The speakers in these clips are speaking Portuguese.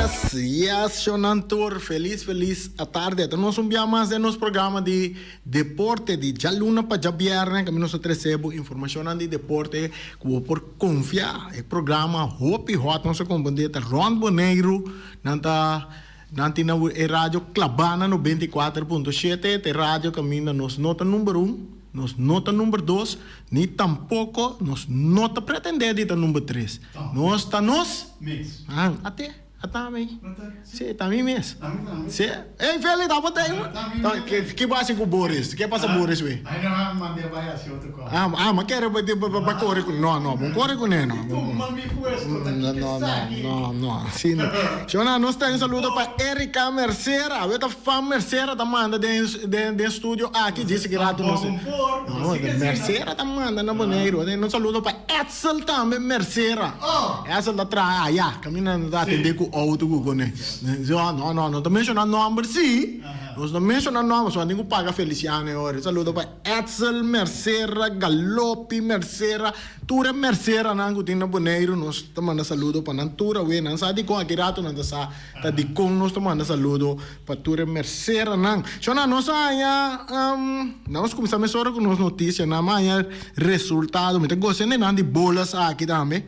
Yes, Shonantur, feliz a tarde. Nós um dia mais de nosso programa de deporte de Jaluna para Jabierne, que nós recebemos informação de deporte que por confiar. O programa Hopi Hot, nós compreendemos Ron Boneiro, nanta na rádio Clabana no 24.7, a rádio caminha nos nota número 1, nos nota número 2, nem tampouco nos nota pretendida de número 3. Nós está nos mês. Até também. Sim, também mesmo. Sim. Ei, Feli, dá para ter. Que base com o Boris? Que passa Boris, ué? Aí não mandei vai assim outro coisa. Mas quero para correr com não, correr com ele não. Não. Sim. Jona, nós temos saludo para Erika Mercera. Eu tô fã Mercera da manda de estúdio aqui disse que lá tu não sei. Não, Mercera da manda na Boneiro. Nós saludo para Edsel também Mercera. Essa da trás, caminhando da atender com auto com né. Não, tô mencionando nome sim. Nós não mencionando nome, só ninguém paga Feliciano agora. Saludo para Edsel Mercera, Galopi Mercera, Tura Mercera nangu tinha Boneiro. Nós tomando saludo para Nantura, we nan sa di ko akirato nan sa ta di kong nós tomando saludo para Tura Mercera nang. Shona nós aya nós começamos a com nós notícias na manhã resultado, me te gosto nem de bolas aqui também.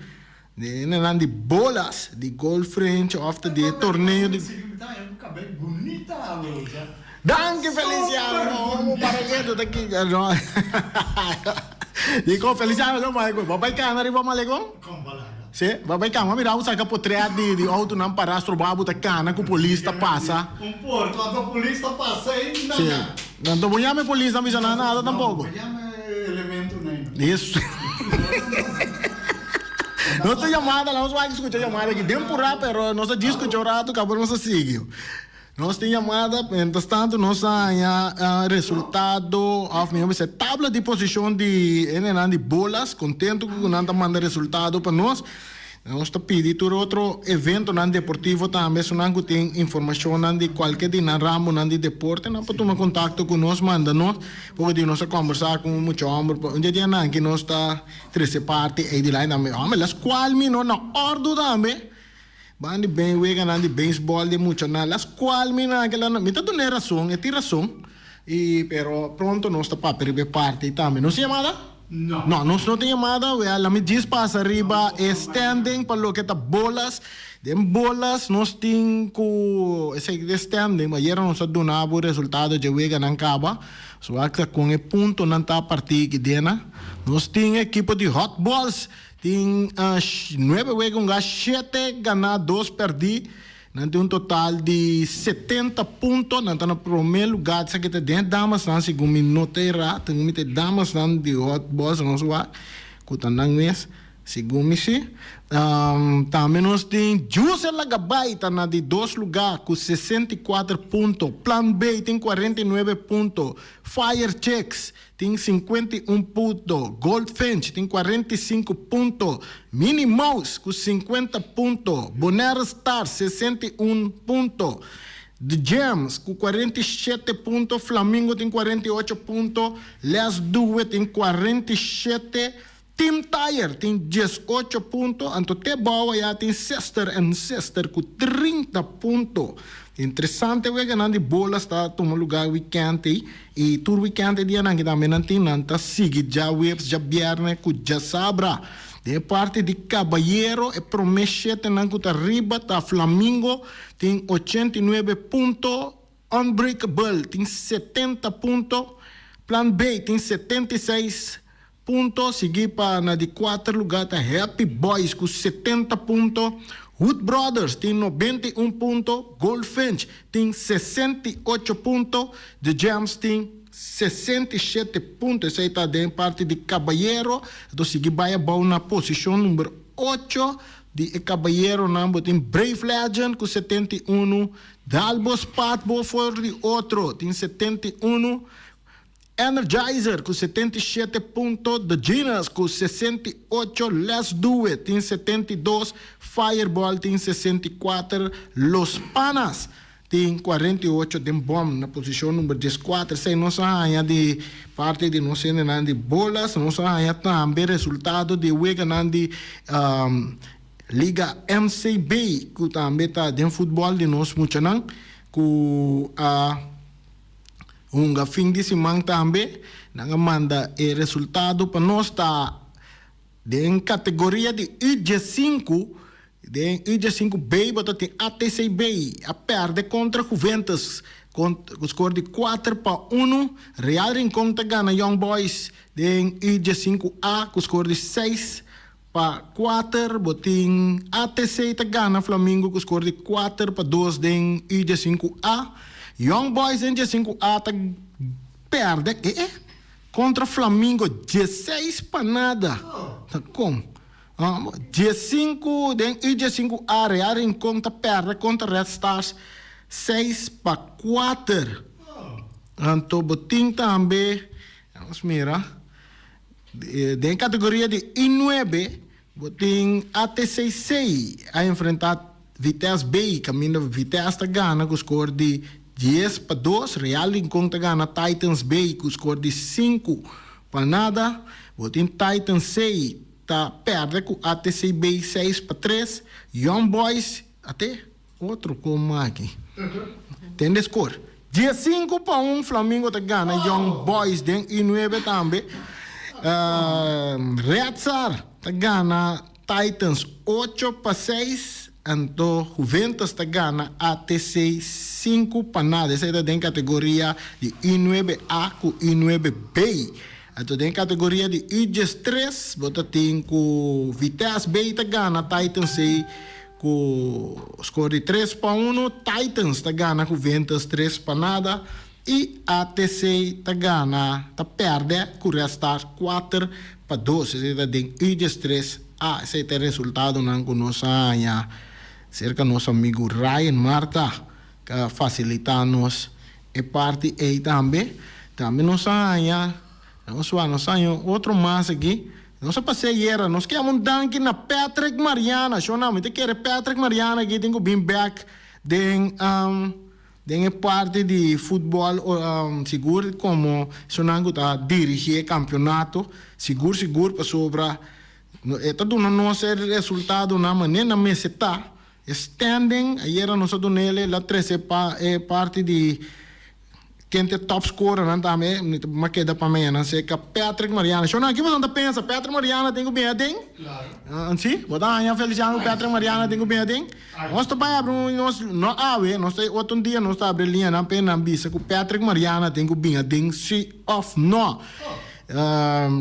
Não de bolas de golf French after the torneio de bonita Danke Feliciano, para daqui. Dico Feliciano lo mai, vai cá, não riba malegão? Sim, vai cá, mas mira, usa capotreia de auto não para astrobabu da cana que o polícia passa. Porto, quando o polícia passa aí, não. Sim. Não tô bonhando a polícia, não me nada tampouco. Elemento nem. Isso. Nossa chamada, nós vamos escutar a chamada aqui. Temporada, pero nossa disco chorado, acabou nossa seguiu. Nós temos chamada, entretanto, nós resultado, a tabela de posição de bolas, contento com nós manda resultado para nós. Nós está pedindo outro evento não deportivo também, se não tem informação de qualquer de na ramo não de deporte, não pode tomar contato com nós, manda nós, porque nós conversar com muito homem, onde dia não que nós está três parte aí de lá também, mas las qual mi não na ordem também, bandi bem wega não de beisebol de muito na las qual mi não que lá não, me tá dando razão, é razão, e pero pronto nós está para perder parte também, não se chamada? No, nós não temos nada, la me diz para arriba, standing para lo que tá bolas, bolas nós temos esse standing, mas era nós donava o resultado de wega não acaba, só que com o ponto não tá partido que dena, nós temos equipe de hot balls, tem 9 wega 7 ganhar 2 perder. Nós temos total de 70 pontos, nós estamos no primeiro lugar, se kita den damas nan segundo minuto era, tengumi te damas nan de hot balls nós va, kutanang mes, segundo me se. Também nós temos Juse Lagabaita na de 2 lugares com 64 pontos, Plan B tem 49 pontos, Fire Checks tem 51 pontos, Goldfinch tem 45 pontos, Minnie Mouse com 50 pontos, Bonaire Star 61 pontos, The Gems com 47 pontos, Flamingo tem 48 pontos, Les Duet tem 47 Team Tire tem 18 pontos, Antote Bawa já tem Sister com 30 pontos. Interessante é que de bola está tomando lugar weekend e todo weekend dia não que também não tem nada sigue já webs já viernes com já sabra. De parte de Caballero é promete não que arriba tá Flamingo tem 89 pontos, Unbreakable tem 70 pontos, Plan B tem 76 pontos, seguir para na de 4 lugar tá Happy Boys com 70 pontos, Wood Brothers tem 91 pontos, Goldfinch tem 68 pontos, The Gems tem 67 pontos, essa aí está dentro parte de Caballero, então seguir vai na posição número 8 de Caballero, tem Brave Legend com 71, Dalbos Patbo for de outro, tem 71, Energizer com 77 pontos, The Genius com 68, Let's Do It tem 72, Fireball tem 64, Los Panas tem 48, tem Bomb na posição número 14, sei não saia de parte de nós de bolas, não saia também resultado de wega de Liga MCB, que também está de futebol de nós muito não, que fim de semana também, nanga manda o resultado para nós tá em categoria de IG5, de IG5B, bota tem ATCB, a perde contra Juventus, com score de 4-1, Real Rincón tá ganha Young Boys de IG5A, com score de 6-4, botin ATC tá ganha Flamengo, com score de 4-2 de IG5A, Young Boys em IG5A tá perde contra Flamengo 16-0. Tá como? G5 de IG5A, Real Rincón tá perde contra Red Stars 6-4. Então, botin também, vamos mirar, de categoria de I9, botin ATC6 a enfrentar Vitesse B, caminho Vitesse tá ganha com score de 10-2, Real Rincón tá ganha Titans B com score de 5-0. Botin Titans 6 tá perde com ATC B 6-3, Young Boys até outro como aqui. Tem score 10-5-1, Flamengo tá ganha Young Boys de I9 também. Red Star tá ganha Titans 8-6, então Juventus tá ganha ATC 5-0. Essa é da categoria de I9A com I9B. Então tem categoria de IG3, bota tem com Vitesse B tá ganha Titans 6 com score de 3-1, Titans tá ganha com Juventus 3-0 e ATC tá ganha, tá perde com Restar 4-2. Esse é de IG3. Esse é o resultado não com nossa cerca nosso amigo Ryan Marta que facilita-nos a parte aí também nossa nós outro mais aqui. Nós passei era, nós queremos danke na Patrick Mariana. Só não, te quer Patrick Mariana aqui tenho bem back den parte de futebol seguro como sonango tá dirigir campeonato seguro para sobra. Tá dando nosso resultado na maneira me tá standing. Ayer nós do nele la 13 parte de quem é top scorer não também, mas que dá para mim, não sei que Patrick Mariana. Só não aqui você pensa, Patrick Mariana tem o bem tem? Claro. Sim, vou dar a Feliciano Patrick Mariana tem o bem tem? Nós também abrimos nós nós outro dia nós tá abrindo linha na pena bisa que Patrick Mariana tem o bem tem se off no.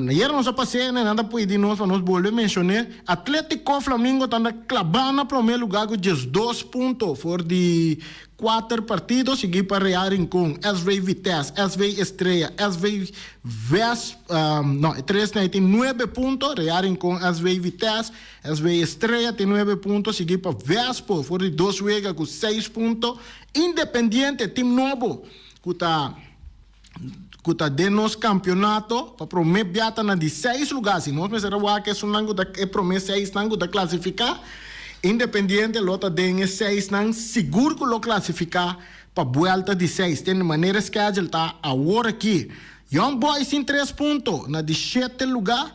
Ayer nós passei, né, nada pode nós para nós volver mencionar Atlético Flamengo tá na clavana primeiro lugar com 12 pontos for de 4 partidos, seguir para Real Rincón, SV Vitesse, SV Estrella, SV Ves, não, 3 tem 9 pontos, Real Rincón, SV Vitesse, SV Estrella tem 9 pontos, seguir para Vespo, for de 2 juega com 6 pontos, Independiente, time novo, que tá de nos campeonato, para prometer biata na 16 lugares, se nós me será que é nango da prometer 6 nango da classificar, Independiente lota den 6 nan seguro que lo classificar para volta de 6 tem maneira schedule tá agora aqui Young Boys em 3 pontos na 17 lugar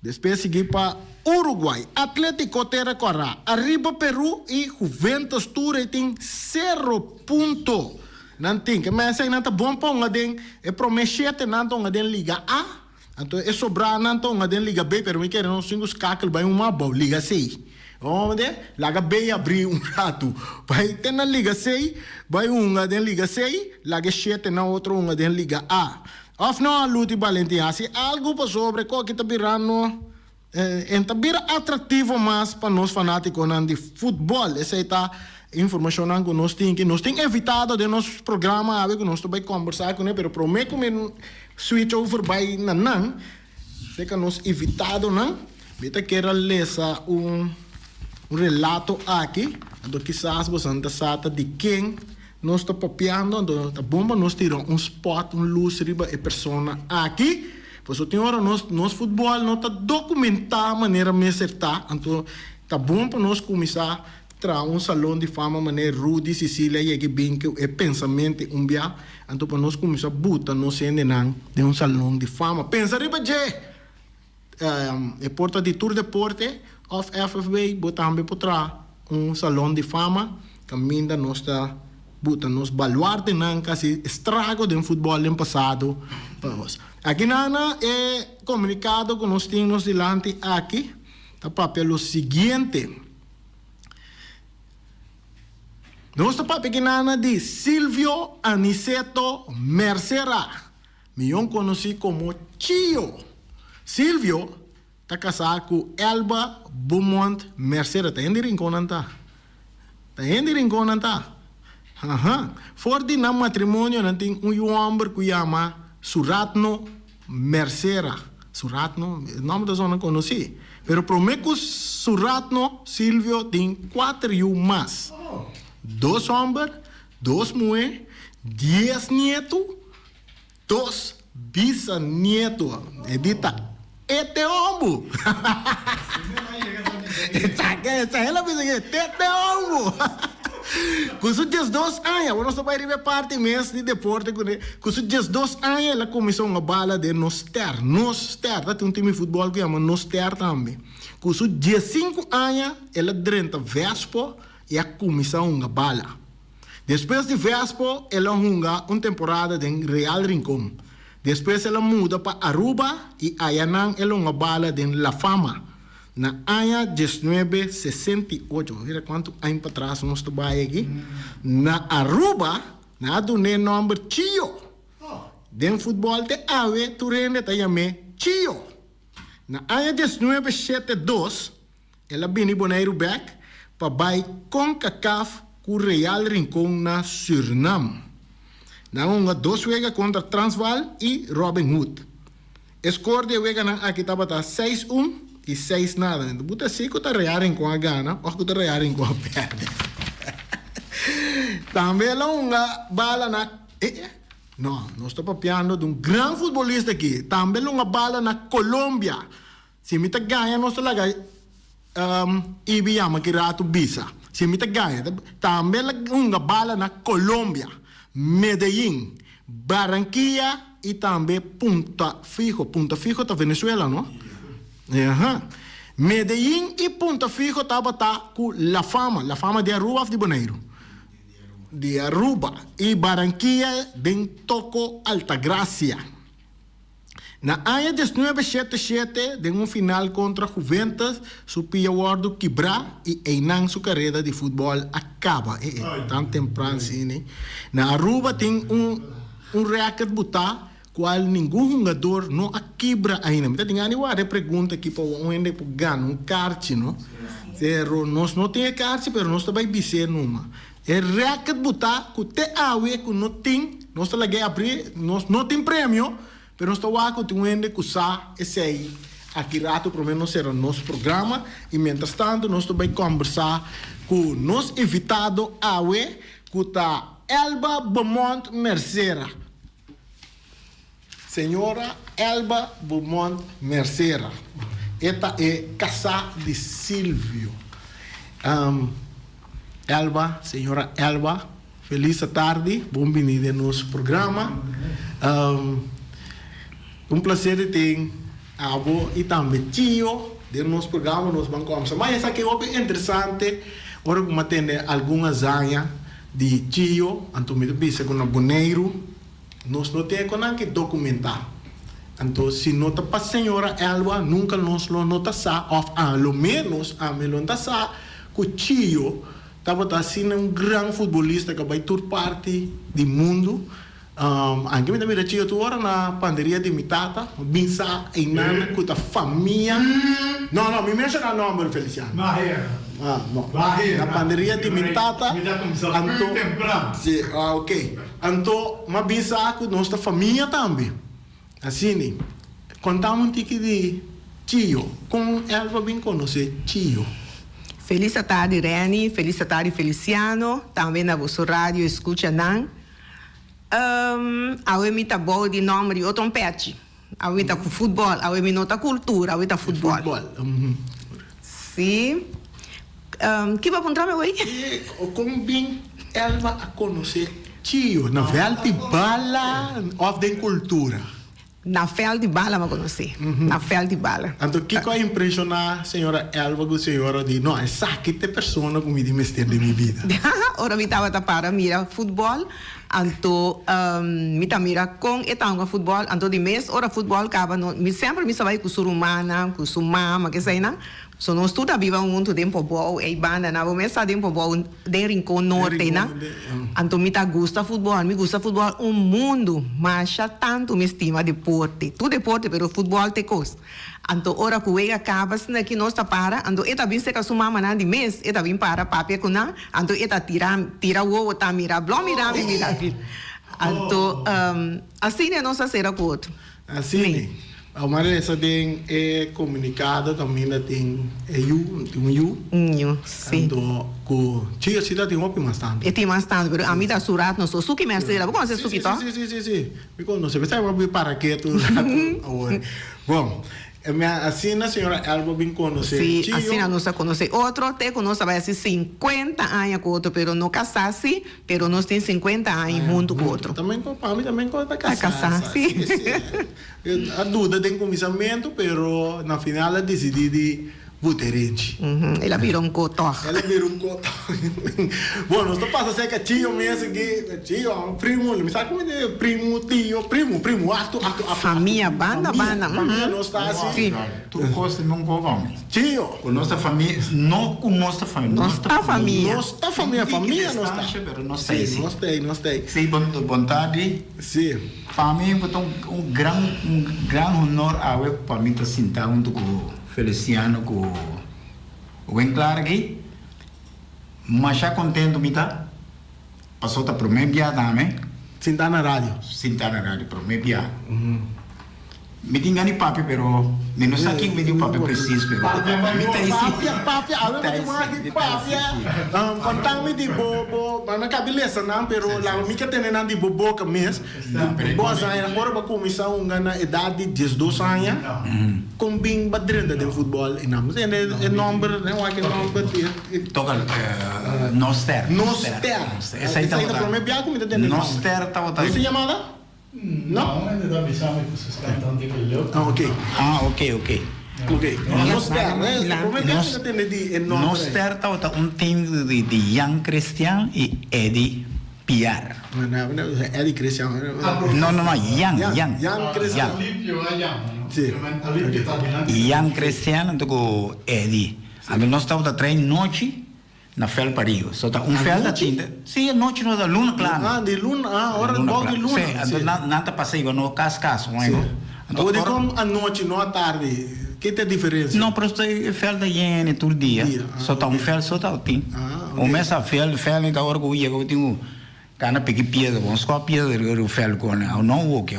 depois seguir para Uruguai Atlético Terra Corra arriba Peru e Juventus Ture tem 0 pontos não tem que mas aí não tá bom para um den é promete não tá den Liga A então é sobrar não tá den Liga B pero me querem nós cinco cacle vai uma boa Liga C. Onde? Laga B abrir rato. Vai ter na Liga 6, vai uma da Liga 6, laga 7 na outra uma da Liga A. Of não luta Valentim, se algo para sobre que tá virando vira atrativo mais para nós fanáticos de futebol. Essa tá informação que nós temos evitado de nosso programa, que nós vai conversar com ele, pero prometo que switch over by nan, sei que nós evitado não. Beta quero ler relato aqui, do quizás você não sabe de quem nós está papiando, da bomba nós tiramos spot, luz, riba e persona aqui, pois o senhor nós futebol não está documentar a maneira me acertar, então tá bom para nós começar a salão de fama maneira Rudy Sicília e que bem que é pensamento dia, então para nós começar a botar nós de salão de fama, pensa riba e porta de Tour Deporte of FFB, bota também potrá salão de fama, caminha nossa bota nos baluarte não casi estrago do futebol no passado. Aqui nana é comunicado com nós temos delante aqui, tá pelo seguinte. Nosso papo aqui nana de Silvio Aniceto Mercera, melhor conhecido como Chio. Silvio está casado com Elba Beaumont Mercera. Está indo em Conanta. Fora de nam matrimônio, não tem homem que chama Suratno Mercera. Suratno, o nome da zona conheci. Pero prometo que Suratno Silvio tem 4 mais. 2 homens, 2 mulheres, 10 netos, 2 bisnetos. Edita, este homem. Essa é a coisa que este homem. Com os 2 anos, nós vai ir parte mês de deporte. Com os 2 anos, ela começou a bala de Noster. Tem time de futebol que chama Noster também. Com os 15 anos, ela drenta Vespo e a comissão a bala. Depois de Vespo, ela joga uma temporada em Real Rincón. Depois ela muda para Aruba e aí ela uma bala em La Fama. Na ano 1968, mira quanto anos para trás nós estamos aqui. Na Aruba, na do nome Chio. Den futebol de ave, tu rende te chama Chio. Na ano 1972, ela vem boneiro back para vai CONCACAF com Real Rincón na Suriname. Na uma 2 vezes contra Transvaal e Robin Hood. Score de wega na aqui estava 6-1 e 6 nada. Buta se que tá rearem com a gana, ou que tá rearem com a perde. Também lá uma bala na não, nós estamos papiando de grande futebolista aqui. Também lá uma bala na Colômbia. Se me tá ganha, nós estamos lá Ibiama que rato bisa. Se me tá ganha, também lá uma bala na Colômbia, Medellín, Barranquilla e também Punta Fijo. Punta Fijo tá Venezuela, não? Medellín e Punta Fijo estava com La Fama de Aruba de Bonaire. De Aruba e Barranquilla de Toco Altagracia. Na ano 1977, de final contra Juventus, supia o quebra e einan sua carreira de futebol acaba. Tão temprano assim. Na Aruba tem racket botar qual nenhum jogador não a quebra ainda. Mas tem uma pergunta aqui para onde ganhar kart, não? Nós não temos kart, mas nós também bise numa. É racket botar que te awe que não tem, nós estamos lá abrir, nós não tem prêmio, mas nós estamos lá com que usar esse aí. Aqui rato pelo menos será nosso programa e mientras tanto nós também conversar com nosso invitado awe que está Elba Beaumont Mercera. Senhora Elba Beaumont Mercera. Esta é casa de Silvio. Elba, senhora Elba, feliz tarde, bem-vinda no nosso programa. Prazer ter a avó e também tio do nosso programa, nós vamos conversar. Mas essa aqui é interessante, agora como tem algumas áreas de tio, então me disse com o boneiro, nós não temos que documentar. Então, se não está para a senhora Elba, nunca nós não notamos, ou ao menos, a melhor notamos, que o tio estava assim grande futebolista que vai toda parte do mundo. Anche me também tio tu ora na panderia de mitata, binsa e nana com a família. Não, me menciona o nome Feliciano. Não. Na panderia de mitata. Sim, ok. Então, uma binsa com nossa família também. Assim, contamos um tique de tio, com ela bem conhecer tio. Feliz tarde, Reni. Feliz tarde, Feliciano. Também na vossa rádio escuta não. A me tá bom de nome de outro pet. A me tá com futebol, a me nota cultura, a me tá futebol. Sim. Que vai apontar meu aí? Como bem ela vai conhecer tio, na velha bala of de cultura. na fel de bala me conheci. Na fel de bala. Então, o que vai impressionar a senhora Elva com a senhora de não, essa aqui tem pessoa que me dimestir de minha vida. Ora mi estava para mira futebol, anto mi ta mira com etanga futebol, anto de mês ora futebol acaba no mi sempre mi sabai com surumana, com sumama, que sei na. So nós tudo viva muito tempo bom, e banda na vamos estar tempo bom de rincão norte, na. Anto mi ta gusta futebol, mi gusta futebol mundo, mas já tanto me estima deporte. Tu deporte, pero futebol te costa. Anto ora que acaba se que nós ta para, anto eta bin se ka sumama na de mês, eta bin para papia kuna, anto eta tira o ta mira, blom mira. Anto assim é nossa será coto. Assim, a maneira essa tem comunicado também tem Sim. Então, com tia cidade tem muito mais tanto. E tem mais tanto, pero a mim da surat não sou suki merceira, vou conhecer suki to? Sim. Me conhece, você vai para que tu. Bom, assim a senhora Elva bem conhece. Sim, assim a nossa conhece. Outro te conosco vai ser 50 anos com outro, pero não casar-se, pero nós tem 50 anos junto com outro. Também com a mim também com para casar. Sim. A dúvida tem começamento, pero na final ela decidi diferente. Ela virou um cotor. Ela virou um cotor. Bom, nós estamos passando cerca tio mesmo aqui, tio, primo, me sabe como é primo, tio, primo, ato. Família, banda. Família, nós está assim. Tu gosta de um povão. Tio. Com nossa família, não com nossa família. Nossa família. Nossa família, nós está. Nós temos. Nós temos. Sim, vontade. Sim. Para mim, um grande honor para mim estar sentado junto com o Feliciano, com o Enclar aqui. Mas já contente, me tá? Passou para o meu dia também. Sentar na rádio. Sentar na rádio para o meu dia. Me tinha nem papi, pero me não sei que me deu papi preciso, pero me tem papi, além de papi, contando-me de bobo, mas não cabe beleza não, pero lá me que tem nada de bobo que mesmo. Boas anos, agora para começar na idade de 12 anos, com bem badrenda de futebol, e não, é número, não é que número. Toca Noster. Essa aí tá botando. Noster tá botando. Você chamada? Não, ainda dá visão que vocês cantam de que ok. Noster tá botando time de Jan Christian e Eddie Pierre. Eddie Christian. Não, Jan Christian. Jan Christian do Eddie. A nós estamos da treino noite. Na fel pariu. Só tá fel da tinta. Sim, a noite não da luna, claro. De luna, hora de luna. Sim, nada passei no cascaço, não é? Agora como a noite, não a tarde. Que tem diferença? Não, pero é fel da hiene todo dia. Só tá fel, só tá o tim. O mês a fel da hora que eu ia, eu tenho cana pegue piada, vamos só piada o fel com, não o que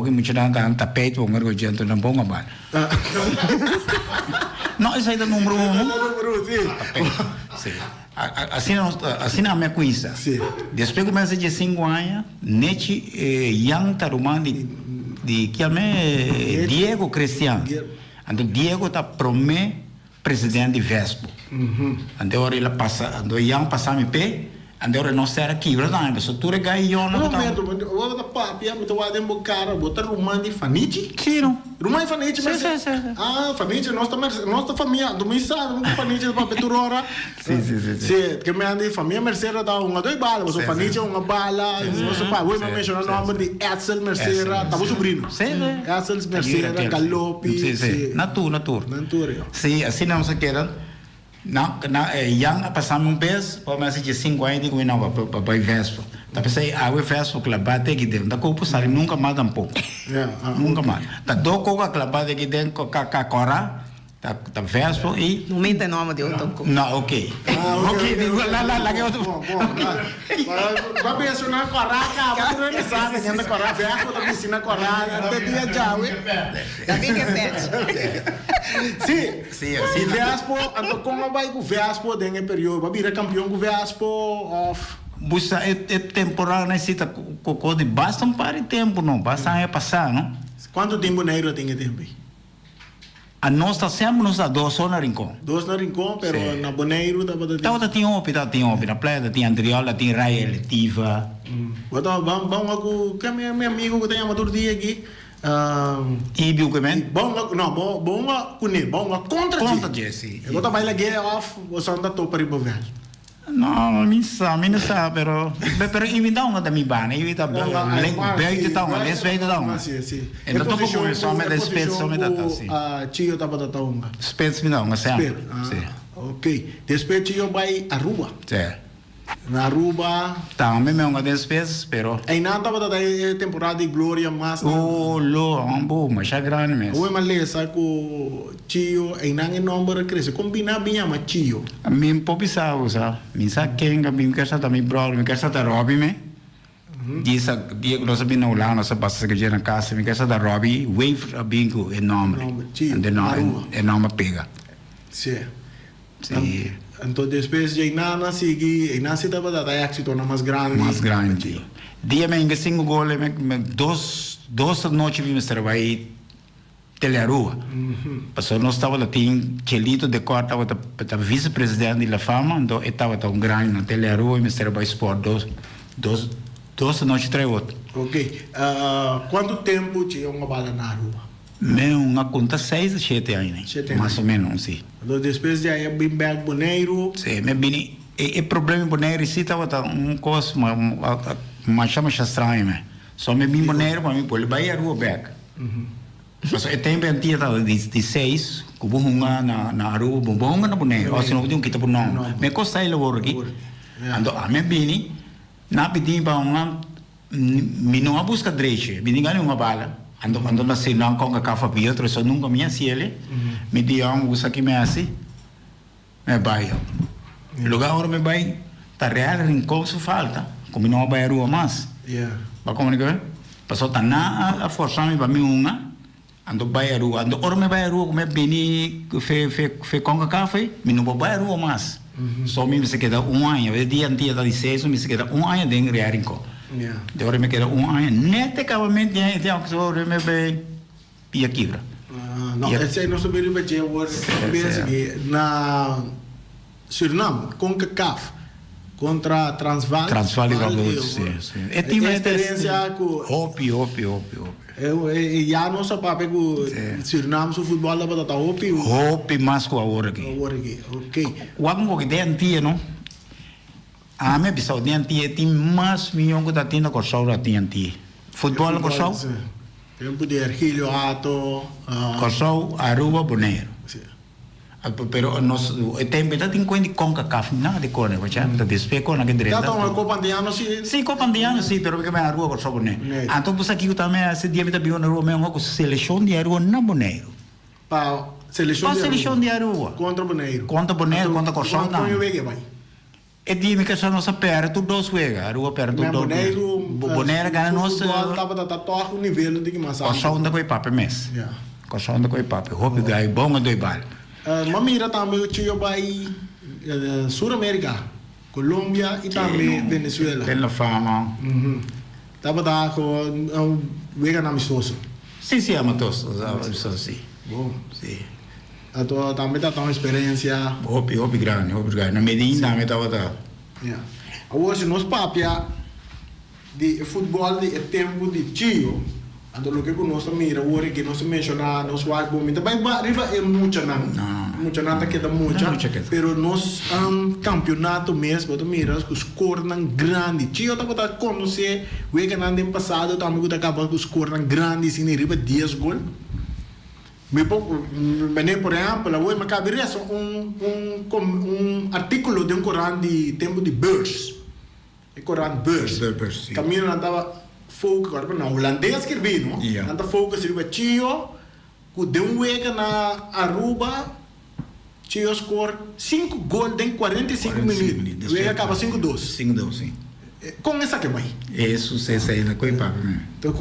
me tirar um tapete, vamos ver o janto não bom mal. Não, esse aí é o número 1. Sim. Assim a minha coisa. Depois começa de 5 anos, nete yang tarumã de que é Diego Cristiano. Então Diego tá promê presidente de Vespo. Então ele passa, então yang passa me pé. Andora não será aqui, verdade? Mas tu regai eu não. Eu da papia, eu tô adem cara, botar rumã de Fanici. Sim. Rumã de Fanici, mas Fanici, nossa família, do mês sabe, Fanici da papia turora. Sim. Que me ande família Merceira dá uma dois balas, mas Fanici uma bala, nosso pai, vou mencionar o nome de Edsel Merceira, tá sobrinho. Sim. Edsel Merceira, Galopi. Sim. Natur. Sim, assim não se queira. Não, yang passamos pés, para mais de 5 anos digo não para Vespa. Tá pensei a Vespa clabate aqui dentro, da copo sai nunca mais tampouco. Nunca mais. Tá do coco clabate aqui dentro com cacora, tá Vespa e não mente nome de outro. Não, ok. Lá que outro. Bom. Vai mencionar coraca, vai não sabe, ainda coraca, Vespa tá ensinando coraca, até dia já, Também que pede. Sim. Vespa, então como vai com Vespa dentro do período? Vai virar campeão com Vespa off. Busa é temporário, necessita cocô de bastante para tempo, não? Bastante passar, não? Quanto tempo negro tem tempo? A nós está sempre nos 2 na Rincón. 2 na Rincón, pero na Boneiro da Bada. Tá tinha opi, na praia tinha Andriola, tinha Raia Letiva. Então vamos com que meu amigo que tem uma dia aqui. Ibiu que men? Bom, não, bom kunil, bom contra Contra Jesse. Eu tô baila gay off, você anda to para ir ver. No, mi non sa, però invita un da mi bane, invita beite ta un, les veite ta un. Sì, sì. E da dopo come so me del spezzo me da sì. Cio tava da taunga. Spezzo mi da un sempre. Sì. Ok. Depois cio vai a Aruba. Sì. Na Aruba. Ta me un del spezzo, però. E não tava da temporada de glória mas. Oh, lo, ambo, ma já grande mes. Oi malesa com cio e não é número cresce. Combina bem ama cio. Mi un po' pisavo, sa. Mi sa che mi casa da mi bro, mi casa da Robbie me. Dia não sabia não lá, não sabia se que na casa, mi casa da Robbie, wave a bingo enorme. Enorme pega. Sim. Sim. Então depois de Inana segui, Inana se tava da Ajax torna mais grande. Mais grande. Dia me inga 5 goles, me dos noites vimos trabalhar Telerua. Passou nós estava lá tem Chelito de Corta, estava vice-presidente da Fama, então estava tão grande na Telerua e me trabalhar sport dos noites 3 outros. Ok. Quanto tempo tinha uma bala na rua? Me uma conta 6 a 7 anos, mais ou menos, sim. Então depois de aí bem bem boneiro. Sim, me bem e problema boneiro se estava coisa mas chama estranho, me. Só me bem boneiro para mim pode vai a rua back. Mas é tempo antigo estava de 6, como na rua, bom na boneiro, ou se não tem que tá por não. Me costa ele agora aqui. Então a me bem na pedir para me não busca direito, me ninguém uma bala. Ando na sinang com a café Pietro, só nunca me assim ele. Me dia usa que me assim. Me vai. Lugar onde me vai, tá real rincão se falta. Como não vai a rua mais. Vai como ninguém? Passou tá na a força me para mim uma. Ando vai a rua, ando ora me vai a rua, como é bem fe com a café, me não vai a rua mais. Só me se queda ano, o dia antigo da 16, me se queda ano dentro de rincão. De ora me queda ano, netamente então que ora me vai pia quebra. Não, esse aí não soube o que agora na Suriname com CAF contra Transvaal. Transvaal e sim. É uma experiência com ópio. E já não sabe para o Suriname o futebol da batata ópio. Ópio mais com a hora aqui. Ok. O algum que tem antigo, não? A minha pessoa tem antigo, tem mais milhão que tem na Corsau da tem antigo. Futebol na Corsau? Tempo de Ergílio Ato. Corsau, Aruba, Boneiro. Pero nós tempo da tem coisa de CONCACAF nada de cor, né? Você tá despeco na que direita. Já tá Copa Andiano sim. Sim, Copa Andiano sim, pero porque me na rua Corsau Boneiro. Então você aqui também esse dia me tá vendo na rua mesmo com seleção de Aruba na Boneiro. Pa seleção de Aruba. Contra Boneiro. Contra Corsau não. E dimmi che sono perto dos wega, Aruba perto dos. Boneiro ganha nossa. Tava da toque o nível de que mais. Corsau anda com papo mes. Corsau anda com papo. Hope gai bom do bal. Mamira também o tio vai Sul-América, Colômbia e também Venezuela. Tem la fama. Tava da com wega amistoso. Sim, amistoso, sim. Bom, sim. Então também tá uma experiência. Hope grande. Na Medina também tava da. Hoje nós papia de futebol de tempo de tio. Então o que nós mira hoje que nós menciona nós vai bom, também riba é muita não que dá muita, pero nós campeonato mesmo, tu mira os score nan grande. Tio tá para conhecer, o que não tem passado também que acaba com score nan grande, sim riba 10 gol. Por exemplo, eu me caberia artículo de Corão de tempo de Beurs. O Corão Beurs. Caminho não estava foco, agora não, holandês que vi, não? Não estava foco, se riba Tio, que deu wega na Aruba, Tio score 5 gols em 45 minutos. Wega acaba 5-2. 5-2, sim. Com essa que vai? É sucesso aí na coisa. Então,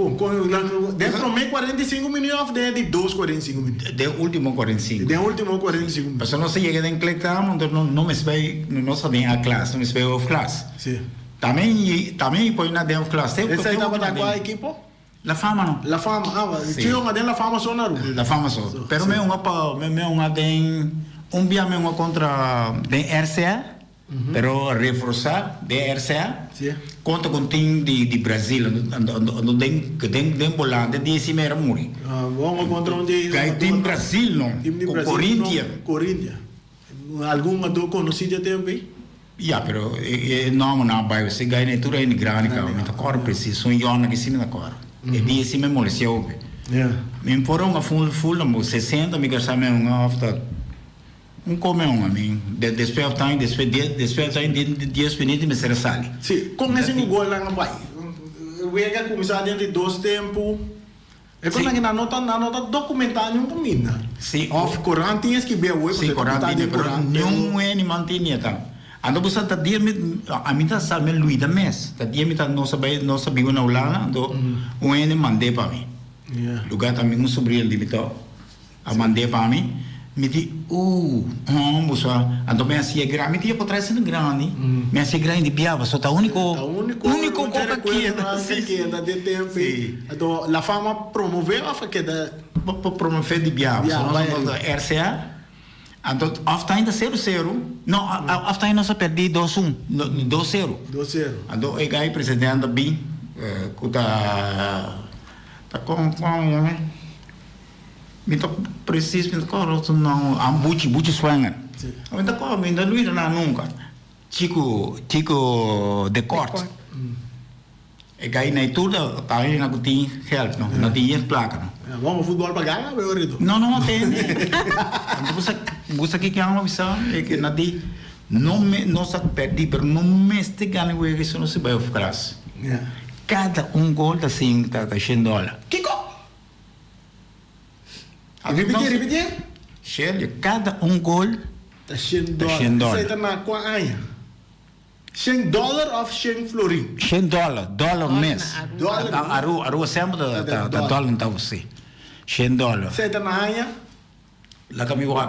dentro de 45 minutos, de 45 minutos. De último 45. De último 45 minutos. Mas não se chega a inclicar, não me vai, não só tem a classe, não me vai off class. Sim. Também põe na dentro classe. Essa aí estava da qual equipe? La Fama não. La Fama, tinha uma dentro La Fama só na rua. La Fama só. Pero me uma tem dia me uma contra de RCA. Pero reforçar de RCA, Sim. conta com o time de Brasil, onde tem volante de cima era muri. Vamos contra onde... Cai time Brasil, não? Time de Com Brasil. Corinthians. Corinthians. Algum do conhecido também? Ja, pero não, não, vai, você ganha tudo aí grande, cara. Mas agora preciso, um ano que cima agora. E de cima moleceu. Yeah. Me foram a full, 60, me gastar uma after. Come a mim. Depois time, depois time de 10 minutos me será sali. Sim, com esse gol lá na pai. Vega começar dentro de 2 tempos. É quando que na nota documentário não mina. Sim. Of Corinthians que be hoje. Sim, Corinthians, pero nenhum é mantinha tá. Ando buscar tá dia a mim tá sabe Luís da mês. Tá dia me tá não sabia na Holanda, ando um ene mandei para mim. Yeah. Lugar também um sobrinho de mim a mandei para mim. Me di, busca, ando bem assim, grande, me tinha por trás sendo grande, me assim grande piava, só tá único coca aqui, da de tempo. Então, a fama promoveu a faqueda, promover de piava, só nós RCA, então, after ainda 0-0, não, after ainda só perdi 2-1, 2-0. 2-0. Então, o gai presidente bem, que tá com me to preciso me to não buchi swanga me to ko me da lui na nunca chico de corte e gai na tudo tá aí na gutin help não na tinha placa não vamos futebol para ganhar meu querido não tem você que uma visão é que na di não sa perdi pero não me este ganha o isso não se vai ficar cada gol da assim tá $100 Kiko Repetir. Cheio, cada gol tá $100. Você tá na qual aia? $100 of $100 $100 mês. Aru sempre da dólar então você. $100. Você tá na aia? Lá que me vai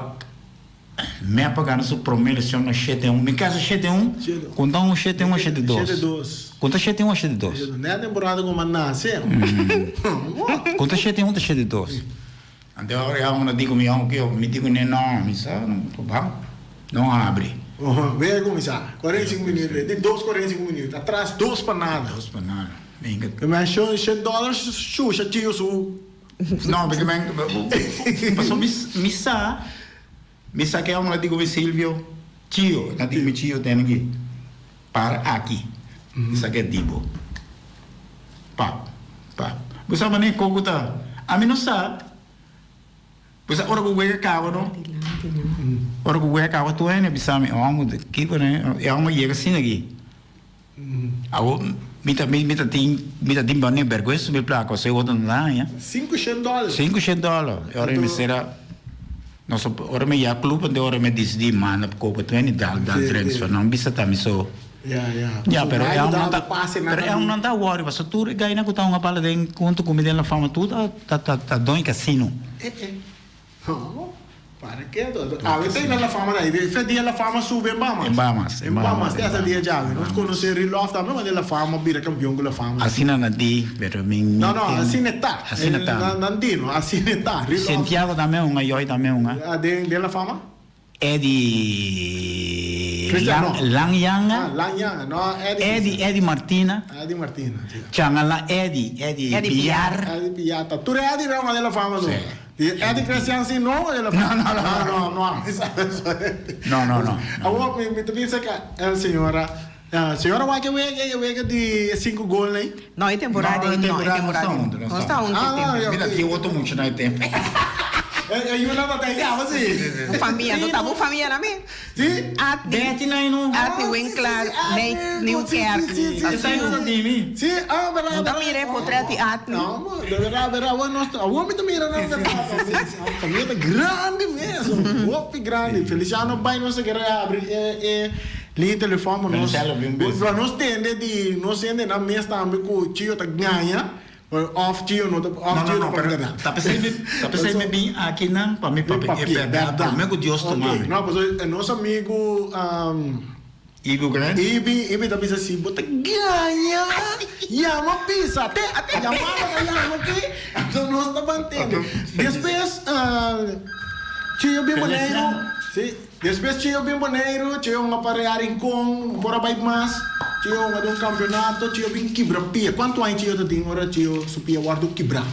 me pagando su promedio se uma 7-1. Me casa 7-1. Conta um 7-1 7-2. Conta 7-1 7-2. Não é temporada como nasce. Conta 7-1 7-2. Então, eu não digo que eu me digo não, me sabe, não abre. Vem começar, 45 minutos, de 2 minutos, atrás 2 para nada. Mas $100, xuxa, tio, su. Não, porque passou missa que eu não digo Silvio, tio, não digo tio, tem aqui, para aqui, isso aqui é tipo, pá. Você sabe nem como tá, a mim não sabe. Pois ora que o guia acaba, não? Ora que o guia acaba, tu é, né? Bisa me, aqui, né? É uma chega assim aqui. Agora, me tá tim bem vergonha, me placa, você outra lá, né? $500. $500. Ora me será, nossa, ora me ia clube, onde ora me decidi mana copa tu é nem dá transfer, não bisa tá me só. Ya, pero é um não tá worry, mas tu ganha na conta uma pala de conto comida na fama tudo, tá doing casino. Para que tem na fama daí, esse dia a fama sube em Bahamas. Em Bahamas, essa dia já, nós conhecemos Rilof também, mas a fama vira campeão com a fama. Assim não di, pero mim. Não, assim está. Assim está. Não dino, assim está. Santiago também uma, eu também uma. De la fama? Eddie Langyanga, no Eddie Martina. Eddie Martina. Changala Eddie Piar. Eddie Piar. Tu Eddie não é da fama não. Eddie Christiansen não é da fama. Não. Agora me pensa que a senhora vai que vega de 5 gols aí? Não, é temporada. Não está tempo. Vida aqui outro muito não é tempo. Eu não tenho ideia, assim. Família, não tá bom família na minha? Sim. Bete não. Ati Winkler, nem quer. Sim, verdade. Não tá mirando portrait ati. Não, verdade, o homem tá mirando a família grande mesmo, golpe grande. Feliciano vai não se quer abrir linha de telefone nós tende na mesa também com o tio tá ganha. Off tio não tá pensando bem aqui não para mim para meu Deus tomar não pois nosso amigo Ibi grande Ibi tá pensando assim bota ganha uma pizza até chamava aqui então nós tá mantendo depois tio bem bonito Sim. Depois tinha o Bimboneiro, tinha um aparelhar em com, por abaixo mais, tinha um campeonato, tinha bem quebra-pia. Quanto anos tinha de agora tinha supia guarda quebra?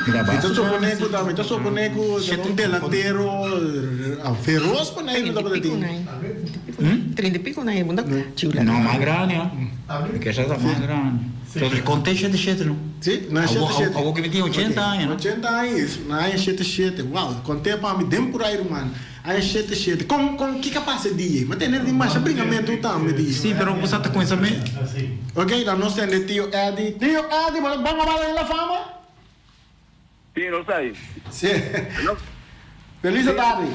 Então sou boneco também, então sou boneco, um delanteiro feroz boneco da verdade. 30 e pico, né? Bunda. Não, mais grande, ó. Porque já está mais grande. Então, o contexto é de jeito, não? Sim, não é 7. Algo que me tinha 80 anos. 80 anos, não é 7. Uau, contei para mim, dentro por aí, mano. Aí 7. Com que capaz de ir? Mas tem nem mais bringamento também de ir. Sim, mas você está com isso também? Ok, lá nós temos tio Eddie. Tio Eddie, vamos lá na fama? Sì, lo sai. Sim. No? Feliz tarde.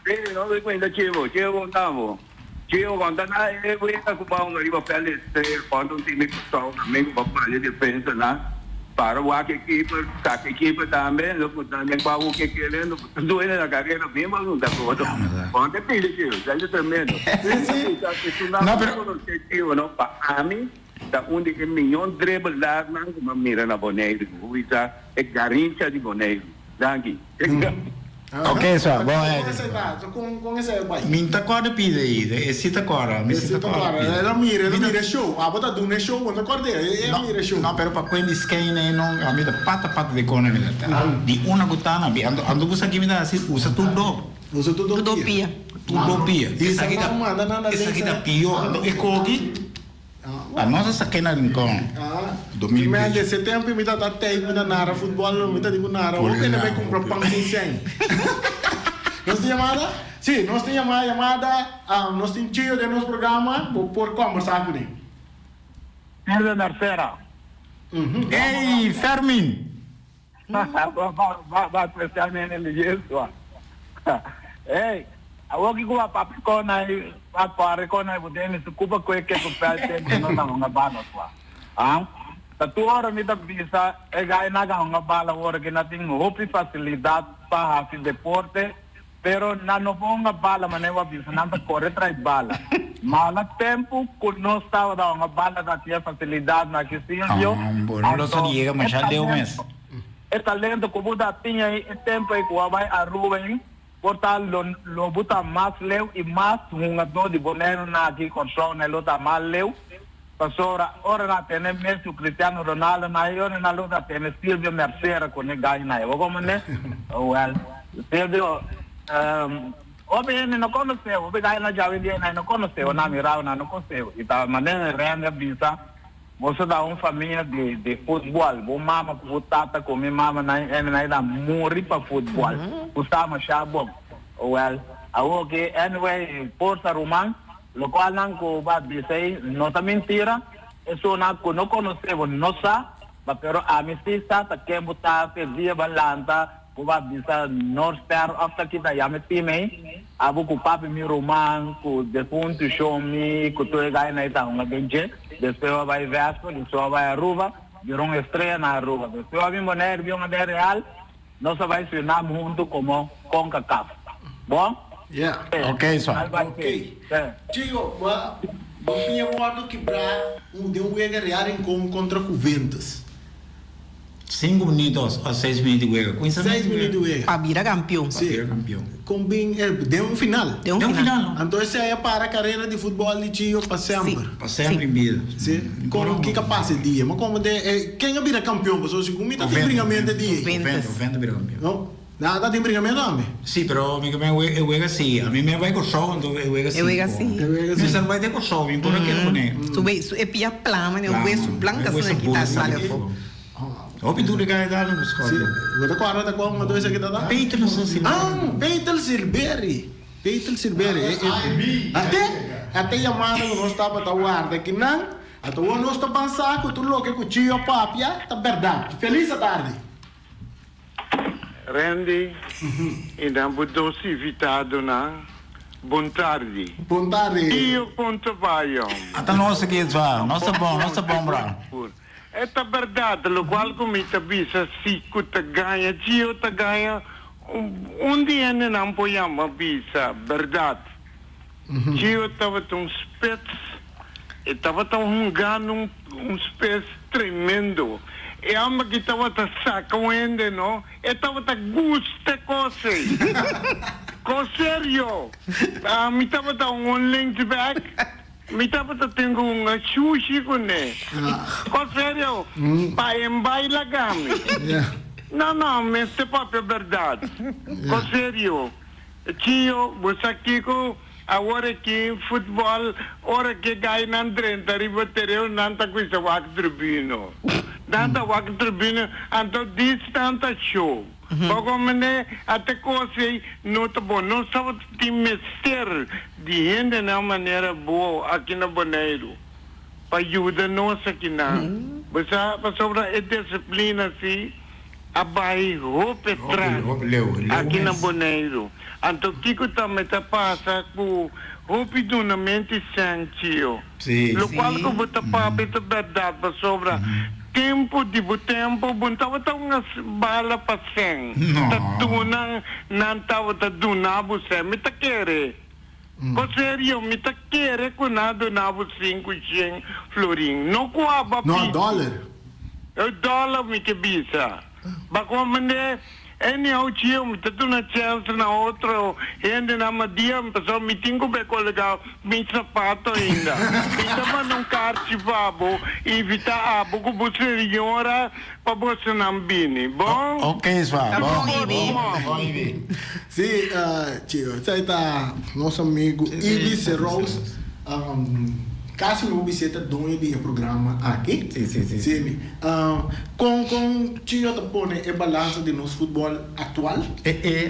Sì, non lo quindi cevo andavo. Cevo quando andai e questa cuba un arriva per le quando ti mi sto a me va fare difesa na. Para o que keeper, tá que keeper também, lo também para o que querendo, doendo na carreira bem mas não dá todo. Quando é filho, já é tremendo. Sim. Não, pero não para mim. Da onde que milhão dribble daar nang ma mira na boneiro, uisa e garincha di boneiro. Danke. Ok, só, bom é. Com esse pai. Minta corda pide aí, esse tá corda, me Esse sinta tá corda. Ela mira show. A bota do show, quando acordei, ela mira show. No, pero para quelli scaine non a me da pata di cone mi da. Di una gutana, ando usa che mi dà si usa tutto. Usa tudo Utopia. Tutto pia. Isso aqui da pio, e cogi. A nossa saquena rincon. 2020. Mas desse tempo me dá até me dá nada futebol, me dá digo nada. O que vai comprar pão sem 100. Nós tem chamada? Sim, nós tem chamada, nós tem tio de nosso programa por conversar com ele. Merda terceira. Ei, Fermin. Va specialmente nel gesto. Ei, a que com a papicona e a parecona e budene se cuba com que o pé tem não na uma bala sua. A tua hora me dá visa é gai na uma bala hora que não tem roupa facilidade para fazer deporte, pero na não vou uma bala mas não visa não para correr atrás bala. Mala tempo quando não estava da uma bala da tinha facilidade na que sim eu. Não lo so llega mas já deu mês. É talento como da tinha e tempo e que vai a Ruben portanto lo buta mais leu e mais dor de boneiro na aqui construção na luta mais leu passou ora na tem Messi Cristiano Ronaldo na hora na luta tem Silvio Mercera com ele ganha na eu como né well Silvio obviamente não conheceu o ganha na já vem não conheceu na mirau não conheceu e tá maneira renda visa você dá uma família de futebol, bom mama com tata com minha mama na morri para futebol, usava chabo, well, okay, anyway, força romana, lo qual não co va dizer, não tá mentira, isso não conhecemos, não sabe, mas pero a mistista tá que botar perdia balanta, co va dizer, não espero after kita ya me time, abu com papi mi roman, com defunto show me, com tu gai na ita uma benje. Depois vai Vasco, depois vai Aruba, virou uma estreia na Aruba. Depois vai Bonaire, virou uma Real, nós vai se unir junto como CONCACAF. Bom? Yeah. Ok, só. Ok. Tio, vamos pinhar o ar do quebrar de real em como contra Juventus. 5 minutos ou 6 minutos de guerra. 6 minutos de Para virar campeão. Ser campeão. Com bem, deu um final. Deu um final. Então esse aí é para a carreira de futebol de tio para sempre. Para sempre vida. Sim. Como que capaz de dia, mas como de quem é vira campeão, pessoal, se comida tem bringamento de dia. O vento vira campeão. Não? Nada tem bringamento também. Sim, pero amigo meu, eu juego assim. A mim me vai com show, então eu juego assim. Eu juego assim. Mas não vai ter com show, vem por aquele boneco. É pia plama, né? O hueso branco assim que tá saindo. O pintura que dá no buscar. Vou com a rota com uma dois aqui tá. Peito não sei se. Peito Silberry. Peito Silberry. Até chamada que nós estava a guarda aqui não. Até o nós está pensando que tu louco que o tio papia, tá verdade. Feliz tarde. Randy, ainda mudou se evitado na Boa tarde. Boa tarde. Io conto vaio. Até nossa que vai, nossa bom, bravo. É a verdade, lo qual come te bisa si kuta ganha, tio ta ganha, dia não podemos bisa, verdade. Tio estava tão spets, estava tão gano, spets tremendo. e ama kita wata sakwende no, eta wata guste kose. Ko serio. Mi tava ta un link back. Mi tava ta tengo un sushi con ne. Ko serio. Pa baila gami. Yeah. No, me este proprio verdade. Ko serio. Tio, você aqui com agora que futebol, ora que gai nan 30 ribatereu nanta com essa wak tribino. Nanta wak tribino, anto distanta show. Pagomene até coisa não tá bom, não sabe te mester de renda na maneira boa aqui na Bonaire. Para ajudar nós aqui na. Você para sobre a disciplina assim, abai roupa aqui na Bonaire. Então Kiko também tá passa com roupa de uma mente sentio. Lo qual que você para verdade para sobre tempo buntawa taw nga bala pa seng. Tatunang nantawa tadunabu se mitakere. Ko serio mitakere ko na dunabu 5 florin. No kuaba No, $1. $1 mi ke bisa. Bako mende anyhow tio mi tatuna chance na outro hende na madia so mi tingo be colega mi sapato ainda. Então não cartivabo evita abo com você senhora para você não bini. Bom? Ok, Sva. Bom, Ivi. Sim, tio, isso aí tá nosso amigo Ivi Serros. Caso não visita dono de programa aqui. Sim. Com tio tá pone a balança de nosso futebol atual. É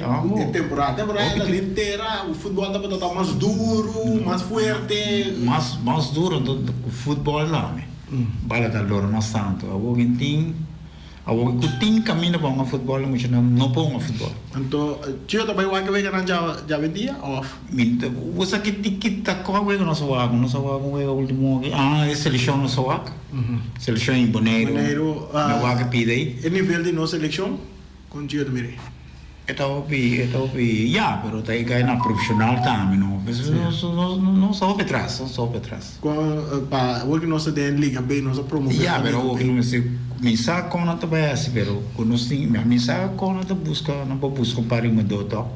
Temporada inteira, o futebol tá mais duro, mais forte. mais duro do futebol lá, né? Bala da loro mas tanto. Awog kuting caminho para um futebol, mas não para um futebol. Então, tio tá bem que vem já vendia off. Minta, você que tikita qual é o nosso wago é o último. É seleção nosso wago. Seleção em Bonaire. Na wago pide. O nível de nossa seleção com tio também. Então, já, pero tá aí na profissional também, não. Não só para trás, Para o que nós temos liga bem, nós promovemos. Já, pero o que não se misa com na tabela, pero nós tem misa com na busca, não pode buscar para uma doutor.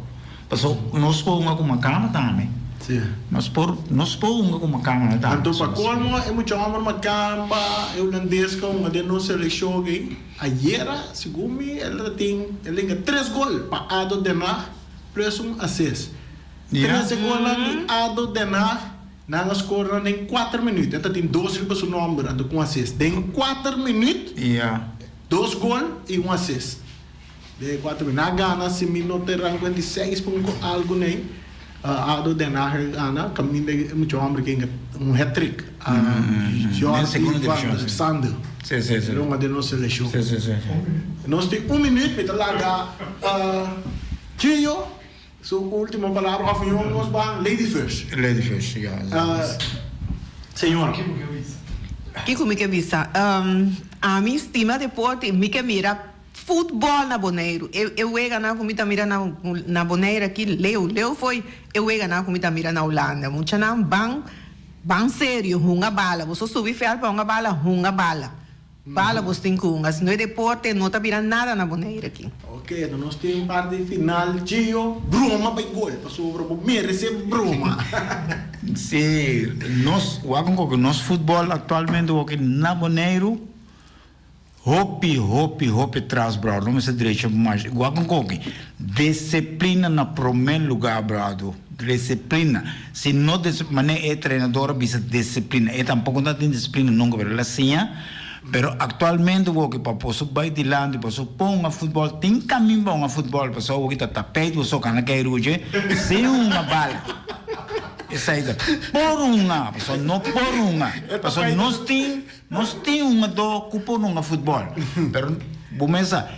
Passou nós por uma cama também. Sim. Nós por uma cama também. Então, para colmo, é muito amor uma cama, eu não desco uma de nossa seleção aqui. Ayer, segundo ela tem 3 gols para Ado Denar plus assist. 3 gols para Ado Denar. Nós scoramos em 4 minutos. Então tem 2 ribas o número com assist. Em 4 minutos, 2 gols e 1 assist. De 4 minutos. Na Gana, se me não terá 56 pontos algo nem. Ado Denar, Ana, caminho de muito homem que um hat-trick. Jorge Van Sandel. Sim. Uma de nossa seleção. Sim. Nós temos 1 minuto para largar. Tio. So, última palavra, afinal, nós vamos Lady First, já. Senhora. Kiko me que visa. A minha estima deporte me que mira futebol na Bonaire. Eu ia ganhar comida mira na Bonaire aqui. Leo foi. Eu ia ganhar comida mira na Holanda. Muita não bang sério, uma bala. Você subir ferro para uma bala. Bala você tem com. Se não é deporte, não tá virando nada na Bonaire aqui. Ok, então nós temos parte final, Gio, Bruma para gol, passou para merece Bruma. Sim, nós futebol atualmente aqui na Bonaire, hopi traz, brado, não me sei direito, mas disciplina na primeiro lugar, brado. Disciplina. Se não é treinador, bisa disciplina. E tampouco não tem disciplina, nunca, pero assim, pero actualmente o que para posso bailar, posso pôr um futebol, tem caminho para um futebol, pessoal que está tapete, só que não quer ruge, sem uma bala. Isso aí, por uma, pessoal, não por uma. Pessoal, nós tem uma do que por um futebol. Pero, vamos pensar,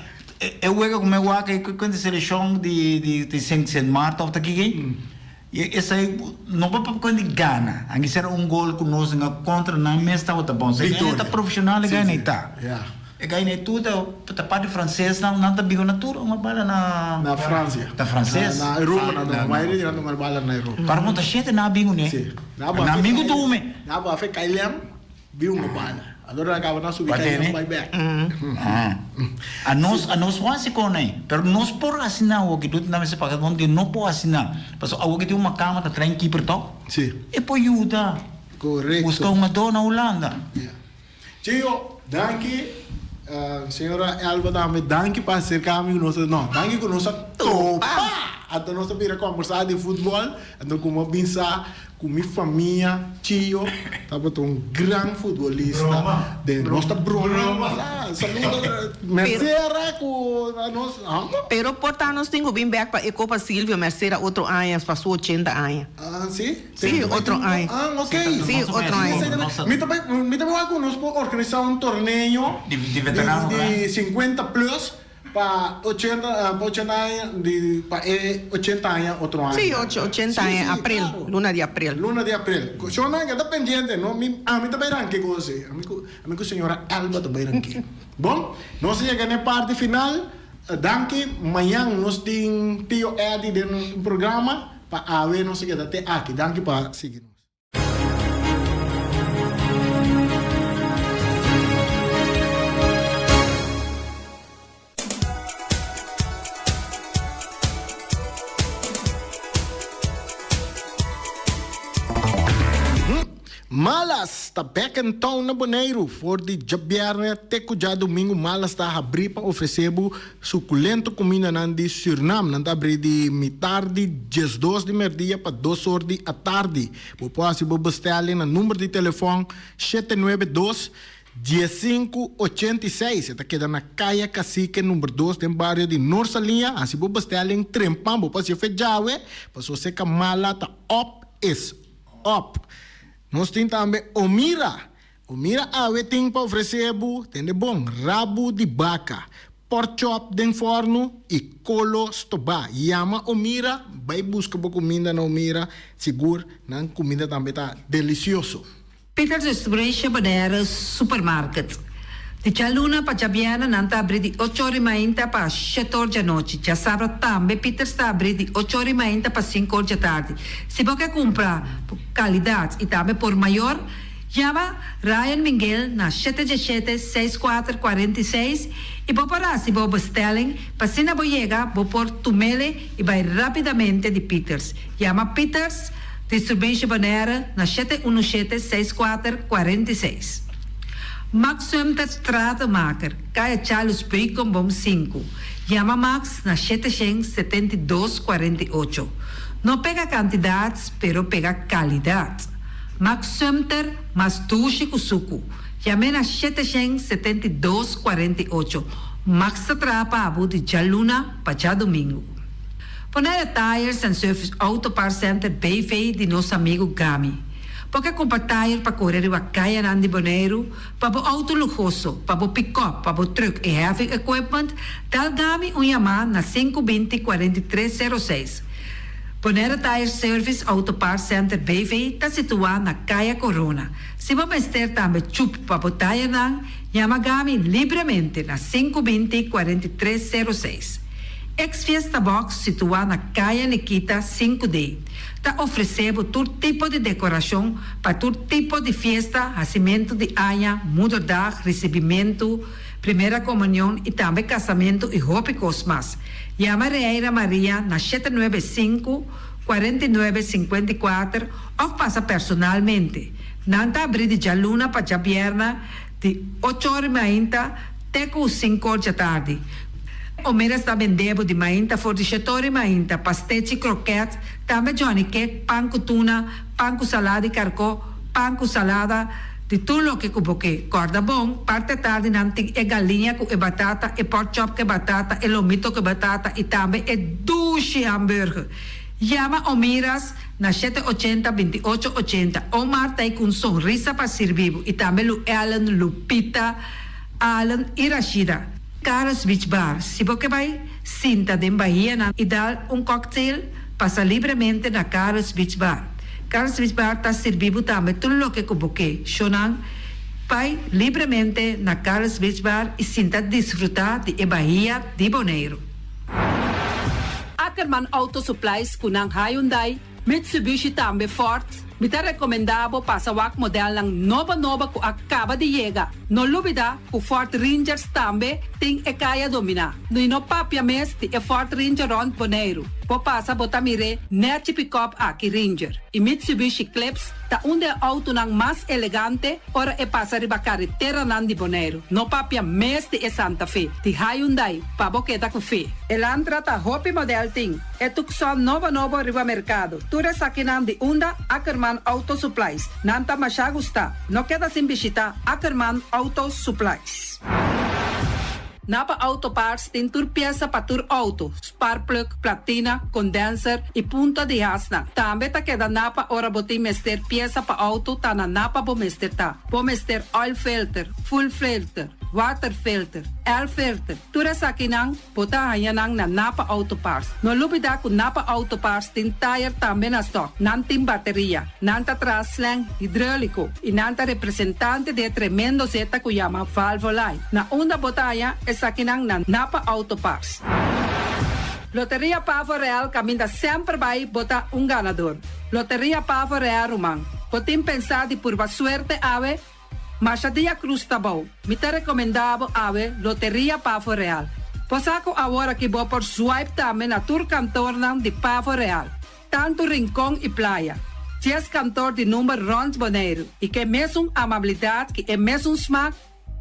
eu vejo como eu acho que quando a seleção de Saint Marta está aqui, e essa aí não vai para quando ganha. Aqui será gol que nós contra na mesa está bom. Se ganha está profissional, ganha está. Ganha tudo, a parte francesa não está bem na tour, uma bala na França. Na francesa. Na Europa, na maioria não uma bala na Europa. Para muita gente não é bem, né? Sim. Na amigo do homem. Na boa, foi Kailem, viu uma bala. Allora acaba na subir Pode, né? kaya buyback. A nós quase com aí, pero nós por assinar o que tu não se paga, onde não pode assinar. Mas o que tem uma cama tá trem aqui por to. Sim. E poi ajuda. Correcto. Busca uma dona na Holanda. Yeah. Tio, danke. Senhora Elba também, danke para acercar-me conosco. Não, danke conosco. Topa! Então nós vamos conversar de futebol. Então como pensar com minha família, tio, estava um grande futebolista de nossa Broma. Saluda, Mercera com nós. Pero portanto, nós temos bem back para Ecopa Silvio Mercera, outro ano, passou 80 anos. Ah, sim? Sim, outro ano. Ah, ok. Sim, outro ano. Me também vai conosco organizar um torneio De veterano, de 50 plus para 80 anos, outro ano. Sim, 80 anos, abril, claro. luna de abril. Luna de abril. Só não é pendiente, não? Mi também ranque coisa. Amigo senhora Alba também ranque. Bom, nós chegamos na parte final. Danke. Amanhã nós temos Tio Eddie no programa para ver nós chegamos até aqui. Danke para seguir. Malas está back in town na Bonaire for the Jabierne teco já domingo Malas está a abrir para oferecer suculento comida de Suriname não está abrir de tarde 12 de merdia para 2 horas da tarde você pode bestar no número de telefone 792 1586 está queda na Caia Cacique número 2 do bairro de Norsalinha assim pode bestar em Trempam você fez jawe para você que mala está up is up. Nós temos também Omira. Omira tem para oferecer, tem de bom rabo de vaca, pork chop de forno e colo stobá. Chama Omira, vai buscar comida na Omira, seguro, na comida também está delicioso. Peter's Restaurant Bonaire Supermarket. De Chaluna para Jabiana, nanta abrir de 8 horas e meia para 7 horas da noite. Já sabe também, Peter está abrir de 8 horas e meia para 5 horas da tarde. Se você quer comprar qualidade e também por maior, chama Ryan Miguel na 717-6446 e vou parar se você bestelling, para se não chegar, vou pôr tumele e vai rapidamente de Peters. Chama Peters, Distribution Bonaire na 717-6446. Max Sumter Stratenmaker, Kaya Charles Bacon Bom 5. Chama Max na 772-48. Não pega quantidades, pero pega qualidade. Max Sumter, mas tushi kusuku. Chama na 772-48. Max Trapa abu de Jaluna para domingo. Bonaire Tires and Service Auto Part Center BV de nosso amigo Gami. Porque comprar tire para correr a caia de Bonaire, para o auto luxuoso, para o pick-up, para o truck e heavy equipment, tal Gami chamar na 520-4306. Bonaire Tire Service Auto Part Center BV está situado na Caia Corona. Se você ter também chup para o tire, chama Gami livremente na 520-4306. Ex-Fiesta Box, situada na Caia Nikita 5D, está oferecendo todo tipo de decoração para todo tipo de festa, nascimento de anha, mudança, recebimento, primeira comunhão e também casamento e roupa cosmas. Chama Reira Maria na 795-4954 ou passa personalmente. Nanta abrir de Jaluna para Jabierna de 8 horas e meia até 5 horas da tarde. O Mera está vendendo de mainta, fornecedor de mainta, pastete, croquete, também Johnny Cake, pão com tuna, pão com salada e carcó, pão com salada, de tudo o que você corda bom, parte tarde não tem galinha com batata, e pork chop com batata, e lomito com batata, e também é duche hambúrguer. Chama Omiras na 780-2880. Omar está aí com sorriso para servir, e também o Alan, Lupita, Alan e Rashida. Carlos Beach Bar, se você vai sinta de Bahia e dar cocktail, passa livremente na Carlos Beach Bar. Carlos Beach Bar está servindo também tudo o que você chonan, vai livremente na Carlos Beach Bar e sinta desfrutar de Bahia de Bonaire. Ackerman Auto Supplies kunang Hyundai, Mitsubishi também Ford, Me te recomendavo pasawak model ng nova ku acaba de llegar. No lubida ku Fort Rangers tambe ting e kaya domina. No ino papia mes ti e Fort Ranger rond Bonaire. Po pasa botamire neti pick-up aki Ranger. I Mitsubishi Clips ta unde auto ng mas elegante ora e pasa riba carretera nan di Bonaire. No papia mes ti e Santa Fe. Ti Hyundai paboketa ku fe. Elantra ta hopi model ting. E tukson nova riba mercado. Ture sakinan di unda Ackerman Auto Supplies. Nanta masya gusta. No queda sin bisita Ackerman Auto Supplies. Napa Auto Parts tin tur pieza pa tur auto, spark plug, platina, condenser e punta de hasna. Tambe ta queda napa ora boti mester pieza pa auto ta na napa bo mester ta. Bo mester oil filter, full filter, water filter, air filter. Tura sa kinang bota hayanang na Napa Auto Parts. No lubida ku Napa Auto Parts tin tire tambe na stock, nanting bateria, nanta traslang hidráulico, e nanta representante de tremendo zeta ku llama Valvoline. Na unda botaya e sa kinang na Napa Auto Parts. Loteria Pavo Real caminda sempre vai botar ganador. Loteria Pavo Real Rumang. Potim pensar de por suerte ave Machadia Cruz Tabau. Me te recomendavo ave Loteria Pavo Real. Posaco agora que vou por swipe também na tour cantor de Pavo Real. Tanto Rincón e Playa. 10 cantor de número Rons Bonaire. E que mesmo amabilidade, que é mesmo smack,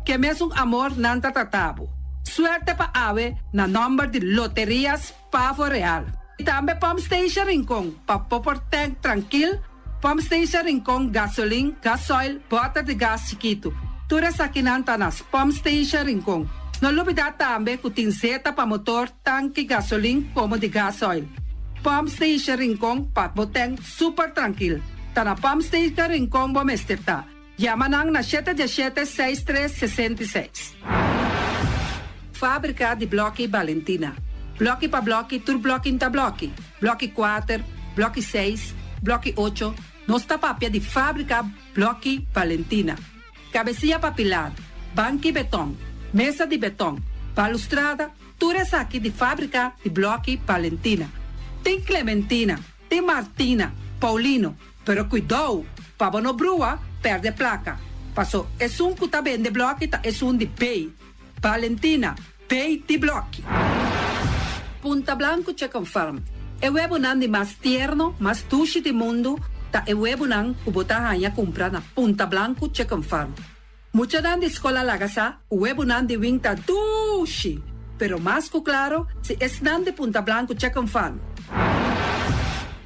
que mesmo amor nanta tatabo. Suerte pa ave na number de Loterias Pavo Real. E também Pump Station Rincón. Pa popor tank tranquil. Pump Station Rincón gasolina, gasoil, bota de gás chiquito. Tura sa kinanta nas Pump Station Rincón. No lubida também ku tinseta pa motor, tanque gasolina como de gasoil. Pump Station Rincón pa boteng super tranquil. Ta na Pump Station Rincón bo mesterta. Yamanang na 717-6366. Fábrica de Blochi Valentina. Blochi pa blochi, tur blochi inta blochi. Blochi 4, blochi 6, blochi 8. Nossa papia de fábrica Blochi Valentina. Cabecilla papilar, banque betão, mesa de betão, balustrada, tudo isso aqui de fábrica de Blochi Valentina. Tem Clementina, tem Martina, Paulino, pero cuidado, para não brua, perde placa. Passou, é um que tá bem de Blochi, é um de Pei. Valentina, Pei de Blochi. Punta Blanco Chicken Farm. É o huevo de mais tierno, mais tushi do mundo. Ta e huevo nang kubotahanya compra na Punta Blanco Chicken Farm. Mucha nan de escola lagasa, huevo nan de winta dushi. Pero más que claro, si es nan de Punta Blanco Chicken Farm.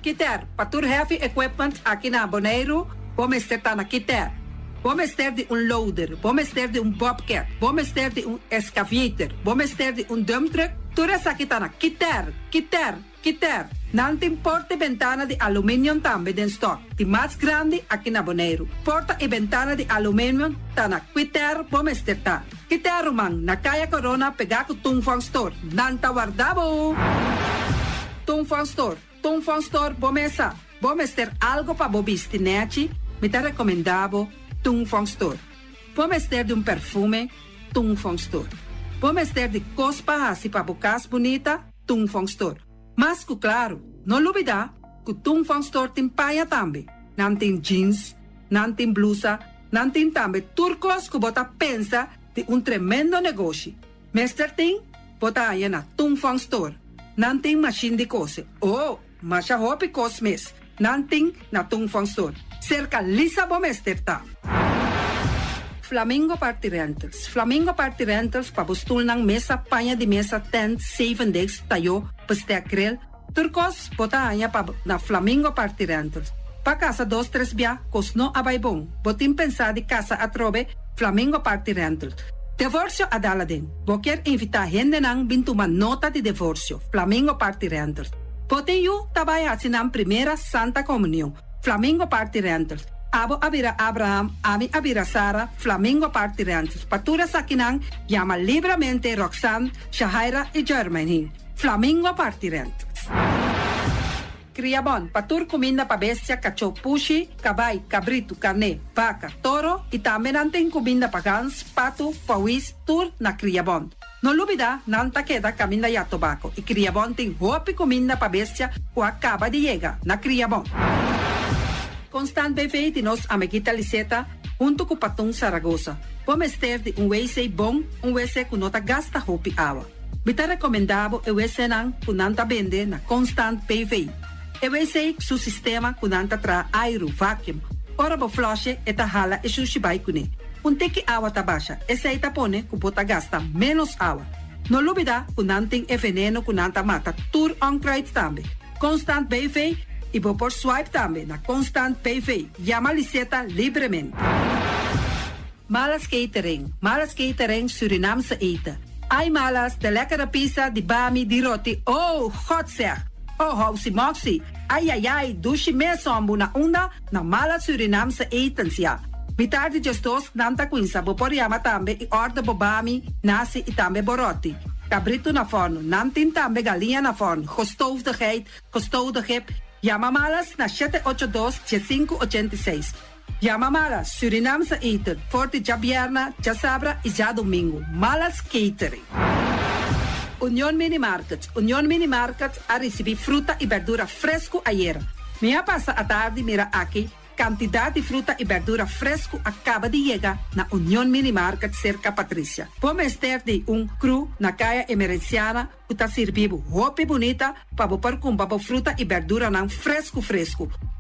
Kiter, patur heavy equipment aqui na Bonaire, vamos estar na Kiter. Vamos ter de loader, vamos ter de bobcat, vamos ter de excavator, vamos ter de dump truck. Tudo essa aqui tá na Kiter. Nanting porta e ventana de alumínio também em stock. De mais grande aqui na Bonaire. Porta e ventana de alumínio tá na Kiter Bomesteta. Kiter Rumang, na Kaya Corona, pegar com Tungfang Store. Nanta guardabo. Tungfang Store, bomesa. Bomester algo para bobistinete. Me te recomendavo Tungfang Store. Bomester de perfume, Tungfang Store. Bomester de cospa assim para bocas bonita, Tungfang Store. Mas que claro, não lubida que o Tungfang Store tem paia também. Não tem jeans, não tem blusa, não tem também turcos que bota pensa de tremendo negócio. Mester tem, bota aí na Tungfang Store. Não tem machine de cose. Oh, mas a roupa cosmes. Não tem na Tungfang Store. Cerca lisa bom mester tá. Flamingo Party Rentals. Flamingo Party Rentals pa bustul ng mesa, paña de mesa, tent, 7 days, tayo, pasteakrel. Turcos, botanya pa na Flamingo Party Rentals. Pa casa 2-3 bia, kosno abay bong. Botin pensa di casa atrobe, Flamingo Party Rentals. Divorcio adala din. Boker invita gente nang bintuman nota di divorcio. Flamingo Party Rentals. Botin yu tabay hasinang primera Santa Comunión. Flamingo Party Rentals. Abo abira Abraham, ami abira Sara, Flamingo Party Rentals. Patura sa kinang, llama libremente Roxanne, Shahaira y Germaine. Flamingo Party Rentals. Criabon, patur comida pa bestia, cacho, pushi, cabay, cabrito, carne, vaca, toro, y también anten comida pa gans, pato, pawis, tur na Criabon. No lubida, nanta queda camina ya tobacco, y Criabon ten hopi comida pa bestia, o acaba de llegar na Criabon. Constant BV de nos amiguita Liseta, junto com Patung Saragossa. Vamos ter de WC bom, WC que nota gasta hopi água. Bita recomendado o WC não que nanta vende na Constant BV. O WC su sistema que nanta tra aero vacuum. Ora bo flush eta hala e sushi bai kune. Teki água tá baixa, esse aí tá pone que bota gasta menos água. No lubida que nanting e veneno que nanta mata tur on-crate também. Constant BV e vou por swipe também na Constant BV. Llama Liseta livremente. Malas catering Surinamse eten. Ai malas, de lekkere pizza, die bami, die roti. Oh, god zeg. Oh, housie moxie. Ai, dushi me sombu na unda, na mala Surinamse etens ja. Mitardi gestos nanta quinsa, bo poriama tambe e orda bobami, nasi e tambe boroti. Cabrito na forno, nantin tambe galinha na forno. Gestoofdigheid, gip. Llama malas na 782-586. Llama malas, Surinamse eten, forte já bierna, já sabra e já domingo. Malas catering. Union Mini Market a receber fruta e verdura fresco ayer. Minha passa a tarde mira aqui, quantidade de fruta e verdura fresco acaba de chegar na Union Mini Market cerca Patrícia. Vamos ter de cru na caia emergenciana que está servindo roupa bonita para pôr com fruta e verdura não fresco.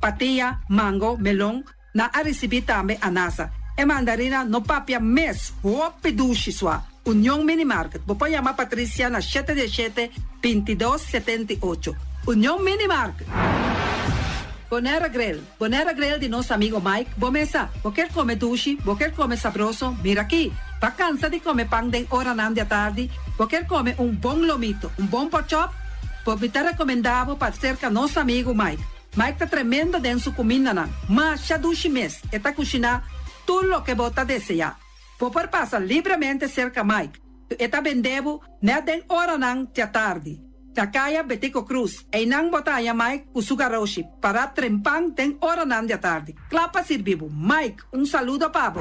Patia, mango, melão, na a receber também anasa. E mandarina no papia mes, roupa duche sua. Union Mini Market. Vou chamar Patrícia na 717-2278. Union Mini Market. Bonera Grill de nosso amigo Mike. Bomesa, vou quer comer duche, vou quer comer sabroso. Mira aqui, tá cansa de comer pão de hora não de tarde. Vou quer comer bom lomito, bom pork chop. Vou me recomendado para cerca nosso amigo Mike. Mike tá tremendo dentro da comida não. Mas já duche mes, está cozinhar tudo o que bota desejar. Popor passa livremente cerca Mike. Eta vendebo na den hora nang tia tarde. Takaya Betico Cruz. E nang botaya Mike usugaroshi para trempang den hora nang tia tarde. Clapa sirvivo. Mike, saludo pabo.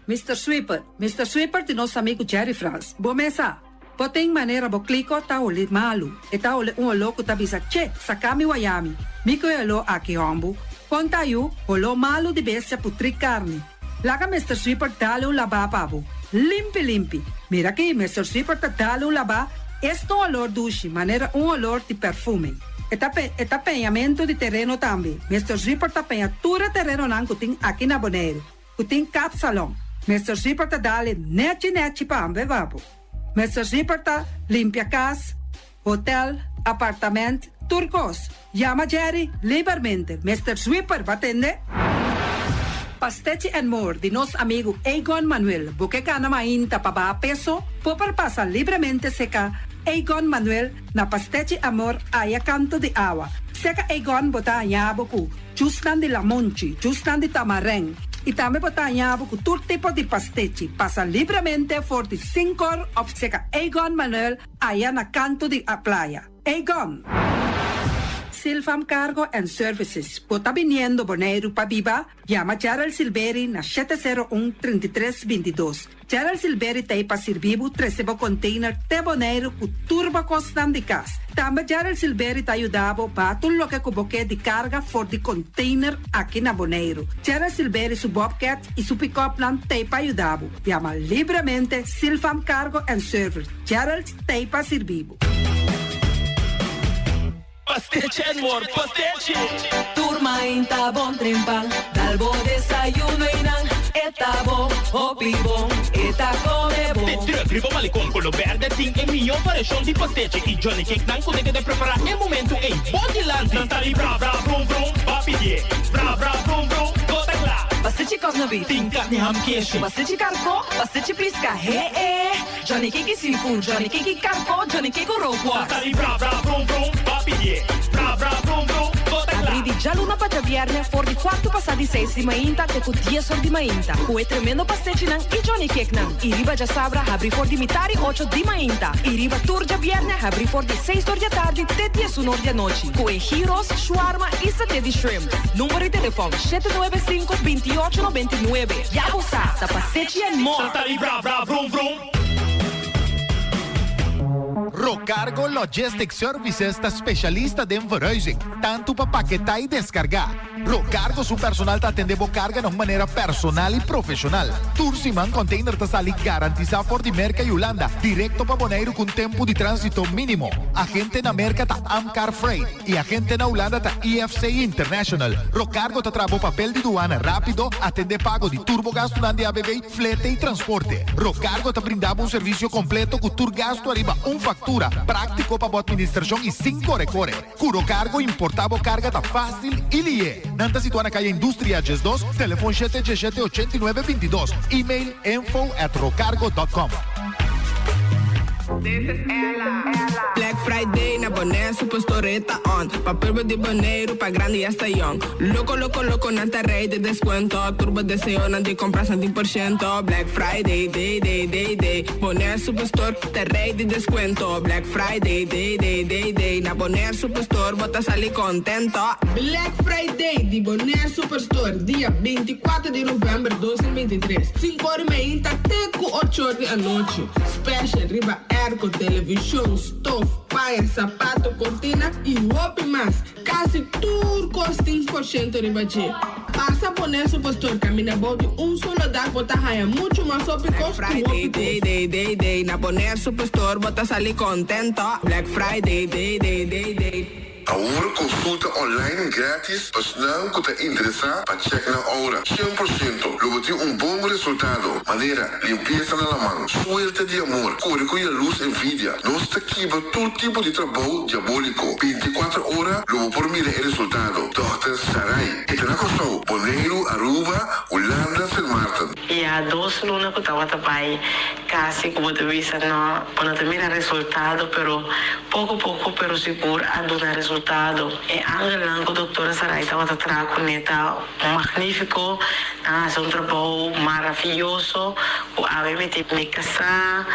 Mr. Sweeper de nosso amigo Jerry France. Bomesa. Poteng maneira bo kliko ta uli malu. Eta uli louco ta bisa che sakami wayami. Miko elo aki ombu. Conta yu olo malu di bestia putri carne. Laga Mr. Sweeper dale laba pabo. Limpi. Mira aqui, Mr. Sweeper dale laba. Esto olor duche, maneira olor de perfume. Eta penhamento de terreno também. Mr. Sweeper penha tura terreno nan kuting aqui na Bonaire. Kuting cap salão. Mr. Sweeper dale neti pambe babo. Mr. Sweeper limpia casa, hotel, apartamento, turcos. Llama Jerry livremente. Mr. Sweeper va atender. Pastete and More de nosso amigo Egon Manuel. Porque cana mainta pa ba peso, popar passa livremente seca Egon Manuel na Pastete Amor aya canto de água. Seca Egon bota yaboku, justan de lamonchi, justan de tamareng. E também bota yaboku todo tipo de pastete. Passa livremente for the 5 horas of seca Egon Manuel aya na canto de a playa. Egon. Silfam Cargo and Services. Bota viniendo Bonaire pa Biba, llama Gerald Silveri na 701-3322. Gerald Silveri tem pa servibo 13 container te Bonaire ku turbo constant de cas. Também Gerald Silveri te ajudavo pa tudo que cuboque de carga for de container aqui na Bonaire. Gerald Silveri su Bobcat e su pick-up plan te pa ajudavo. Llama livremente Silfam Cargo and Services. Gerald te pa servibo. Pastete and More, pastete. Turma inta bon trempal, dalbo desayuno inang, eta bon, hopi bon, eta come bon. De terug, malicom, color verde, ting e milhão variação de pastete. E Johnny Cake não consegue de preparar em momento em Bodyland. Não tá ali, bra, vrum, vrum, papier, bra, vrum, vrum, gota lá. Pastete cosnobi, Ting carne ham queijo. pastete carco, pastete pisca, Johnny Cake seafood, Johnny Cake carco, Johnny Cake Não roquas. tá ali, bra, vrum, vrum, papier, bra, vrum, vrum, gota lá. Abri di già luna pa viernes, for di quarto passati 6 di mainta, te cu 10 ori di mainta. Cu tremendo pastete nan, e Johnny Cake nan. I riba già sabra, abri for di mitari 8 di mainta. I riba tur già viernes, abri for di 6 ori di tardi, te 10 ori di noci. Cu gyros, shawarma e satè di shrimp. Numero di telefono 795-2899. Ya usa, ta pastete and more. Não tá ali, bra, vrum, vrum. Rocargo Logistics Services está specialista de verhuizing, tanto para paquetar e descargar. Rocargo su personal te atende carga de maneira personal e profissional. Tursiman container te sali garantizar por de merca e Holanda, direto para Bonaire com tempo de trânsito mínimo. Agente na merca ta Amcar Freight e agente na Holanda ta EFC International. Rocargo te trabo papel de doana rápido, atende pago de turbogasto durante ABB, flete e transporte. Rocargo te brindava serviço completo com turgasto arriba factura, prático para a administração e 5 recore. Curo Cargo importava carga tá fácil e lie. Nanta situada na calle Indústria Ges 2, telefone 717-8922, e-mail info@rocargo.com. Black Friday na Bonaire Superstore tá on. Papel de Bonaire pa grande e hasta young. Loco na rei de descuento. Turbo de SEO na de compra 100%. Black Friday, day. Bonaire Superstore te rei de descuento. Black Friday, day. Na Bonaire Superstore bota sali contento. Black Friday di Bonaire Superstore dia 24 de novembro de 2023. 5h30 até 8h da noite. Special riba airco, televisão, stove, paia, sapato, cortina e roupa mais. Quase tudo custa 5% de budget. Passa por nesse Superstore, caminha bom de solo dar, bota raia, muito mais sobre custo. Black Friday, day. Na Bonaire Superstore, bota sali contento. Black Friday, day. Agora consulta online grátis, mas não que te interessa para checar na hora. 100%, logo tem bom resultado. Maneira, limpeza na mão, suerte de amor, cura com a luz envidia. Nós te quiba todo tipo de trabalho diabólico. 24 horas, logo por mim o resultado. Dr. Sarai, e te na costa, Bonaire, Aruba, Holanda, St. Martin. E há 2 lunas que estava também, quase como te viste, não, para não ter resultado, pero pouco, pero seguro, a dar resultado. E anche la dottora Sarai estava atrás com neta magnífico, hace un trabajo maravilloso, a mí me casar,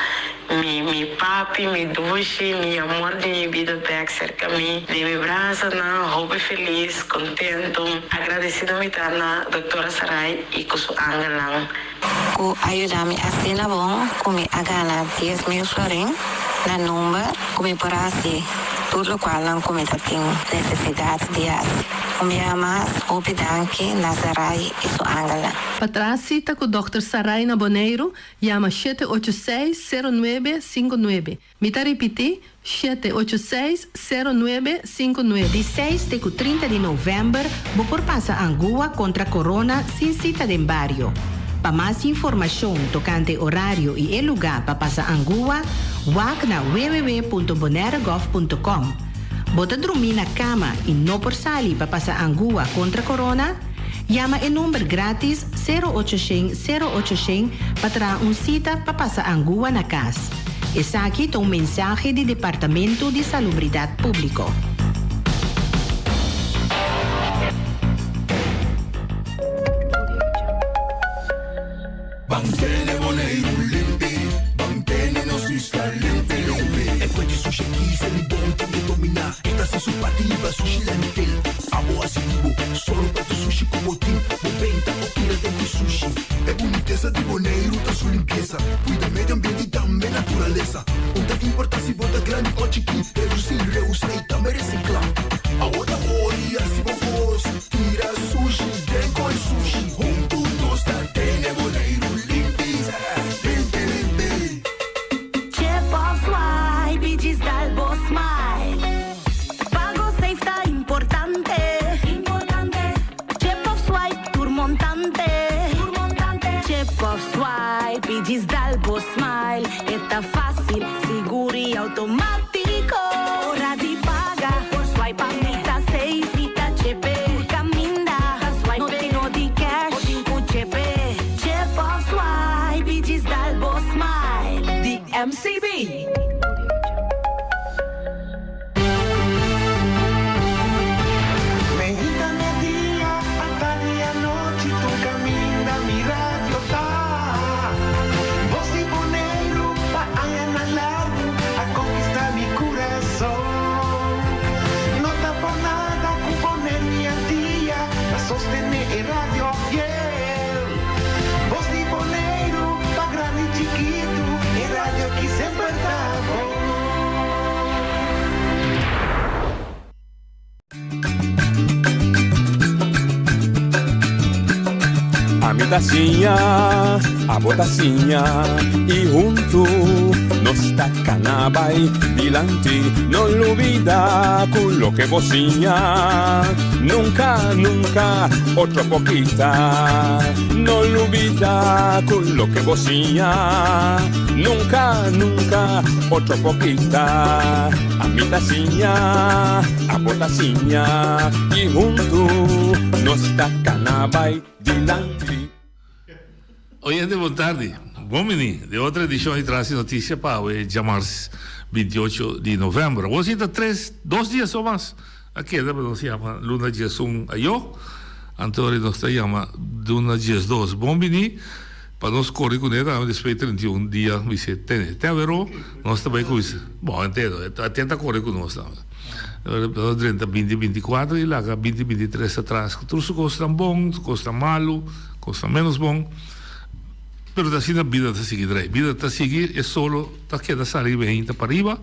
mi papi, mi dulce, mi amor de mi vida back cerca de mí, de mi brazo, joven feliz, contento, agradecido me a la doctora Sarai y con su ángel. Ku ayudami asina bom, kumi agana 10,000 florin, na número, kumi porasi. Tudo qual não cometa tem necessidade de ar. O meu mais opidanque na Sarai e sua angela. Patracita com o Dr. Sarai na Bonaire, chama 786-0959. Me tá repetir, 786-0959. De 6 até 30 de novembro, vou passar Angua contra Corona sem cita de barrio. Para mais informação tocante horário e lugar para passar Angua, vá na www.bonairegov.com. Bota dormir na cama e não por sali para passar Angua contra Corona? Chama o número grátis 0800 para trazer cita para passar Angua na casa. Esse aqui é mensagem do Departamento de Salubridade Pública. Bangkene Bonaire limpi, bangkene no si sta limpi. E poi di sushi chi se li bonti di dominar. Esta se su partiva sushi lentil. Amo asitivo, solo per tu sushi como team. Moventa o tira de sushi. E boniteza di Bonaire ta su limpieza. Cuida medio ambiente e também natureza. Onde que importa se bota grande ou chiqui. Reusa e também reciclar. Agora olha se vos tira sushi, vem com sushi. Juntos da tene Bonaire. Diz Dalbo Smile, está fácil, seguro e automático. Hora de pagar, por swipe a meta safe e tá chepe. Por caminda, swipe no tino de cash, o tinco chepe. Chip of swipe, diz Dalbo Smile. The MCB. Sostener el radio fiel. Voz de Bonaire, pa' grande y chiquito, el radio aquí siempre está. A mi tacinha, a botacinha e junto nos tacanabay dilante. No lo olvida con lo que bocinha. Nunca, nunca, otra poquita. No lo olvida con lo que bocinha. Nunca, nunca, otra poquita. A mi tacinha, a botacinha e junto nos tacanabay dilante. Oyente, boa tarde. Bom menino, de outra edição de Traz Notícia para o Jamars 28 de novembro. Hoje ainda 2 dias ou mais. Aqui não se chama Luna Dias 1 a eu. Antônio nós se chama Luna Dias 2. Bom menino, para nós correr com ele, depois 31 dias, me se tem. Até verão, nós também com isso. Bom, entendo, tenta correr com nós. 30, 20, 24 e lá 20, 23 atrás. Tudo custa bom, custa malo, custa menos bom. Pero assim na vida está seguir, a vida está seguir é solo está queda sair bem para arriba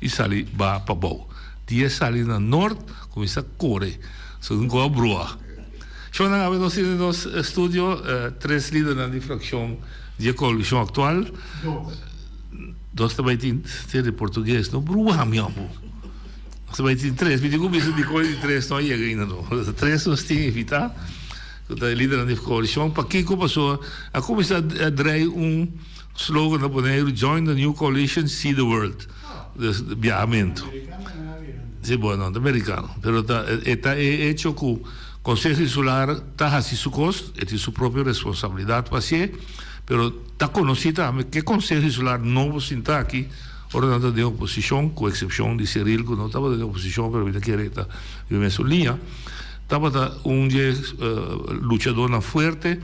e sair para baixo. Dia sair na norte começa a correr, só não go a brua. Já não há nos estúdio 3 líderes na difração de coalição atual. 2 também tem de português, não brua meu amor. Também tem 3, me digo isso de coisa de 3 não chega ainda não. 3 nós tem que evitar. Da líder da coalição, para que passou a começar a dar slogan na Bonaire, Join the New Coalition, See the World. De viajamento. Sim, bom, não, americano. Pero está hecho que o Conselho Insular está a seu custo, é de sua própria responsabilidade para ser, pero está conhecido também que o Conselho Insular não vai sentar aqui, ordenando de oposição, com exceção de Cyril, que não estava de oposição, pero ainda queria estar em sua linha. Estava lutador na forte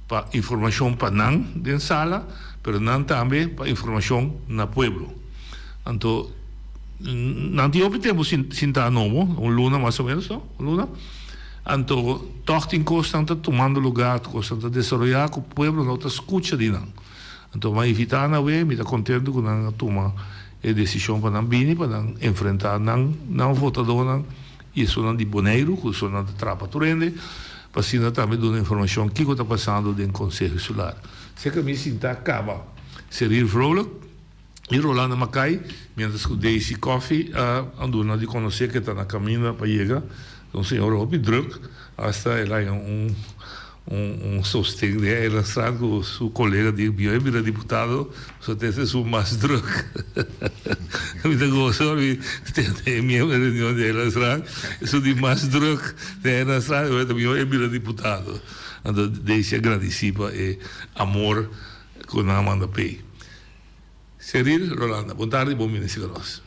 para informação para não dentro sala, mas não também para informação na pueblo. Então, não tinha tempo sentar novo, luna mais ou menos, luna. Então, todos em constante tomando lugar, constante desenvolver que o pueblo não está escuta de não. Então, mas evitar na vez, me está contente com não tomar a decisão para não vir, para não enfrentar não votador não. Isso não de Bonaire, isso não de Trapa Turende, para assim também dar informação que está passando dentro do Conselho Insular. Se que me sinta acaba, Cyril Vrolijk e Rolanda Macai, mientras que Daisy Coffee andam de conhecer que está na caminho para chegar, então senhor Robi Druk, hasta ela é sostém de ela sabe com seu colega de bio deputado, só tem seu mais Druk. Me dá gosto de ter minha reunião de ela sabe, isso de mais Druk de ela sabe, eu também bio deputado. Então deixa agradecido e amor com a Amanda Pei. Cyril, Rolanda, boa tarde, bom ministro nós.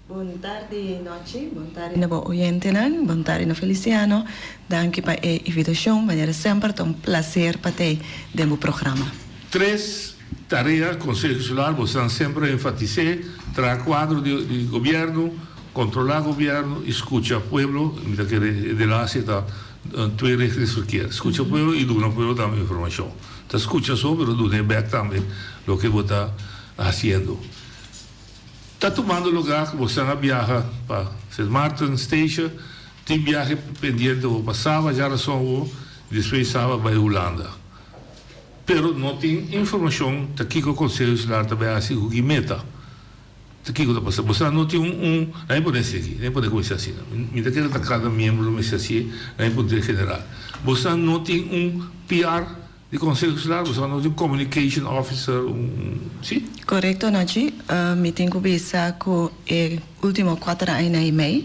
Boa tarde, noite. Boa tarde, na boa oyente, boa tarde, na Feliciano. Danke para a invitação, maneira sempre um prazer para ter dentro do programa. 3 tarefas, Conselho Insular, você sempre enfatizar, trazer quadro de governo, controlar o governo, escutar o povo, me dá que de lá se está 2 restrições que escuta o povo e dar ao povo também informação. Tá escuta só, mas dá back também o que você está fazendo. Está tomando lugar que você não viaja para St. Martin Station, tem viagem pendente, ou passava, já era só o, depois estava para a Holanda. Pero não tem informação, daqui que o Conselho Insular também é assim, o que meta. Daqui que está passando. Você não tem nem pode ser aqui, nem pode começar assim. Me dá que cada membro, mas assim, nem pode general. Você não tem PR de Conselho Insular, você não tem communication officer, sim? Correto, Naji. Me tenho que pensar que o último 4 anos e meio,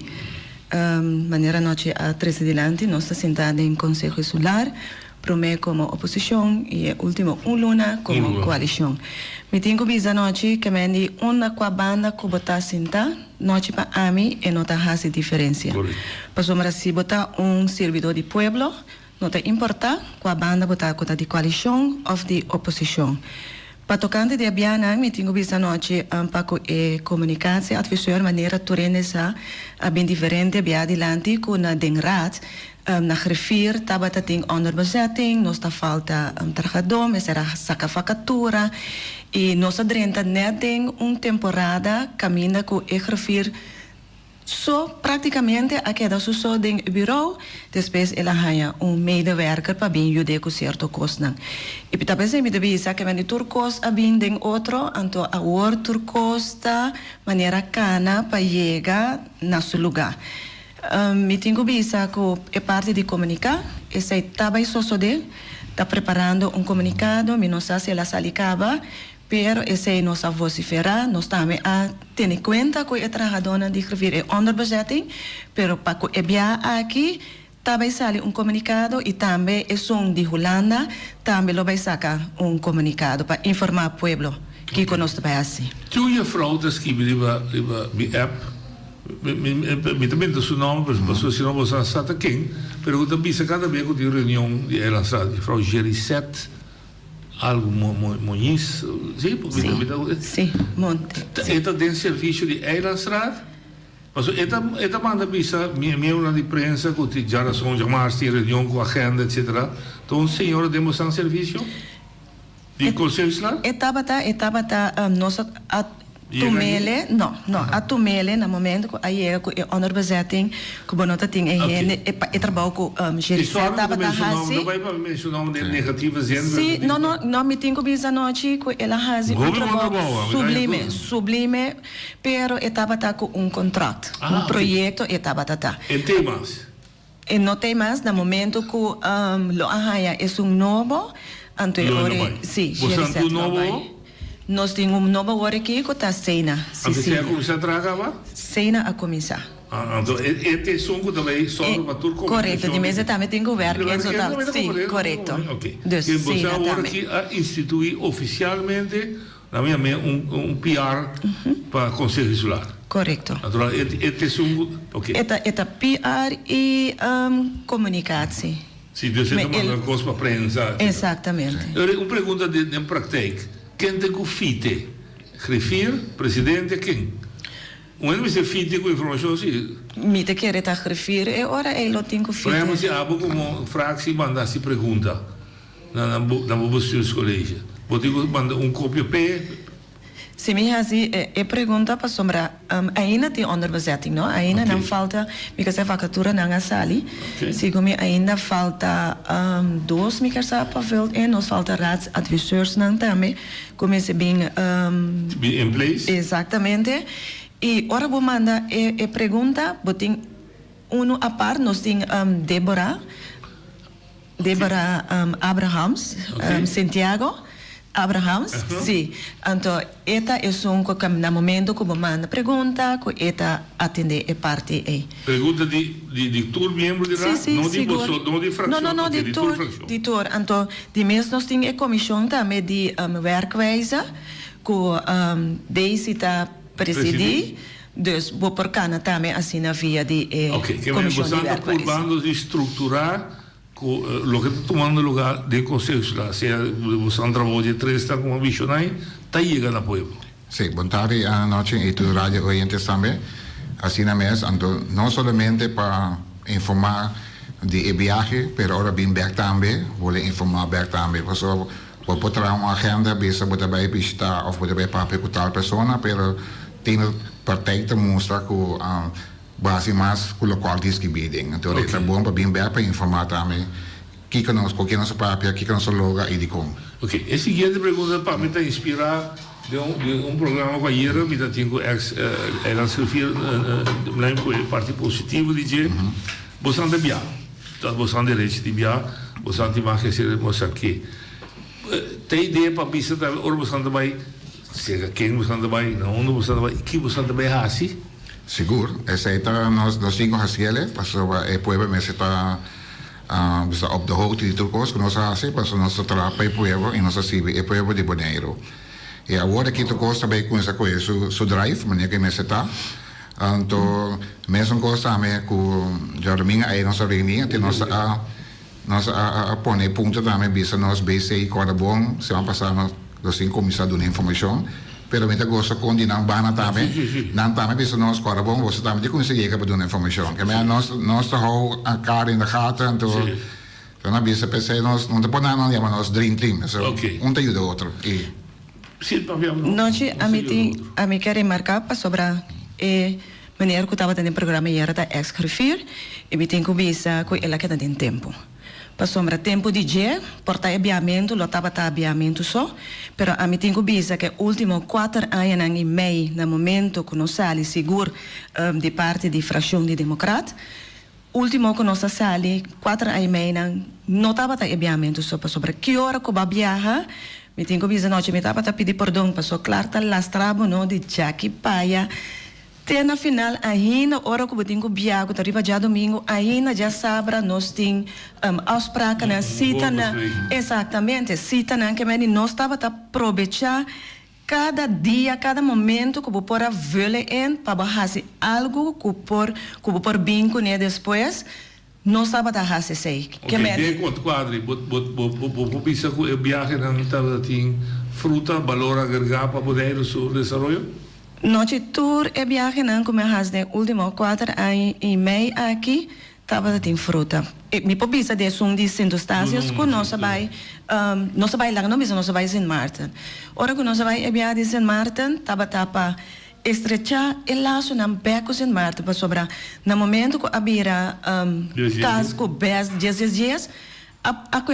maneira noite a 3 adiante, nós estamos sentados em Conselho Insular, primeiro como oposição e último luna como coalição. Me tenho que pensar noite que me uma com a banda que botar sentar, noite para a mim e não faz diferença. Passamos a botar servidor de pueblo, não importa com a banda botar com a de coalição ou de oposição. Para tocante de Abiana, me tenho visto noite para comunicação, advisor maneira turenda bem diferente bem adiante com a denrat na refir tabata tem onderbezetting, nos está falta trabalhador, mas era saca vacatura e nós adrenta net tem temporada caminha com refir So, praticamente, a queda suso ding bureau, depois ela haya medewerker para bem jude com certo costo. E pita pensa me deve isa que vende turcos a bem ding outro, anto a war turcosta maneira cana para chegar na seu lugar. Me tenho bisa que é parte de comunicar, e sei taba isso de está preparando comunicado, me não sei se ela salicaba, pero esse nos a vociferar, nós também a ter em conta que a trabalhadora de escrever é onderbezetting, pero para que enviar aqui, também sai comunicado e também é som de Holanda, também lo vai sacar comunicado para informar o povo que conosco vai assim. Toen je vrouw dat schreef die app, met de seu nome, mas o seu nome é Sata King, pero também se cada vez que tem reunião de ela sabe, vrouw Jericet, algo Moniz, sim, monte. Esta tem serviço de Eilandstraat, mas esta manda bisa minha na imprensa que já são chamados de reunião com agenda, etc. Então, senhora, temos um serviço de Conselho Straat? Etapa nós a Tumele, não, a Tumele, no momento que aí é com a onderbezetting, que bonota tem e trabalho com gerência, tava da Hasi. Não vai para mencionar um negativo zero. Sim, não me tenho que bisa noite que ela Hasi trabalho sublime, pero etapa tá com contrato, projeto etapa tá. Em temas. E não tem mais no momento que lo ahaya é novo, anterior, sim, gerência novo. Nós temos novo hora aqui que está cena. Você a começar a trabalhar? Cena a começar. Então, este som que também só para tudo como. Correto, de mesa também tem que ver. Sim, correto. Ok. E você agora aqui a instituir oficialmente PR para Conselho Insular. Correto. Então, este som, ok. Eta PR e comunicação. Sim, você está mandando coisas para a prensa. Exatamente. Uma pergunta de prática. Quem tem que fite? Griffier, presidente, quem? Onde você fite com informação assim? Me te quer estar griffier e ora ele tem que fite. Mas se abo como fracção mandar se pergunta na bestuurscollege. Você manda copia P. Se me assim é pergunta para sombra ainda tem onderbezetting, não? Ainda não falta, porque essa vacatura não é sali. Segundo ainda falta dois microscops para ver e nos falta raadsadviseurs não também, como se bem in place. Exatamente. E ora vou mandar é pergunta, botem a par nós tem Deborah Abrahams, Santiago Abrahams, sim. Então, esta é que no momento que manda pergunta, que esta atende é parte aí. Pergunta de tour membro de lá? Não de fração? Não, de tour. Então, de mês nós temos a comissão também de werkwijze, que Daisy está presidir. Dus, vou por cana também assim na via de comissão de werkwijze. Você está estruturar lo que está tomando lugar de Conselho Insular, se você trabalha de 3 está como visionário, está chegando a povo. Sim, boa tarde à noite e tu rádio oyentes também. Assim na mesa, então, não somente para informar de viagem, mas agora bem back também, vou informar back também. Porque vou botar uma agenda, bisa você vai visitar ou você vai para tal pessoa, mas tem partij te mostrar que base mais com o local de bidding. Então, é bom para bem para informar também que nós papel, que nós logo e de como. Ok, a seguinte pergunta para me inspirar de programa que ayer me tenho ela escrever na parte positiva de dizer você anda bem, você anda direito de bem, você anda mais que ser você aqui. Tem ideia para visitar ou você anda bem, se quem você anda bem, não você anda bem, que você anda bem assim? Seguro, essa nós temos haciele, pastor e pueblo me está op de hoogte de turcos que nós hace, pastor nós trapa e pueblo e nós sibe e pueblo de Bonaire. E agora que turcos também com essa coisa su drive, maneira que me está. Então, mesmo coisa também com Jardim aí nós reunimos, que nós a pôr ponto também bisa nós BC cada bom, se vão passar nós temos começado uma informação. Pero me gosto com dinang bana também, não também bisa nós agora bom, você também de conseguir para dar informação. Que nós hou a cara na gaten, então na bisa pensei nós não te podemos não chamar nós dream team, um te ajuda outro. Noite a mim quero remarcar para sobre Meneer que estava tendo programa era da ex-grifir, e me tem que bisa que ela queda tem tempo. Passou o tempo de dia, portar abiamento, lotava tá abiamento só, pero a mim tem que bisa que último 4 anos e meio, no momento que nós saímos seguro de parte da fração de democrata, último que nós saímos 4 anos e meio, não estava tá abiamento só, sobre que hora que vai viajar, me tem que bisa noite, me estava tá pedir perdão, passou claro tá lastrabo não de Jackie Paia. Na final, ainda, hora que eu tenho viajar, que arriba já domingo, ainda já sabra, nós temos auspraca na cita, exatamente, cita na que nós estava a aproveitar cada dia, cada momento que eu por a vele em, para fazer algo que eu por bem com ele depois, nós estava a fazer sei. Ok, de quanto quadri, vou pensar que o viagem não tem fruta, valor agregado para poder o seu desenvolvimento? Noite tour e viagem não como has de último 4 anos e meio aqui estava tem fruta. Me pobisa de de circunstâncias que nós vai lá não mesmo nós vai em Martin. Ora que nós vai viajar em Martin estava para estrechar o laço na beco em Martin para sobrar no momento que abira caso com 10 dias ako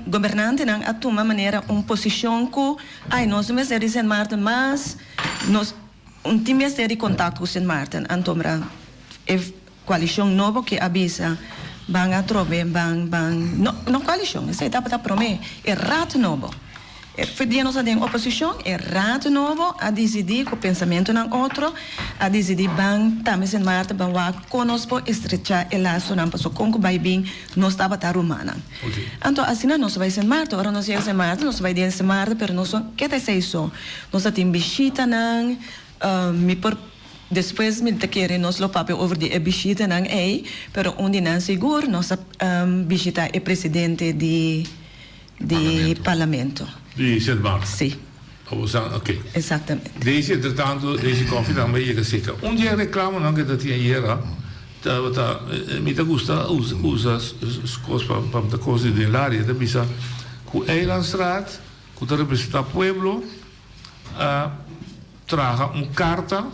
governante não a tomar maneira posição que nós me ser em Martin mas nós time de contato com Saint Martin, antomra coalição nova que avisa bang a trove não coalição, isso está para prometer é rato novo. Dia nós temos oposição, é rato novo a decidir com o pensamento não outro, a decidir bang também Saint Martin bang wa conosco estrechar o laço não passou com que vai bem nós estava tá romana. Então assim nós vai Saint Martin, ora nós Saint Martin, nós vai de Saint Martin, pero nós que te sei isso, nós temos visita não depois me te querem nós lo papel over de visita não é, pero onde não seguro nós visita o presidente de parlamento. De Saint Martin? Sim. Ok. Exatamente. Deze, entretanto, deze koffie dan ben je zeker. Um dia reclamo não que tinha hier, me gusta usa as coisas para coisas de área, da bisa com Eilandstraat, com o representante pueblo, traga carta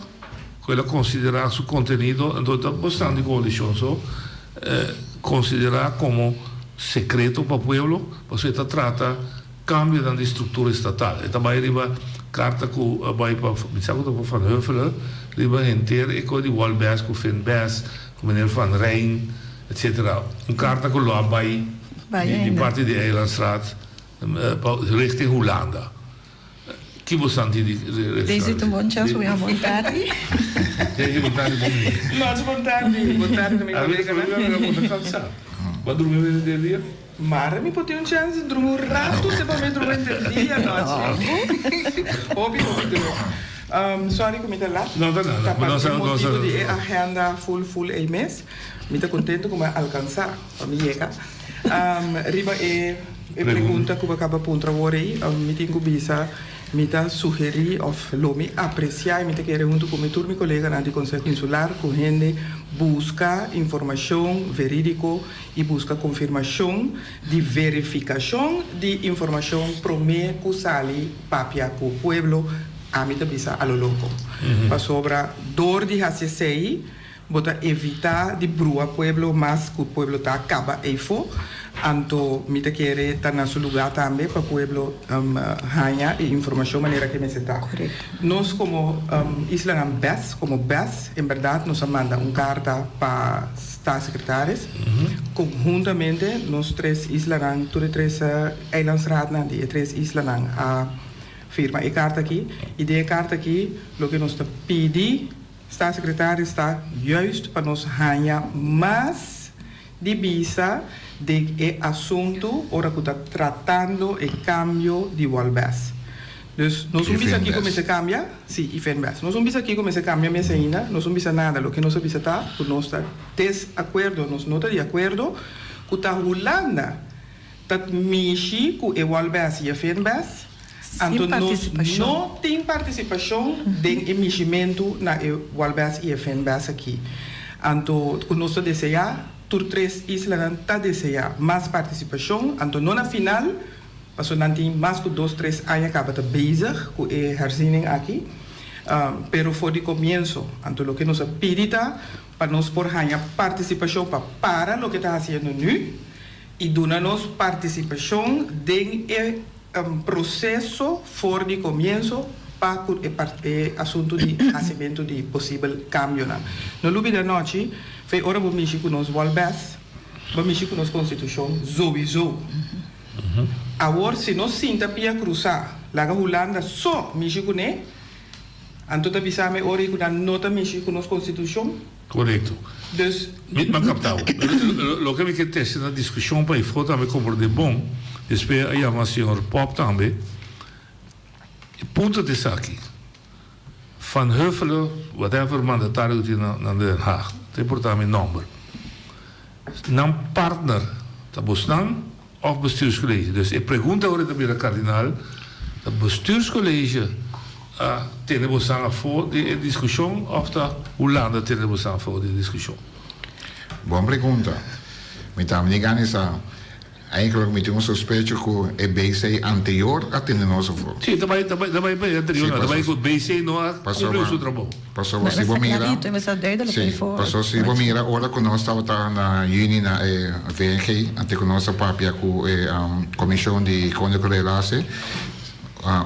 que ela considera seu conteúdo então está bastante condicionado considerar como secreto para o pueblo porque está trata cambio da estrutura estatal então vai arriba carta que vai para Van Heuvelen arriba inteira e com de Walbes com Finbes com meneer Van Rijn etc. Carta que lá vai de parte de Eilandstraat richting Hollanda. Que você sente Deze te bom chance, we have vontade. Deze vontade bom. Nós vontade minha colega, né? Cansado. Vai dormir no dia? Mas me pode chance de dormir rato, se para me dormir no dia, não. Hobby. Sorry que me tá lá. Não, não. De agenda full e mês. Me tá contento como alcançar a minha chega. Riba pergunta que eu acabo de pontuar aí, me tenho que bisa me sugerir of lo me apreciar me querer junto com meu colega na de Conselho Insular com gente busca informação verídico e busca confirmação de verificação de informação promê que sali papia com o pueblo a me bisa a lo loco para sobra dor de HCCI bota evitar de brua pueblo mas que o pueblo tá acaba efo anto me te querer estar na seu lugar também para o pueblo ganhar e informação maneira que me se está. Nós como Isla BES, como BES, em verdade nós manda carta para staatssecretaris, conjuntamente nós 3 Isla todos 3 Eilandsraad de 3 Isla a firma a carta aqui e de carta aqui o que nós pedi staatssecretaris está juist para nós ganhar mais de visa de assunto ora que está tratando o cambio de Walbes. Dus nós não visa aqui como se cambia, sim, e FNBES. Nós não visa aqui como se cambia mais ainda, nós não visa nada, o que nós visa está, que nós está desacordo, nós não está de acordo, que está Holanda, está mexi com o Walbes e a FNBES, então nós não tem participação de meximento na Walbes e a FNBES aqui. Então, que nós desejar tur 3 islas está desejar mais participação, então não na final, mas não tem mais que 2-3 anos acaba de bezig com a herziening aqui. Pero for di comienzo, anto lo que nos pidita para nos por hanya participación para lo que está haciendo nu y donanos participación en el proceso for di comienzo para el asunto de hacimiento de posible cambio. No lo de noche, fue hora por mí que nos volvés, por mí que nos constitución, sowieso. Agora, se nós sinta pia cruzar, laga Holanda só México né, anto tá pisame ora que na nota México nos constituição. Correto. Dus, mas captau. Lo que me quer ter na discussão para ir também compreender bom, depois aí a senhor Pop também. Ponto de aqui. Van Huffelen, whatever mandatário die na Den Haag, tem portanto nummer. Não partner, tá bostan of bestuurscollege. Dus ik pergunta agora também ao kardinaal, het bestuurscollege tem a voor de discussie of de Holanda tem a voor de discussie? Boa pergunta. Então, eigenlijk met ons suspeito que o BC anterior atende nosso for. Sim, também anterior, também o BC não cumpriu seu trabalho. Passou a Sibomira. Sim, passou a Sibomira. Ora que nós estávamos na Uni na VNG, até que nossa papia com a Comissão de Condecoração,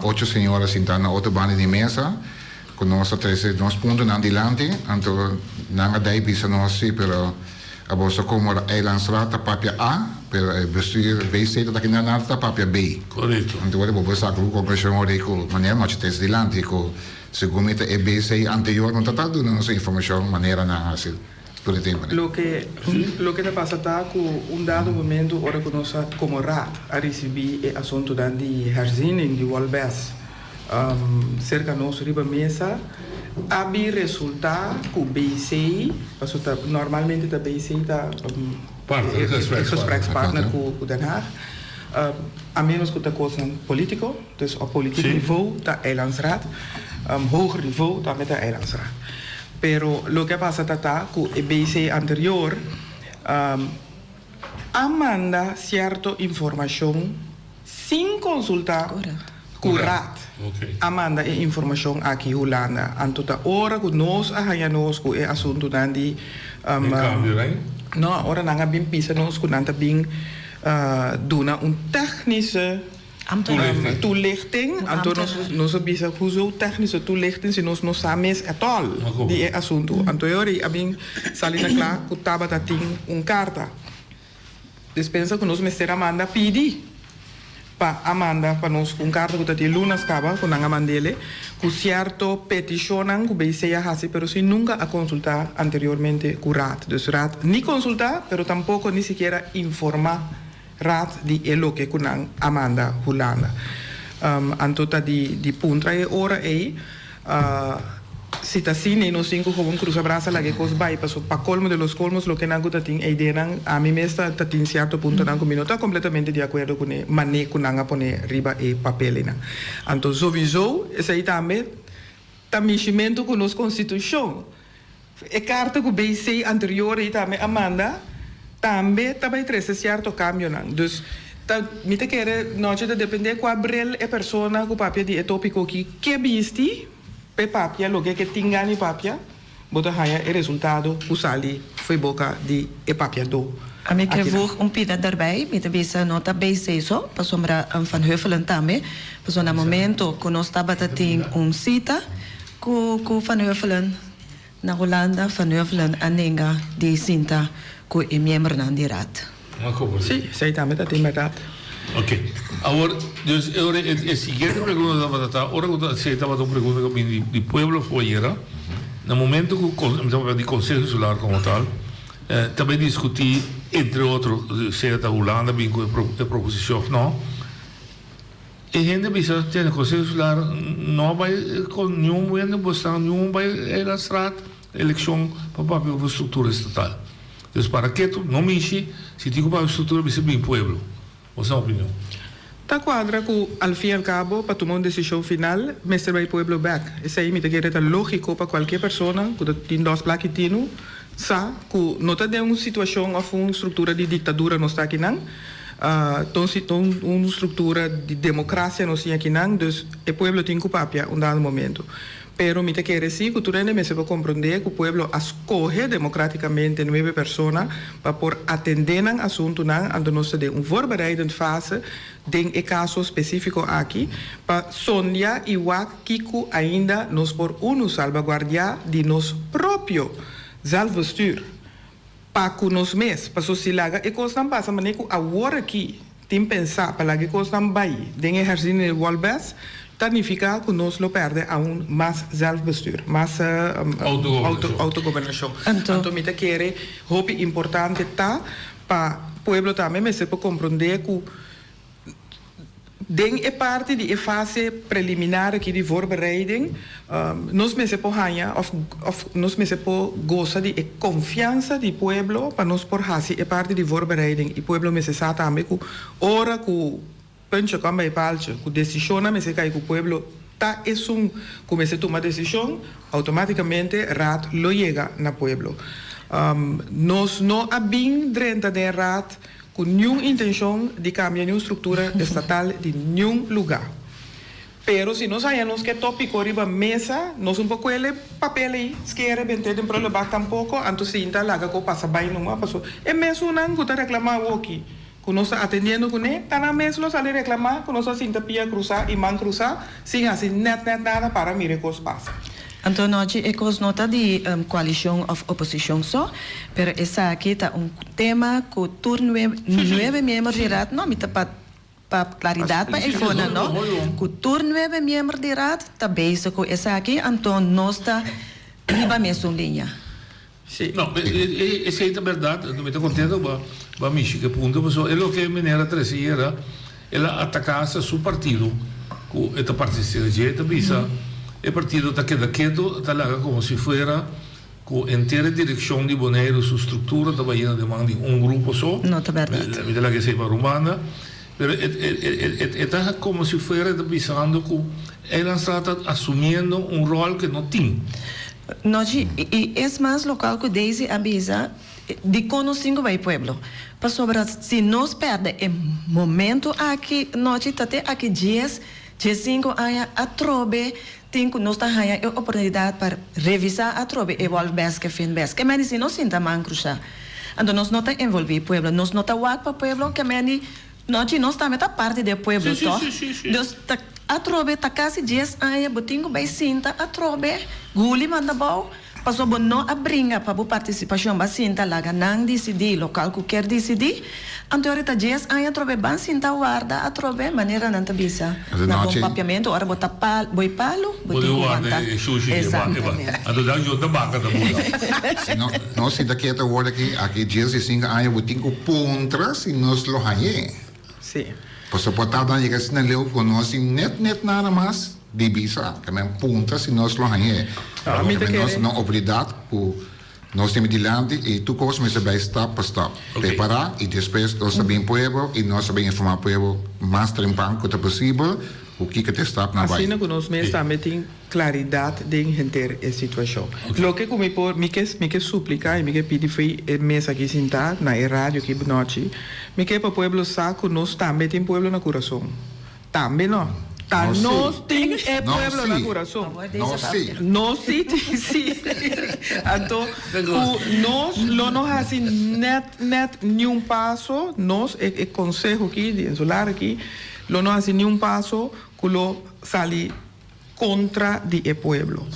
8 senhoras sentadas na outra banda de mesa, com nossa 13 pontos na dilante, então não há daí bisa nós, pero a bolsa como a Eilandsraad, a papia A, pero el bestuur BC dat ik naar de papia B. Correcto. En toen hebben we zaken ook op een reco, wanneer nog het is die land, ik según met de BC anterior, want dat doen onze informatie maniera na hasil. Lo que te pasa está que un dado momento ora que nós como raad a receber o assunto da de herziening de Walbes cerca nós riba mesa abi resultado que o BC, parce que normalmente da BC está gesprekspartner com Den Haag. A menos que het kost een politico, dus op politiek niveau, de Eilandsraad, hoger niveau, dan met de Eilandsraad. Pero lo que pasa tata, que el BC anterior, manda cierta información sin consultar curat. Amanda información aquí en Holanda. Antota ora que nos ahayanos que el asunto dan di no, ora nanga bin pisa nos que nanta bin dona un technische toelichting. Anto nos bisa hoezo technische toelichting si nos sames at all di asunto. Anto yori abin salina kla ku tabata ting un carta. Despensa que nos mester Amanda pidi pa Amanda pa nos un carta que tati lunas cava con nanga mandele cu cierto peticionan cu beiseya hasi pero si nunca a consultar anteriormente cu raad. Dus raad ni consultar pero tampoco ni siquiera informa raad di elo que kunang Amanda Holanda. Antota di puntra e ora citacine no cinco gewoon cruzabrasa la que cos bai paso pa colmo de los colmos lo que nango tatin eidenan a mi mesta tatin cierto punto nango minuto completamente de acuerdo con mané kunanga pone riba e papelina. Anto sowieso es aí também tamishimento con nos constituição. E carta com BC anterior e também Amanda também trece certo cambio nan. Dus mi te quere noche de depender qua brel e persona cu papia di etopico que bisti pe papia lo que tingani papia bota haya el resultado usali foi boca di e papia do. A mí que voeg un pida daarbij, met deze nota BC zo, pas sombra Van Huffelen tambe, pas na momento que nós estava tating cita, ku Van Huffelen na Holanda, Van Huffelen anenga di cinta ku e membro nan di raad. Sí, sei tambe tating verdad. Ok. Ahora, el siguiente pregunta, ahora que se estaba una pregunta de pueblo fuera, en el momento que el Consejo Insular como tal, también discutí, entre otros, cierta Holanda, con la proposición, no. Y gente dice que el Consejo Insular no va con ningún buen bostan, ningún va a la estrada, elección para la infraestructura estatal. Entonces, ¿para qué tú no me dices si digo para la infraestructura, dice bien pueblo? ¿Cuál es la opinión? Ta quadra que al fin y al cabo para tomar una decisión final mestre vai pueblo back. Esa aí me te quer lógico para qualquer persona que tem dos plaques tino sa que não tá de uma situação ou uma estrutura de ditadura não está aqui não. Então uma estrutura de democracia não está aqui não. Dus o pueblo tem que papia um dado momento. Pero me te quiere decir que tú me se puede comprender que el pueblo escoge democráticamente 9 personas para por atender un asunto ando nos de un voorbereidend fase den e caso específico aqui para sonhar e Kiku ainda nos por salvaguardar de nos próprio zelfbestuur. Para que nos mes, para socialaga e coisa não passa, mas agora aqui tem pensar para que coisa não vai, den exercício de Walbes, significa que nós lo perde a mais zelfbestuur, mais autogovernação. Então, me quer hope importante tá para o povo também, mas se pode compreender que den é parte de fase preliminar aqui de voorbereiding, nós me se pode ganhar, of nós me se pode gozar de confiança do povo para nós por fazer é parte de voorbereiding. E o povo me se sabe também que hora que pensa como é palche, que decisão me se cai que o povo tá começa a tomar decisão, automaticamente rat lo chega na povo. Nós não abim dentro da rat com nenhuma intenção de cambiar nenhuma estrutura estatal de nenhum lugar. Pero se nós sabemos que tópico riba mesa, nós pouco ele papel aí, esquerda, bem ter um problema tampouco, então se ainda lá que passa bem numa pessoa. É mesmo não que tá reclamar aqui, que nós atendendo com ele, tá na mesa nós ali reclamar, que nós assim pia cruzar e man cruzar, sem assim net nada para mire que passa. Então, nós ecos nota de coalição of oposição só, pero essa aqui está tema que tur 9 membros de RAD, não, me tá para claridade para iPhone, não? Que tur 9 membros de RAD está base com essa aqui, então nós está riba mesmo linha. Sim. Não, essa é a verdade, não me estou contente com a Michi, punto, mas é o que a menina Terceira, ela atacasse seu partido, com esta partida de esta visa. El partido está quieto, está como si fuera con entera dirección de Bonaire, su estructura está llena de un grupo solo. No, está verdad. De la que se va rumana, pero está como si fuera pensando que él está asumiendo un rol que no tiene. No, y es más local que Daisy avisa de conociendo el pueblo. Para sobre si nos perde el momento aquí, noche tate aquí 10, 5 años a trobe. Tenho nós tá ganhando a oportunidade para revisar a trobe e volver que fin bes que meni se nós sinta man cruza então nós não tá envolver pueblo nós não tá wak para pueblo que meni nós tá meta parte do pueblo tó nós tá a trobe tá quase 10 anos botinho bem sinta a trobe guli manda bom passou bom não a brinca para a participação ba sinta lá não decidir local que quer decidir então ahorita 10 anos a trobe ban sinta guarda a trobe maneira não tá bisa na bom papiamento ora botar boi palo botinho guarda exatamente então dá ajuda banca da bola não se daqui até agora aqui 15 anos botinho contra se nós lo ganhamos sim posso botar dan llegar sin leo con nós net nada mais de visa que me punta se nós lo ganhamos nós não obrigado por nós temos de lande e tu coisa me vai step por step preparar e depois nós sabemos povo e nós sabemos informar povo mais temprano quanto possível o que te está na vai assim que nós mesmo também tem claridade de entender a situação o que me por me que suplicar e me que pedir foi mesa aqui sentar na rádio aqui noite me que para o povo sabe que nós também tem povo no coração também não nós tem pueblo na coração. Nós sim. Então, nós não assim net nenhum passo, nós é conselho aqui, de insular aqui, não assim nenhum passo que lo sali contra o pueblo.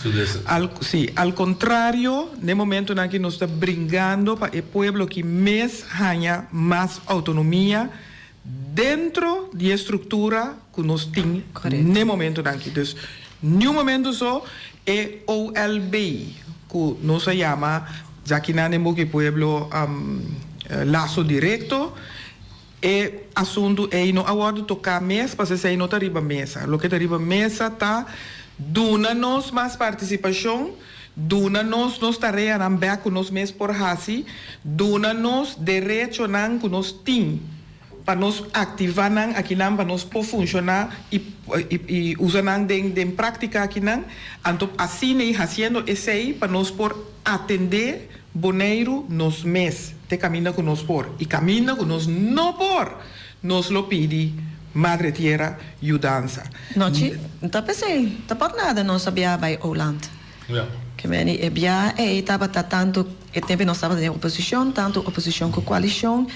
Al contrário, no momento em que nós está brigando para o pueblo que ganha mais autonomia dentro da estrutura que nós temos no momento aqui. Então, no momento só é OLB, que nós chama, já que não é que o pueblo laço direto, é assunto é não agora tocar mesa, para se não está riba mesa. O que está riba mesa está dando-nos mais participação, dando-nos tarefa não bem que nós mesmos por assim, dando-nos direito não que nós temos para nós ativar aqui não para nós poder funcionar e usar de prática aqui não então assim e fazendo isso aí para nós por atender Bonaire nos mês te caminha com nós por e caminha com nós não por nós lo pedi Madre Tierra ayudanza. Noci, não pensei, não pode nada não sabia vai Holanda. Que vem e bia e estava tanto e tempo não estava em oposição, tanto oposição com coalição,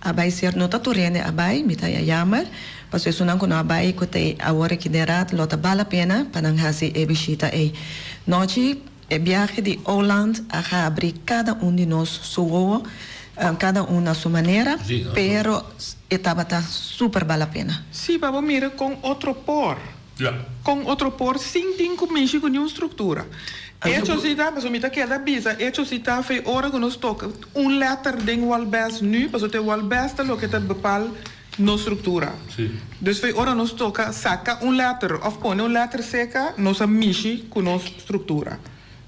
abai ser nota turene abai, me tá jammer, mas isso não quando abai que tem a hora que derá, lota vale a pena para não fazer e visita e noci e viaje de Holanda a abrir cada de nós sua cada na sua maneira, pero estava super vale a pena. Sim, vamos mira com outro por. Com outro por, sim, tem que mexer com nenhuma estrutura. Hecho si da, mas o mita queda bisa, hecho si da foi hora que nos toca letter ding walbes nu, mas o te walbes lo que te bepal no estrutura. Dus foi hora nos toca saca letter of pone letter seca, nos a mishi com nos estrutura.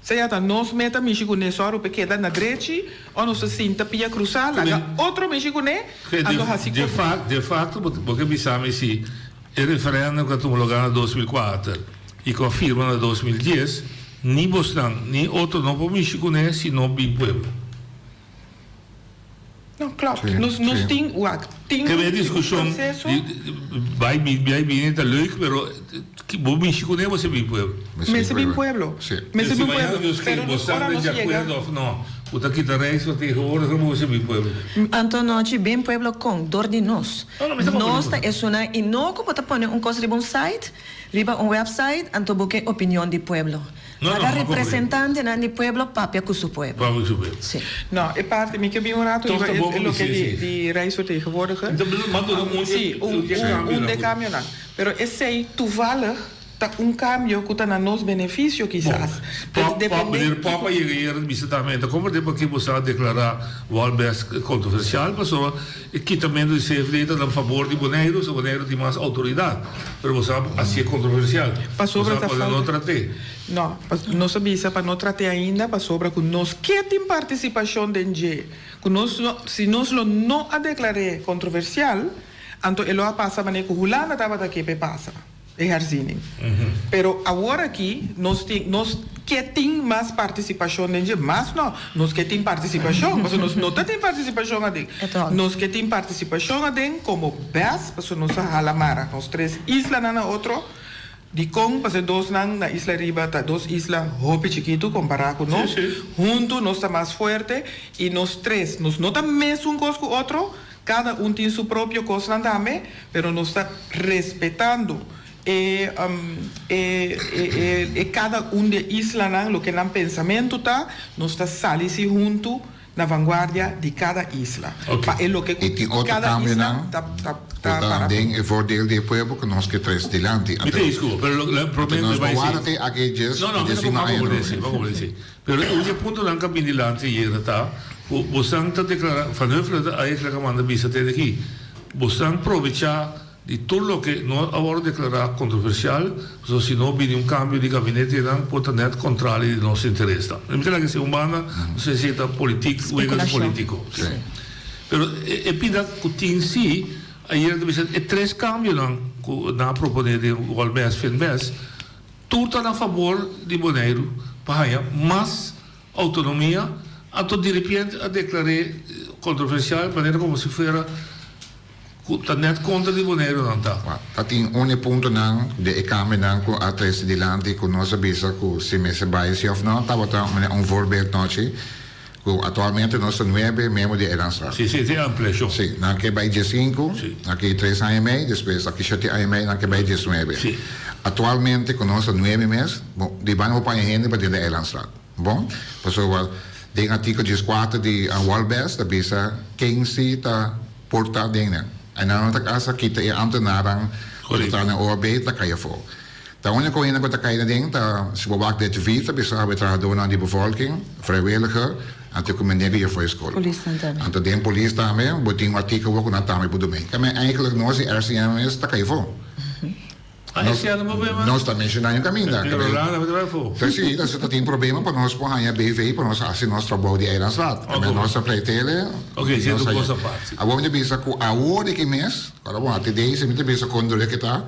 Se já tá nos meta mishi com ne só o queda na direita, ou nos sinta pia cruzar, lá outro mishi com ne, de facto, porque bisame si il referendum che tu omologava nel 2004 e confirma nel 2010 ni Bostan ni outro não podemos conhecer se não bem pueblo. Não, claro. Nós temos que ver discussão vai bem tá leuk, pero que bom bem conhecer você bem pueblo. Mas bem pueblo. Mas bem pueblo. Pero Bostan de acordo ou não? O daqui da reis tem hora como você bem pueblo. Antonochi bem pueblo com dor de nós. Nós é uma e não como tá pondo coisa de site, riba website, anto busque opinião de pueblo. Cada representante do pueblo papia com seu pueblo. Sim. Não, é parte me que bem orato é lo que de reisvertegenwoordiger. Sim, de caminhão. Pero esse tu vale tá cambio que está nos benefício quizás. Papa chegar visitamento, como depois que você declarar o albes controversial, passou e que também de ser feita a favor de Bonaire de mais autoridade. Mas você assim é controversial. Passou para não tratar. Não, não sabia para não tratar ainda, passou para que nós que tem participação dentro, que nós se nós não a declarar controversial, então ele vai passar para que o Hulana estava daqui para passar. Herziening. Pero agora aqui, nós que tem mais participação dentro, mas não, nós que tem participação, mas nós não tem participação ali. Nós que tem participação ali como best, porque nós halamara, nós três islas na outro, de com, porque dois na isla riba, dois islas hope chiquito comparado com nós, junto nós está mais forte e nós três, nós não estamos mesmo com o outro, cada tem seu próprio coisa também, pero nós está respeitando cada de isla lo que no pensamento tá nós está salisi junto na vanguardia de cada isla. E lo que cada isla tá ding voordeel de pueblo que nós que três delante. Desculpa, pero o problema vai ser aqueles vamos dizer. Pero o ponto lá que vem delante e tá você está declarando, vanaf aí que manda visa até aqui. Você aproveitar de tudo o que não agora declarar controversial, se não vier cambio de gabinete, não pode net controle de nosso interesse. Não tem que ser humana, não se senta político, político. Pero é pida que tem si, aí é três cambios na proponer de Walbes Finbes, tudo a favor de Bonaire, para mais autonomia, até de repente a declarar controversial, de maneira como se fosse tá net contra de Bonaire não tá. Tem ponto não de Câmara com a três delante com nossa bisa com se me se vai se of não tá botando voorbeeld noche com atualmente nós temos 9 membros de Elanstrad. Sim, tem ampliação. Sim, não que vai de 5, aqui 3 AMA, depois aqui 7 AMA, não que vai de 9. Sim. Atualmente com nós 9 meses, bom, de banho para gente para de Elanstrad. Bom, pessoal, tem artigo 14 de Walbes, da bisa quem se tá portar dentro. En dan als kita je ambtenaren dat naar oorbeet, dan kan je vol. De enige coisa que kan je denken, se we wachten dat vita, bisa we doen aan die bevolking, vrijwilliger, en te commanderen je voor je school. En te den police daarmee, wordt die artikel ook naar daarmee bedoeld mee. Kan men eigenlijk nog eens RCM is, dan kan je vol. Nós também já não caminha. Sim, das está tem problema para nós por ganhar BV, para nós assim nós trabalho de Elanstrad. Também nós pretele. Ok, sendo coisa parte. Agora me pensa que a hora que mês, agora bom, até daí se me pensa quando é que tá.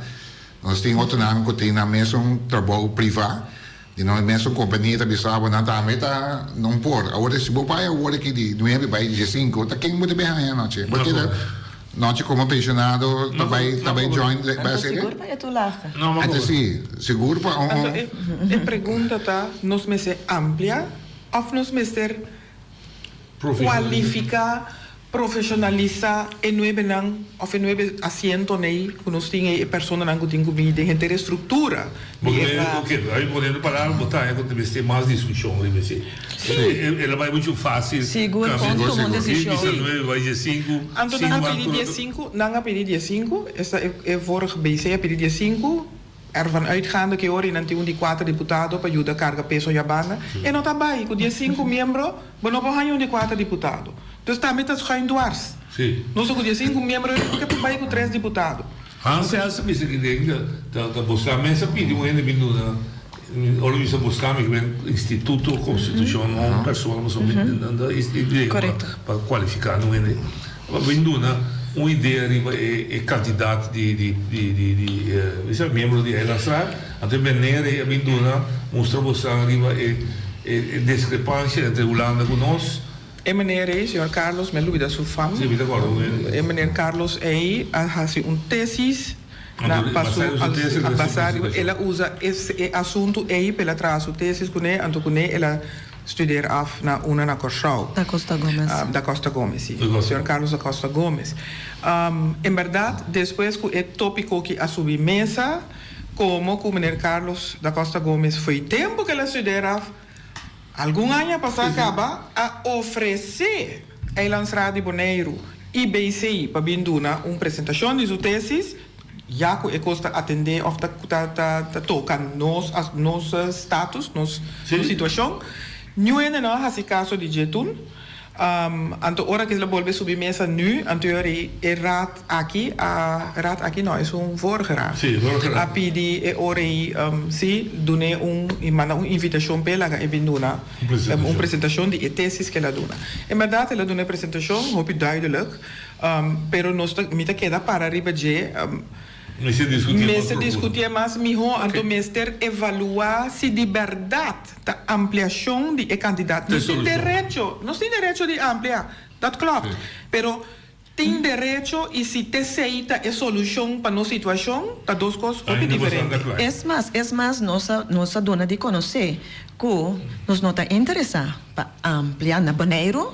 Nós tem outro nome que tem na mesmo trabalho privado. De nós mesmo companhia também sabe não tá meta não por. Agora se bopai a hora que de 9 vai de 5, tá quem muito bem ganhar não, porque Noche como pensionado, também join base. Seguro para tu lacha. Até sim, seguro para A pergunta tá, nós me ser amplia ou nós me ser qualificar, profissionalizar e não é benang ou não é assento nem que nós tem a pessoa não tem que ter gente estrutura. Aí podendo parar, botar é quando tem mais discussão, ela vai muito fácil. Seguro, quanto uma decisão. Vai dia 5. Então não pedir dia 5, não pedir dia 5, essa é vorige BC a pedir dia 5. Ervan uitgaande que ora in die 4 deputados para ajudar a carga peso jabana e não está bem, com dia 5 membros, mas não vai de 4 deputados. Então também está só em duas. Sim. Nós com dia 5 membros, porque para bem com 3 deputados. Antes essa missa que tem da buscar mesa pedi um ende vindo na ora missa buscar que vem instituto constituição uma pessoa não somente para qualificar não ende vindo na uma ideia é candidato de membro de Elasar, até maneira é vindo na mostra você arriba é discrepância entre Holanda com nós. É maneira é, senhor Carlos, me lembro da sua fama. Sim, de acordo. É maneira Carlos aí faz tesis na passou a passar, ela usa esse assunto aí pela trás o tesis com ele, então com ele ela studeer af na una na Corsau. Da Costa Gomes. Da Costa Gomes, sim. O senhor Carlos da Costa Gomes. Em verdade, depois que o tópico que a submesa, como o menino Carlos da Costa Gomes foi tempo que ela studeira, algum ano passado acaba a oferecer a lançar de Bonaire e BCI para binduna uma apresentação de sua tesis, já que é custa atender ou toca nos status, nos situação. Nu ainda não há caso de jetun. Então, hora que ela volve submesa nu, anterior é rat aqui não, é vorige raad. Sim, vorige raad. A pedi é hora sim, dune e manda uma invitação pela e binduna uma apresentação de tesis que ela dona. Em verdade, ela dona apresentação, hoop duidelijk, pero nós mita queda para arriba de Mas se discutir mais melhor, então mestre evaluar se de verdade a ampliação de candidato. Nós temos direito de ampliar, dat klopt. Pero tem direito e se te aceita a solução para nossa situação, tá duas coisas bem diferentes. É mais nossa dona de conhecer que nós não está interessado para ampliar na Bonaire.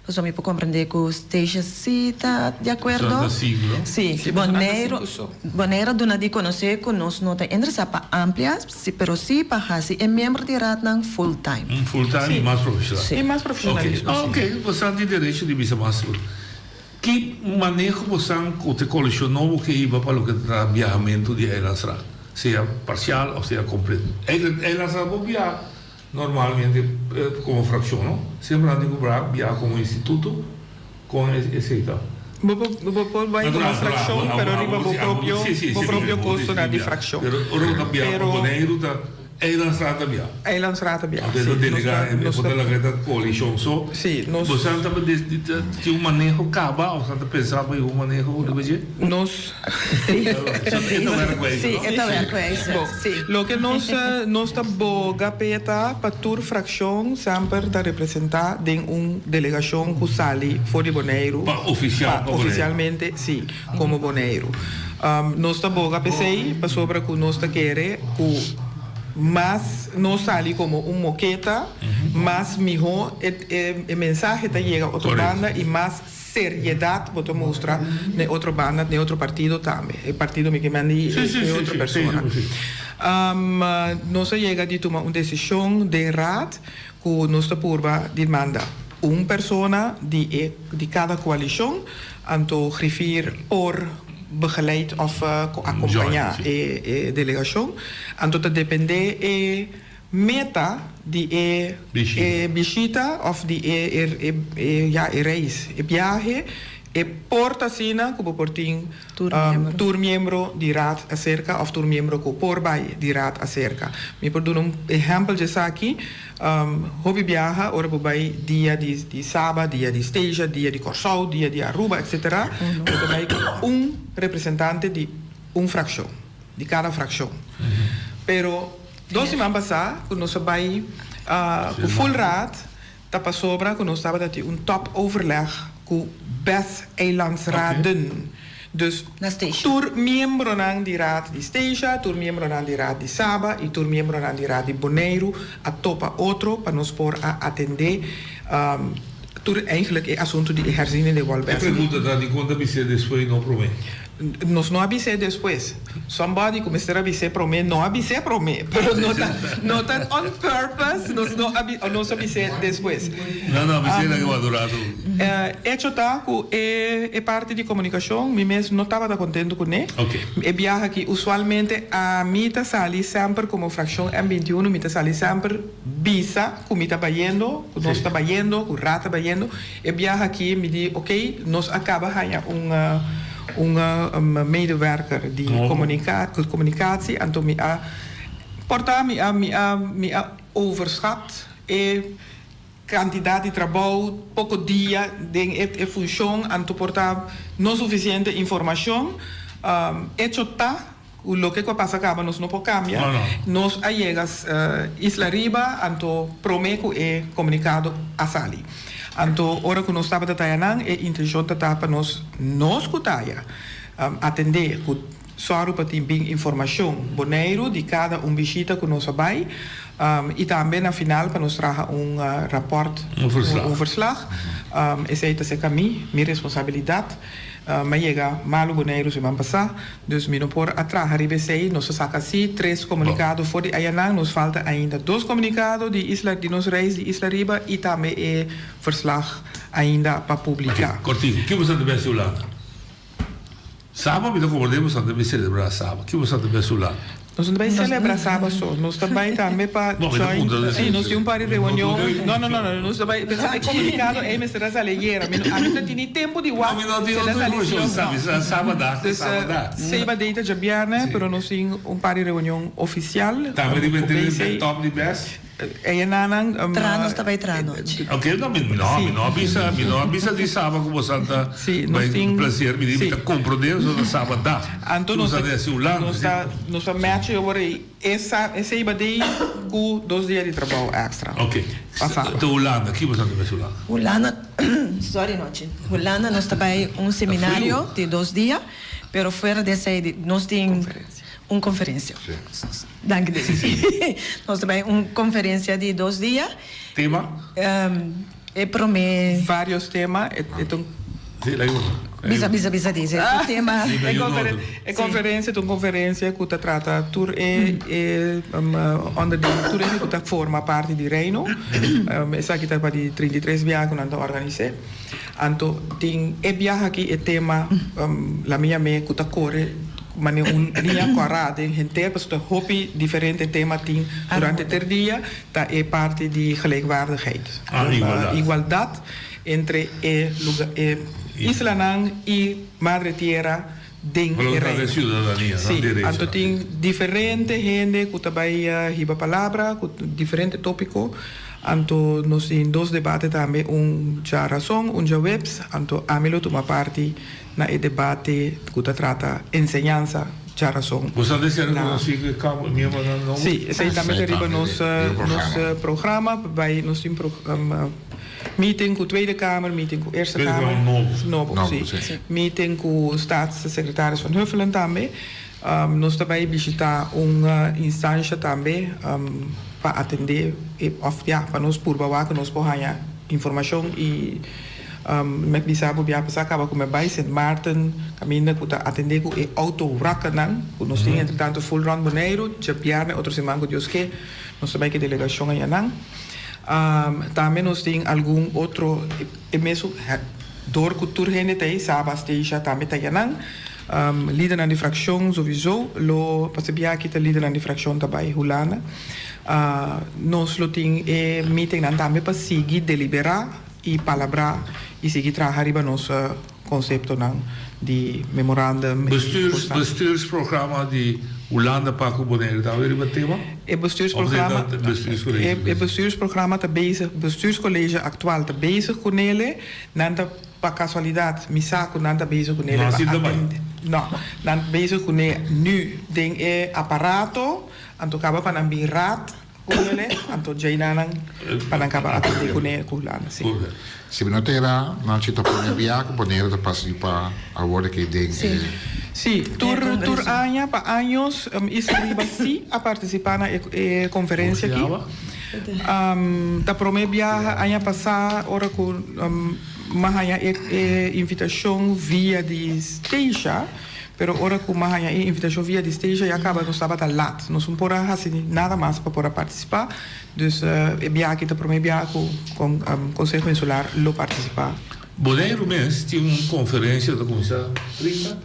Você me pode compreender que o Station C está de acordo? Sim, Bonaire dona de conhecer que nós não está interessado para ampliar, pero sim para fazer é membro de RATNAM full time. Full time e mais profissional. E mais profissionalismo. Ok, você tem direito de visa mais. Que manejo você tem colecionou que iba para o que viajamento de Elasra, seja parcial ou seja completo. Elasra vai viajar normalmente como fração, não? Sempre tem que viajar como instituto com esse tal. Vai como fração, pero arriba o próprio custo de fração. Pero é lançada via. É lançada via. Até delegar poder a coalição só. Sim, nós. Você também de um manejo caba, ou você pensava em um manejo de hoje? Nós. Sim, é isso. Lo que nós tá boga peta para tur fração sempre da representar de delegação que sali fora de Bonaire. Oficialmente, sim, como Bonaire. Nós tá boga pensei para sobre que nós tá querer mas não sai como moqueta, mas melhor a mensagem que chega a outra banda e mais seriedade para mostrar na outra banda, na outro partido também. O partido me manda é outra pessoa. Nós chega de tomar uma decisão de raad que nós purba de manda uma pessoa de cada coalição, então referir por begeleid of acompanhar a delegação. Então, depende da meta de visita ou de reis, viagem, e porta sina como portin tour membro de raad acerca ou tour membro que por vai de raad acerca. Me por dar exemplo de aqui, hobby viaja, ora vai dia de Saba, dia de Esteja, dia de Corsau, dia de Aruba, etc. Vai representante de fração, de cada fração. Pero, 2 semanas passadas, quando nós vai com full raad, tá para sobra, quando nós estava dando top overleg ku best eilandsraden. Dus tur membro nang di raad di Steja, tur membro nang di raad di Saba, e tur membro nang di raad di Bonaire, a topa outro para nos por a atender. Tur eigenlijk é assunto de herziening de Walberg. Eu pergunto da de quando você depois não promete. Nos não avisei depois. Somebody começou a avisar para mim, não avisei para mim, não tá on purpose, nos avisei depois. Não, avisei na que vai durar. Hecho tá que é parte de comunicação, me mesmo não estava contente com ele. E viaja que usualmente a mim tá sali sempre como fração M21, me tá sali sempre bisa, como tá bayendo, nós tá bayendo, o rata bayendo. E viaja aqui me diz, ok, nós acaba ganhar medewerker die communicatie en toen me overschat e quantità di trabalho poco dia den e função en tu porta non suficiente informação hecho ta lo que pasa acaba nos no po cambia nos allegas Isla Riba anto promeco e comunicado a sali. Anto ora que nós estava da Tayanang e intenção da tapa nos cutaya atender com só para ter bem informação Bonaire de cada visita que nós vai e também na final para nos trazer rapport verslag essa é a minha responsabilidade mas chega malo Bonaire se vai passar dus me não por atrás arribei nós saca assim 3 comunicados fora de Ayanang nos falta ainda 2 comunicados de Isla de nos reis de Isla Riba e também verslag ainda para publicar. Cortinho, que você deve ser lá? Sábado me concordemos que deve celebrar sábado. Que você deve ser lá? Nós não vamos celebrar sábado só. Nós também para join. Nós temos para reunião. Não. Nós também pensamos comunicado. É mas será saleira. A mim não tem tempo de walk. Sábado. Sábado data de viernes, pero nós temos para reunião oficial. Também de repente top de best. E nanang tranos também tranos. Ok, não avisa de sábado como santa. Sim, nós temos prazer me dizer compreender sobre sábado dá. Então nós match agora essa ibadei com 2 dias de trabalho extra. Ok. Então Holanda, que você deve ser Holanda, sorry noite. Holanda nós também seminário de 2 dias, pero fora desse nós temos uma conferência. Danke Deus. Nós também uma conferência de 2 dias. Tema? E promete vários temas. Bisa dizer. O tema é conferência que trata tour onder de tour que forma parte di Reino. Essa que tá para de 33 viagens que nós organizamos. Então tem viagem aqui é tema la minha que tá corre maar linha corrada em gente para o hobby diferente tema tem durante o dia dat é parte de gelijkwaardigheid igualdade entre Isla Nang e Madre Tierra dentro do reino. Sim, então tem diferente gente que também riba palavra com diferente tópico. Então nós temos 2 debates também já razão já webs então amelo toma parte na debate que trata enseñanza já razão. Você disse que nós ficamos sim, esse também arriba nos programa vai nós temos meeting com a Tweede Kamer, meeting com a Eerste Kamer. Novo, sim. Meeting com o staatssecretaris van Huffelen também. Nós também visitamos uma instância também para atender, para nos purbawa que nós podemos informação e me bisabo bia passar acaba com meu Sint Maarten caminho que atender com o auto racanan que nós temos entretanto full run Bonaire já piarne outro semana que Deus que nós também que delegação aí nan também nós temos algum outro mesmo door cultuur heen het sabas teja também tá nan liden aan die fractie sowieso lo pasebia kita liden aan die fractie também hulana nós lo ting meeting nan também para seguir deliberar e palabrar e seguir trabalhar riba nos conceito nan de memorandum bestuursprogramma die Holanda Paco Bonaire daar weer wat thema bestuursprogramma te bezig bestuurscollege actual te bezig con ele nanda pa casualidade misako nanda bezig con ele nan bezig con nu ding apparato anto kaba pan ambi raad kunele anto jainanang panangkaba atende kune kulana si. Se não terá, não te topa nem viaco, poder participar agora que tem. Sí, tur aña pa años iscriba sí a participar na conferência aqui. Da promebia aña passada ora com mahaya invitação via de Steja, pero ora com mahaya invitação via de Steja e acaba no sábado lat. Nós não podemos fazer nada mais para poder participar. Dus bia aqui da promebia com Conselho Insular lo participar. Boneiro mês tinha uma conferência da Comissão 30?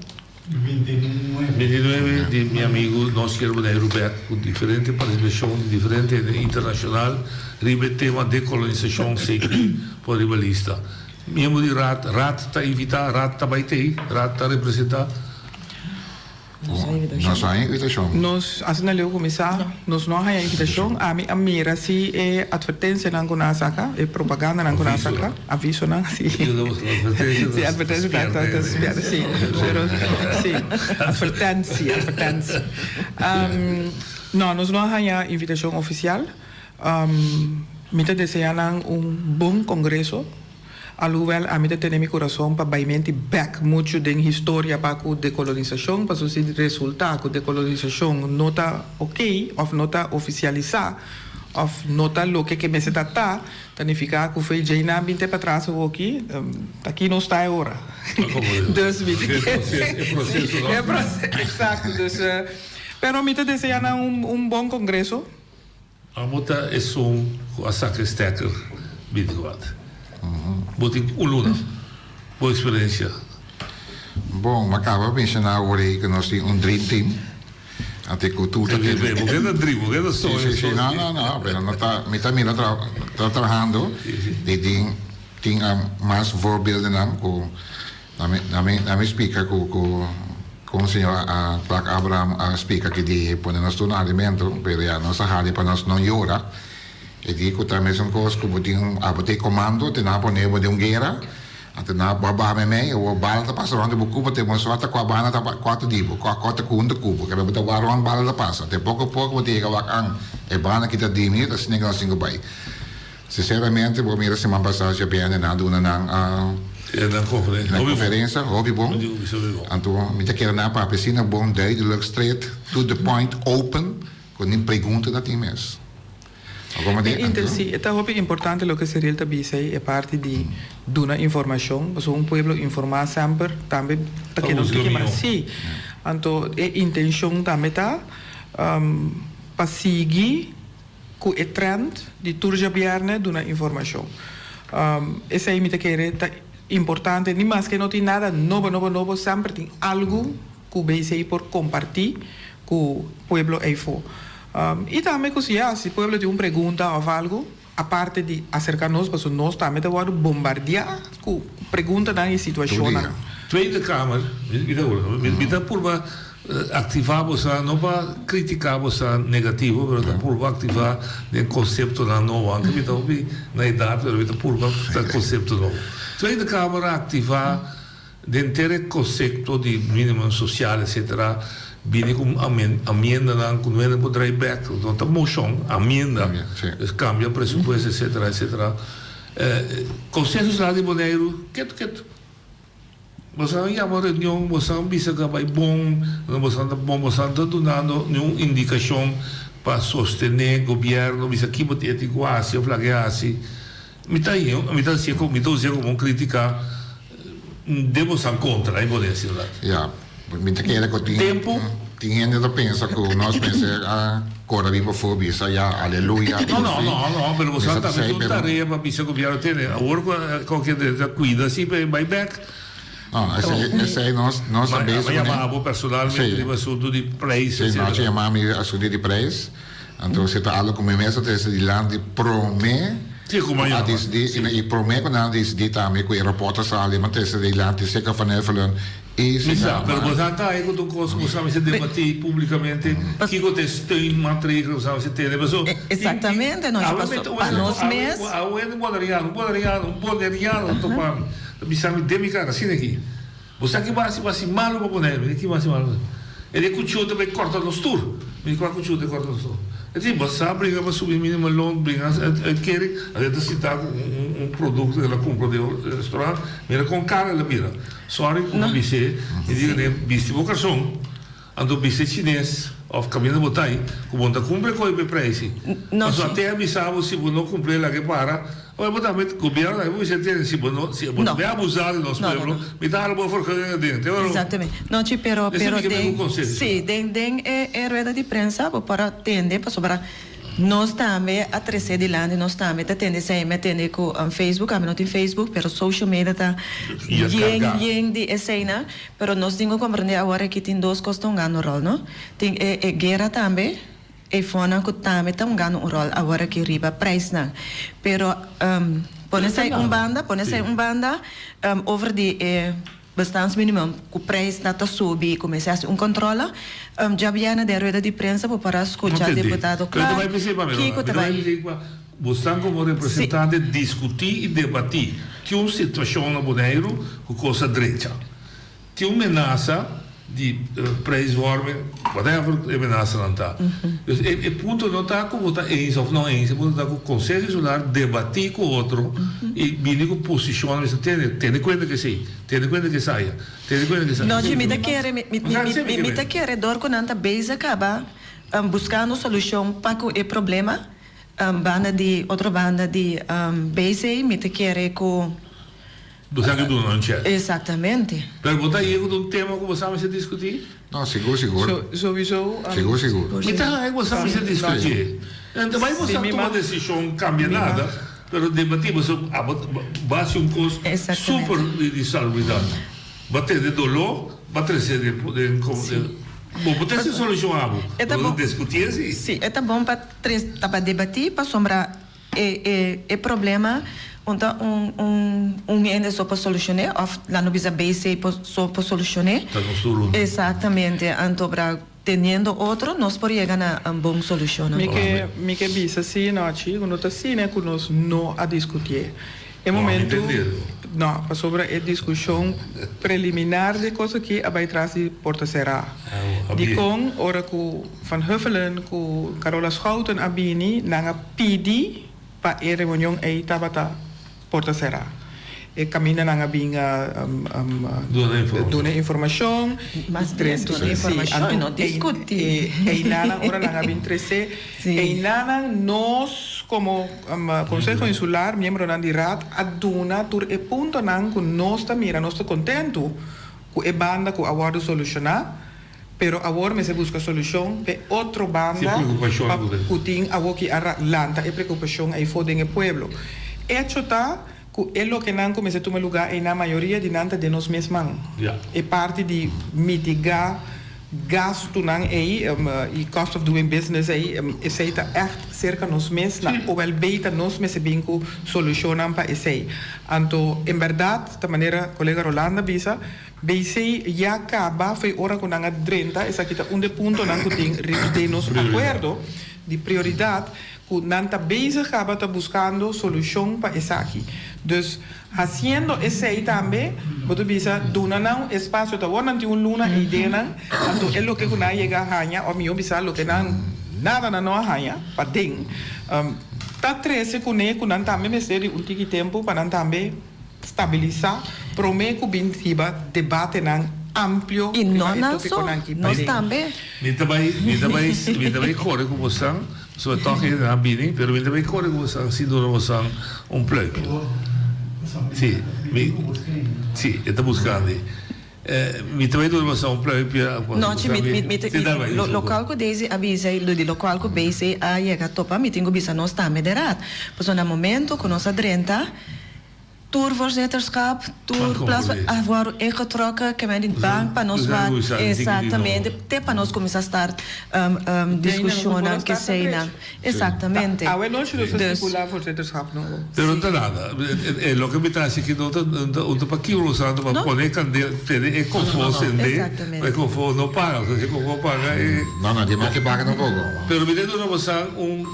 29 de meu amigo nós queremos Boneiro Beck com diferente participação diferente internacional ribe tema decolonização sempre por ribalista mesmo de RAT está invitado RAT está vai ter RAT está representar Nós há invitação. Nós assinaleu começar, nós não há invitação, a mira se é advertência não conhece, é propaganda não conhece, aviso não, sim. Sim, advertência não, sim, advertência. Não, nós não há invitação oficial. Mita desejando bom congresso. Alhoewel, a mim tem meu coração para baimente back muito da história para a decolonização, para se resultar que a decolonização não está ok, ou não está oficializada, ou não está o que me está significa que foi já na 20 para trás aqui, aqui não está agora. É processo, exato. Pero me desejando bom congresso. A mota é a sacrestecker, bidigote. Botem Luna, boa experiência. Bom, mas acaba pensando agora que nós temos dream team. Até cultura. Sim, não, mas não está, me também está trabalhando. Tem mais voorbeelden na me explica com o senhor Clark Abraham explica que de põe nós no alimento, pero já nós há para nós não llora. E dico também são coisas que eu comando, tem na poneva de guerra, até na babá me o bala tá passando de Cuba, tem uma sorte com a bala tá 4 dibo, com a cota com de Cuba, que botar o bala tá passa, tem pouco botar que a é bala que tá dimi, tá sem negócio sem bai. Sinceramente, vou mirar semana passada já bem na duna na conferência, hobby bom. Então, me tá querendo na para piscina bom, duidelijk, straight, to the point, open, com nem pergunta da time mesmo. Sì, è importante lo che si realtà è parte di una informazione, perché un pueblo informa sempre, tambe perché non si ma sì, anto è intenzione da metà per seguire con il trend di turja bierne di una informazione. E se mi che è importante, non mas che non tem nada nuovo, sempre tem algo che vai por compartir con il pueblo e e também così, se o pueblo tem uma pergunta ou algo, a parte de acercar-nos, porque nós também temos bombardear com perguntas na situação. Tweede Kamer, me por ativar você, não para criticar você negativo, mas para por ativar o conceito na nova, que me ouvi na idade, mas por o conceito novo. Tweede Kamer ativar o conceito de mínimo social, etc. Bine com amenda não com não pode drive back, então tá moção amenda, cambia presupuesto, etc. Consenso lá de Boneiro, que você não chama reunião, você não bisa que vai bom, você não dando nenhuma indicação para sostener o governo, bisa que pode etiquar-se ou flaguear-se. Me tá assim como criticar, devo ser contra, aí pode ser lá. Minta que era que tinha ainda pensa que nós pensamos agora viva fobia já aleluia não pero você está fazendo tarefa para pensar que o governo tem agora qualquer cuida assim vai back esse aí nós sabemos mas chamava personalmente de assunto de preço nós chamamos assunto de preço então você está algo como mesmo desde de lá de promete e promete quando decidi também que o aeroporto sale mas desde de lá de seca fanefelen pero você está aí com coisa que você debater publicamente que você tem matriz que você tem exatamente nós passamos para nós mesmos um boderiano topando bisami demi cara assim aqui você que vai se malo para poner que vai se malo ele cuchou também corta nos tour me qual cuchou de corta nos tour Assim, você brinca para subir mínimo loan, brinca querer, a gente citar produto que ela compra do restaurante, mira com cara ela mira. Sorry, como disse, e diga nem viste vocação, ando viste chinês, of caminho botai, como anda cumpre com o preço. Mas até avisava se não cumprir lá que para. Ou botar o governo, aí você tem se não vai abusar do nosso povo, me dá uma forca dentro. Exatamente. Não, pero den rueda de prensa para atender para nós também a trazer de lá, nós também atender com Facebook, a não tem Facebook, pero social media tá yen de cena, pero nós temos que compreender agora que tem duas coisas que ganham rol, não? Tem guerra também. E fona que também está ganhando rol agora que riba preço não, pero pone-se um banda over de bastante mínimo que o preço está subir começa a controla já viene de rueda de prensa para escutar o deputado claro que vai você como representante discutir e debater que uma situação no Bonaire com coisa direita que uma ameaça de preisvorming, whatever ameaça não está. E ponto não está como está eens ou não eens, ponto está com o Conselho Solar debater com o outro e vir com posição, mas tem conta que sim, tem conta que saia, tem conta que saia. Não, me tá querendo dor com anta base acaba buscando solução para o problema, outra banda de base me tá querendo com do sangue do não tinha. Exatamente. Pergunta aí um tema que você vai discutir? Não, seguro. Sowieso. Seguro. Então, aí você vai discutir. Então, vai você tomar decisão, não cambia nada, mas debater, você base custo super de saúde. Bater de dolor, bater de bom, pode ser solucionável. Vamos discutir assim? Sim, é bom para debater, para sombrar o problema. Ainda só para solucionar, ou lá no bisa base só para solucionar. Exatamente, então para tendo outro, nós podemos chegar a uma boa solução. Me que bisa sim, não, quando está sim, né, que nós não a discutir. É momento, não, para sobre a discussão preliminar de coisa que vai trazer porta será. De com, ora com Van Huffelen, com Carola Schouten, a Bini, nanga pedi para a reunião aí tabata porta será. E caminha na binga dona informação, mas informação não discutir. E nana ora na bin 13, e nana nós como Conselho Insular, membro da Raad, aduna tur e punto nan com nós também, nós está contento com a banda com a solucionar. Pero agora me se busca solução para outra banda para putin agora que a lanta e preocupação aí fora do pueblo. Hecho está que é o que não começa a tomar lugar na maioria de nanta de nós mesmos. É parte de mitigar gasto não aí e cost of doing business aí esse está echt cerca nós mesmos ou el beita nós mesmos bem com solução para esse. Então, em verdade, da maneira colega Rolanda bisa BC já acaba, foi hora que nós 30, essa aqui está ponto nós temos acordo de prioridade que nós está bezig acaba tá buscando solução para essa aqui. Dus fazendo esse aí também, você bisa dona não espaço tá agora não luna ideia não, então é o que nós chega a ganhar, ou melhor bisa o que não nada não ganha, para ding. Tá 13 com nós também me ser um pouco tempo para nós também stabilizar, prometo que bintiba debate não amplo e não só nós também. Me também corre com você, só toque na bini, pero me também corre com você, se dura você plug. Sim, está buscando. Mi também dura você plug para. Não, local que desde avisa, do local que base a chegar topa, me tenho bisa nós também derrat. Pois no momento que nós adrenta tourvoorzitterschap, tourplaats, waar ingetrokken, que vem bank para nós vai exatamente, até para nós começar a estar discussão que seja exatamente. Ah, não se circular voorzitterschap não. Pero não nada, é o que me traz aqui do para que o usando para poder candidar é confuso é confuso não paga, se confuso paga não, de mais que paga não pouco. Pero me dentro você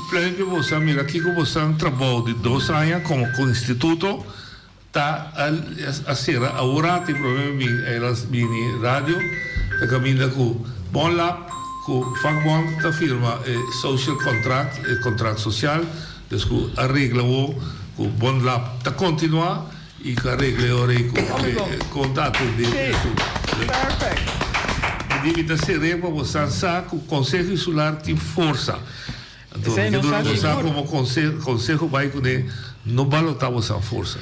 plano que você mira aqui que você trabalha de 2 anos como com instituto tá a sera agora tem problema elas vini rádio tá caminha com bom lá o vakbond está firma social contract, contrato social, dus que arregla o bond lá está continuar e que arregla ora com data de Perfect. dívida serena você sabe que o Conselho Insular tem força. Então, não sabe como o Conselho vai com não balotar você a força.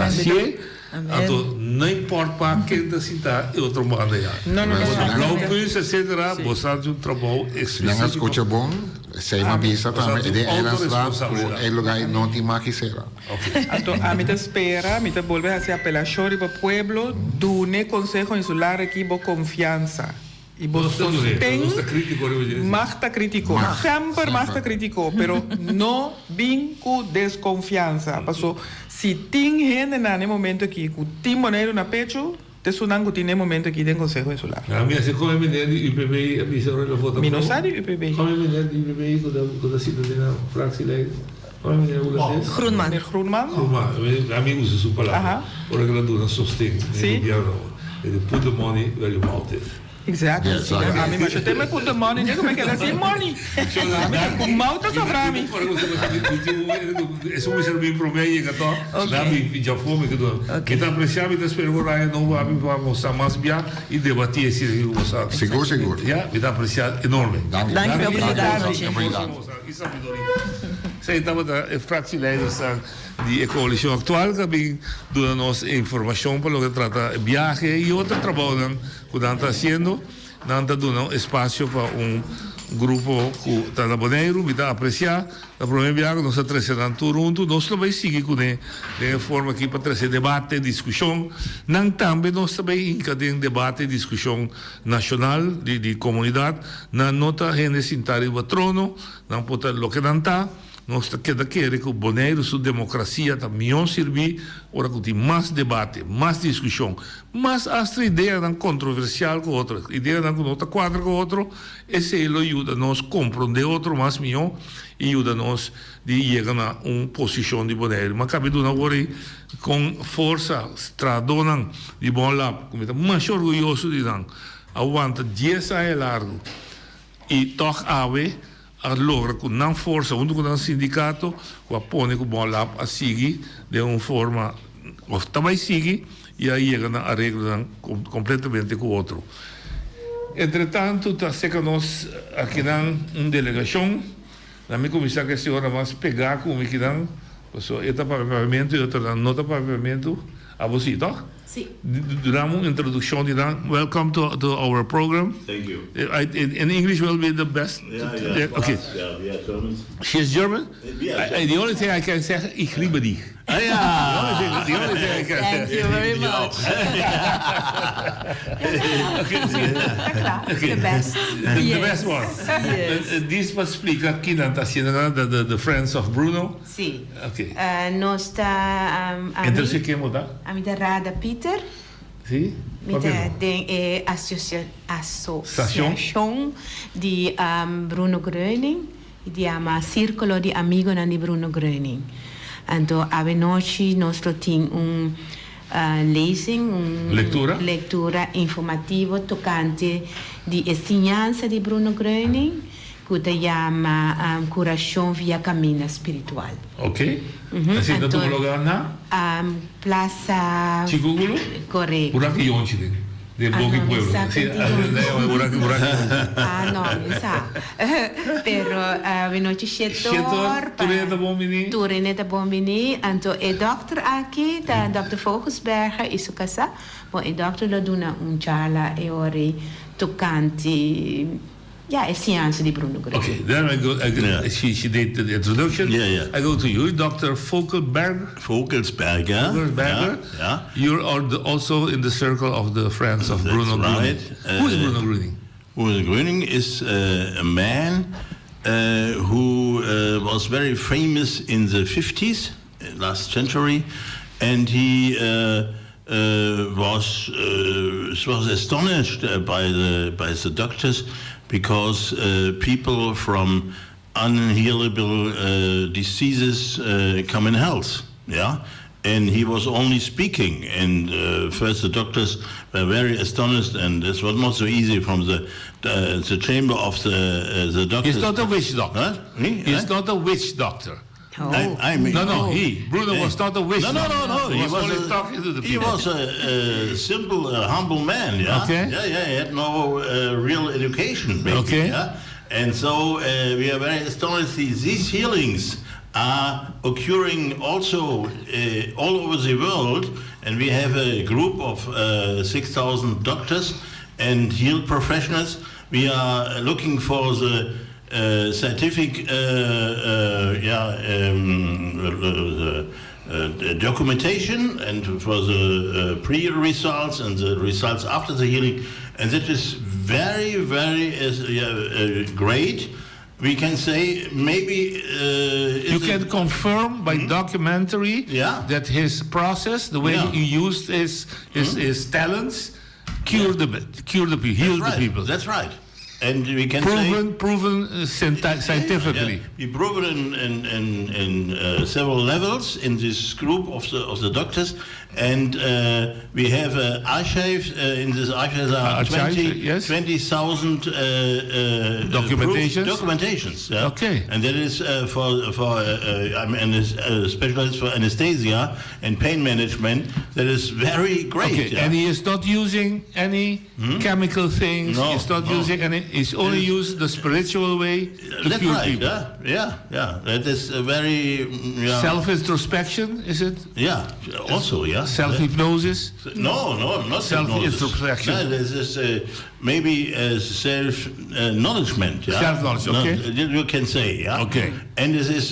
Assim, então, não importa para quem da cidade é outra maneira. Não. Blaupunts, etc. Você tem um trabalho específico. Não escuta bom, sei uma visa também. De elas lá, o lugar não tem mais que ser. Então, a mim espera, a mim volver a ser apelação para o povo do Conselho Insular aqui com confiança. E você tem Marta criticou, sempre Marta criticou, pero não vim com desconfiança. Passou, se tem gente no momento aqui que tem moneda na pecho, te sunan que tem momento aqui dentro do Conselho Insular. A minha se come menino do IPBI, a minha se olha a foto. Mi não sabe IPBI. Come menino do IPBI com a cidadania francesa. Come menino holandês. Groenman. A mim usa essa palavra. Ora que ela dona sustento. Sim. Ele put the money where your mouth is. Exactly. A mim, mas eu tenho put the money, nem como é que ela tem money. Com mouth é sobre a mim. Isso me serve para mim, e que já fome que do. Então apreciamos e espero que não vamos mostrar mais bem e debater esse negócio. Seguro. Já, me dá apreciado enorme. Danke pela oportunidade. Sei estava da fracilidade de coalição atual que vem dando nos informação para o que trata viagem e outro trabalho que está fazendo, está dando espaço para grupo que está na Bonaire, me dá apreciar. A primeira viagem nós estamos trazendo tudo, nós também seguimos de forma aqui para trazer debate, discussão. Não também nós também encadeamos debate, discussão nacional de comunidade. Não nota gente sentar no trono, não pode o que não está. Nós queremos que o Bonaire, sua democracia, também servir, ora que tem mais debate, mais discussão, mas esta ideia não controversial com outra, ideia não com outra quadra com outro, esse ele ajuda nós a compreender outro mais melhor e ajuda nós a chegar a uma posição de Bonaire. Mas cabe do agora com força, estradona de bom lado, como está mais orgulhoso de não, aguanta 10 anos largo e toca allora con una forza, con un sindacato, che pone con buon lab a seguir di una forma, o também sigue, e aí chegam a regra completamente com o outro. Entretanto, está cerca nós aqui na delegação, na minha comissão que a senhora vai pegar como que não, este pagamento e outro não está pagamento, a você, tá? Sim. Durante uma introdução de welcome to our program. Thank you. In English will be the best. Yeah. Okay. Yeah, German. She is German? Yeah. The only thing I can say, ich liebe dich. Yeah. The only thing I can say. Thank you very much. Okay. The best. The best one. Yes. This was explica aqui na the Friends of Bruno. Sì. Okay. Nostra Então você quer mudar? amiga Rada Peter. Sim. Tem associação di Bruno Gröning, di ama Circolo di Amigo di Bruno Gröning. Então, a noite nós temos lezing, leitura informativa tocante di ensinança de Bruno Gröning, que se chama Curação via Caminho Espiritual. Ok. Assim, da tua lugar na? Plaza... Chicugulo? Correto. Por aqui onde? De Bogi Pueblo. No, mi sa. Pero venuti Shetor, Turine da Bombini, anto e dokter aqui, da Dr. Vogelsberger, isu casa, mo e dokter lo duna charla e ori toccanti. Yeah, è scienza di Bruno Gröning. Okay, then I go she did the introduction. Yeah. I go to you, Dr. Vogelsberger. Yeah. You're also in the circle of the friends of Bruno Gröning. Who is Bruno Gröning? Bruno Gröning is a man who was very famous in the 50s, last century, and he was astonished by the doctors because people from unhealable diseases come in health, and he was only speaking. And first the doctors were very astonished, and this was not so easy from the chamber of the doctors. He's not a witch doctor. Huh? He's not a witch doctor. I mean, Bruno was not a witch doctor. No. He was only talking to the people. He was a simple, humble man. Yeah. Okay. Yeah. He had no real education. Maybe, Okay. Yeah? And so we are very astonished. These healings are occurring also all over the world, and we have a group of 6,000 doctors and healed professionals. We are looking for the scientific documentation and for the pre-results and the results after the healing, and that is very, very great. We can say maybe you can confirm by documentary that his process, the way he used his talents, healed the people. That's right. And we can proven scientifically. We proven in several levels in this group of the doctors, and we have archives. In this archives are 20,000 documentations. Yeah? Okay. And that is I'm a specialist for anesthesia and pain management. That is very great. Okay. Yeah? And he is not using any chemical things. No, He's not using any. He's only used the spiritual way to That's cure right. people. Yeah. That is a very Self-introspection, is it? Yeah. Also, yeah. Self-hypnosis? No, not self-introspection. No, this is maybe self-knowledgement. Yeah? Self-knowledge, okay. You can say, yeah. Okay. And this is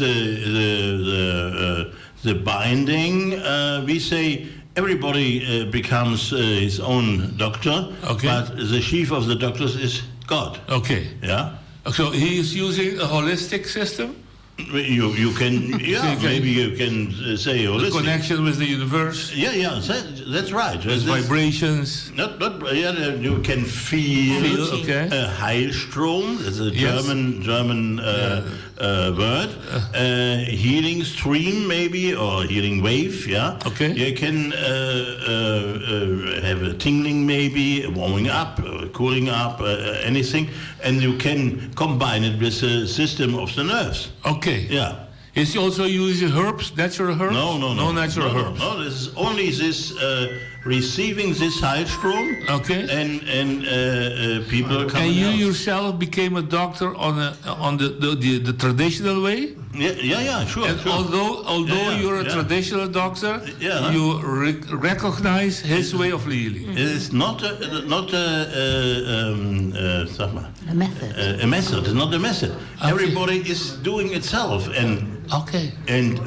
the binding. We say everybody becomes his own doctor, but the chief of the doctors is God. Okay. Yeah. So he is using a holistic system? You can, maybe you can say holistic. The connection with the universe? Yeah, that's right. With vibrations? You can feel a Heilstrom, that's a German word. Healing stream, maybe, or healing wave, yeah? Okay. You can have a tingling, maybe, warming up, cooling up, anything, and you can combine it with the system of the nerves. Okay. Yeah. Is he also using herbs, natural herbs? No natural herbs. No, this is only this receiving this Heilstrom. Okay. And people coming And you out. yourself became a doctor on the traditional way? Yeah, sure. And sure. although you're a traditional doctor, you recognize his way of healing. It is not a method. A method. It's not a method. Okay. Everybody is doing itself, and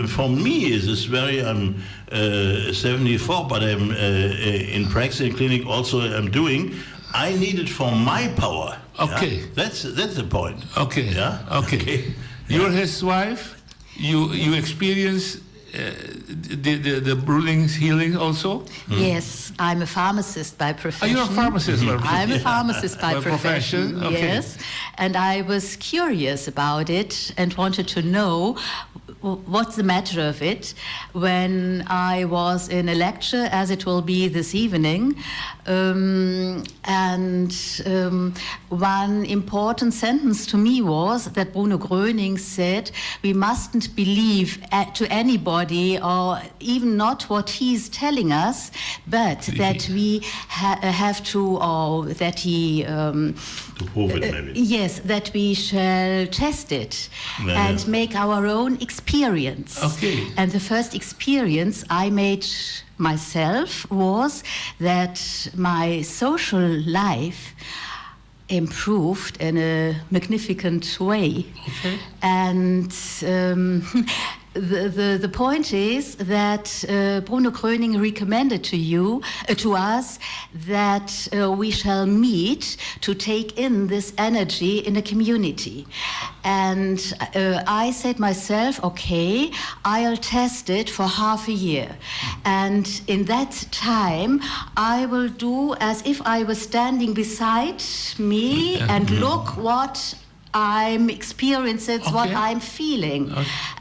for me, it is very. I'm 74, but I'm in practice in clinic. Also, I'm doing. I need it for my power. Okay. Yeah? That's the point. Okay. Yeah. Okay. You're his wife. You experience the Bruning's healing also? Yes, I'm a pharmacist by profession. You're a pharmacist by profession? I'm a pharmacist by profession, okay. Yes. And I was curious about it and wanted to know what's the matter of it when I was in a lecture, as it will be this evening. One important sentence to me was that Bruno Gröning said, we mustn't believe to anybody or even not what he's telling us, but that we have to, or that he... to prove it, maybe. Yes, that we shall test it and make our own experience. Okay. And the first experience I made myself was that my social life improved in a magnificent way. Okay. And the point is that Bruno Gröning recommended to us that we shall meet to take in this energy in a community. And I said myself, okay, I'll test it for half a year. And in that time, I will do as if I was standing beside me and look what I'm experiencing, it's what I'm feeling.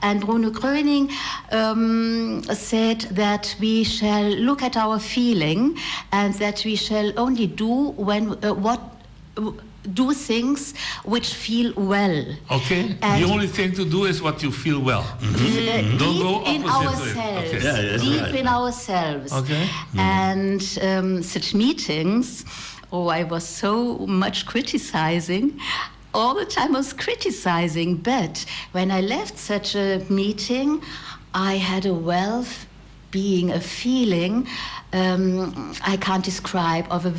And Bruno Gröning said that we shall look at our feeling and that we shall only do do things which feel well. Okay. And the only thing to do is what you feel well. Don't go deep in opposite to it. ourselves. Okay. Yeah, that's Deep right. in ourselves. Okay. And such meetings, I was so much criticizing. All the time I was criticizing, but when I left such a meeting, I had a well-being, a feeling I can't describe, of a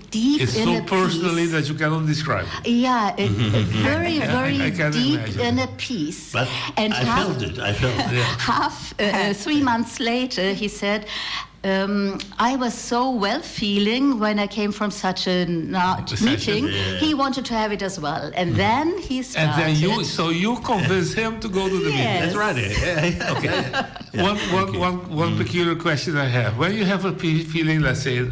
deep It's inner so personally peace. that you cannot describe it. Yeah, a very, I very can deep imagine. inner peace. But And I felt it. I felt it. 3 months later, he said, I was so well feeling when I came from such a meeting. Yeah. He wanted to have it as well. And then he started. And then you convinced him to go to the meeting. Yes. That's right. Yeah. Okay. One peculiar question I have. When you have a feeling, let's say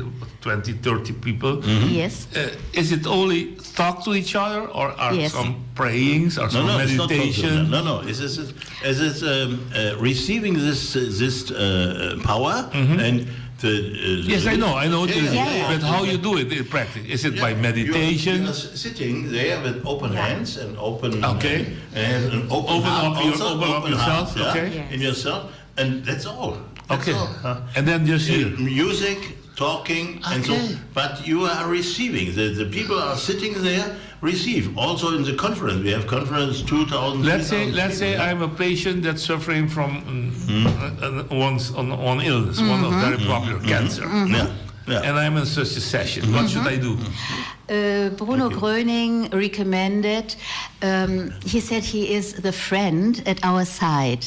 20, 30 people, Yes. Is it only talk to each other, or are Yes. some prayings or some it's not meditation? No. It's receiving this power and Yes, I know. Yeah. But how you do it in practice? Is it by meditation? You are sitting there with open hands and open Okay. and an open heart up your- also, open up heart, yourself, yeah, okay. Yes. in yourself, and that's all. That's Okay. all. And then just here. Music, talking, and so. Okay. But you are receiving. The people are sitting there, receive. Also in the conference, we have conference 2,000. Let's say 3,000 people. I'm a patient that's suffering from one illness, one of very popular cancer, Yeah. and I'm in such a session. What should I do? Bruno Gröning recommended, he said he is the friend at our side,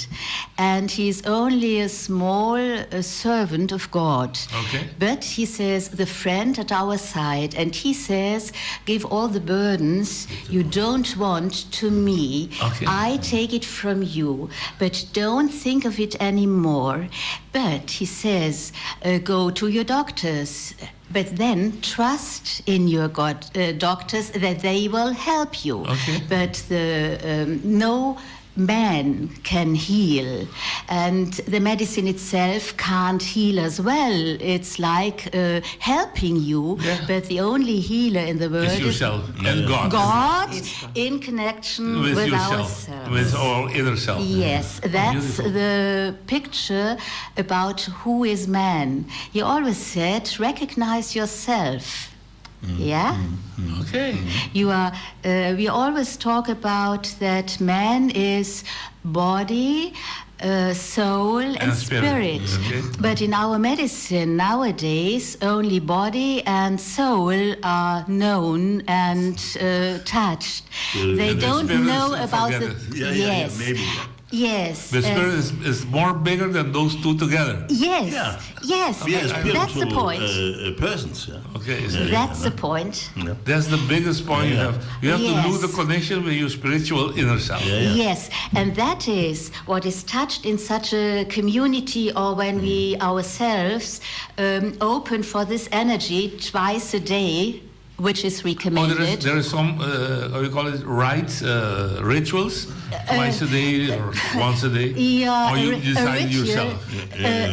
and he's only a small servant of God. Okay. But he says, the friend at our side, and he says, give all the burdens you don't want to me. Okay. I take it from you, but don't think of it anymore. But he says, go to your doctors. But then trust in your doctors that they will help you. Okay. But no man can heal, and the medicine itself can't heal as well. It's like helping you, but the only healer in the world It's is yourself and God. God in connection with yourself, ourselves. with our inner self. Yes, that's Beautiful. the picture about who is man. He always said, recognize yourself. Yeah? Okay. You are. We always talk about that man is body, soul, and spirit. Okay. But in our medicine nowadays, only body and soul are known and touched. They And the don't spirit know is about the. forgotten. Yes. maybe. Yes. The spirit is more bigger than those two together. Yes. Yeah. Yes. We are That's the spiritual point. persons. Yeah. Okay. That's the point. That's the biggest point you have. You have Yes. to lose the connection with your spiritual inner self. Yes, and that is what is touched in such a community, or when we ourselves open for this energy twice a day, which is Oh, recommended. there is some, how you call it, rites, rituals, twice a day or once a day? Yeah, Or you a decide ritual, yourself?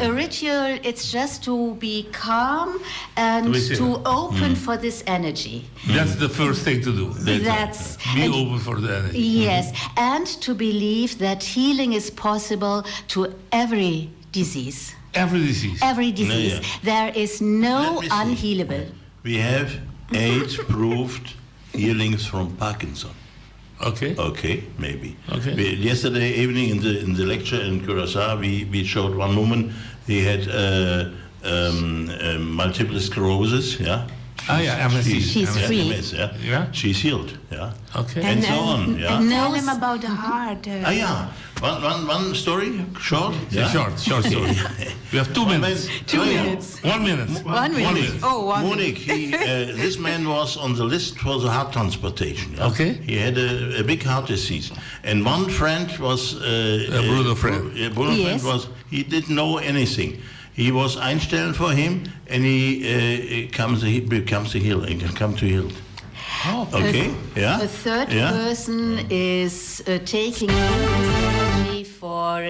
a ritual, it's just to be calm and To be still. to open for this energy. That's the first thing to do. That's- Be and- open for the energy. Yes, and to believe that healing is possible to every disease. Every disease. Every disease. There is no Let me see. unhealable. We have 8 proved healings from Parkinson. Okay. Okay, maybe. Okay. Yesterday evening in the lecture in Curaçao, we showed one woman. He had multiple sclerosis. Yeah. Ah, yeah, MS. She's free. MS, yeah. Yeah. She's healed. Yeah. Okay. And so on. Yeah. Tell them about the heart. Yeah. One story, short. Yeah, short story. We have 2 minutes. 2 minutes. 1 minute. 1 minute. Oh, one Munich, this man was on the list for the heart transplantation. Yeah? Okay. He had a big heart disease. And one friend was... Bruno friend. Bruno Yes. friend was... He didn't know anything. He was einstellen for him, and he becomes a healer. He can come to heal. Okay, yeah. A third Yeah. person is taking energy for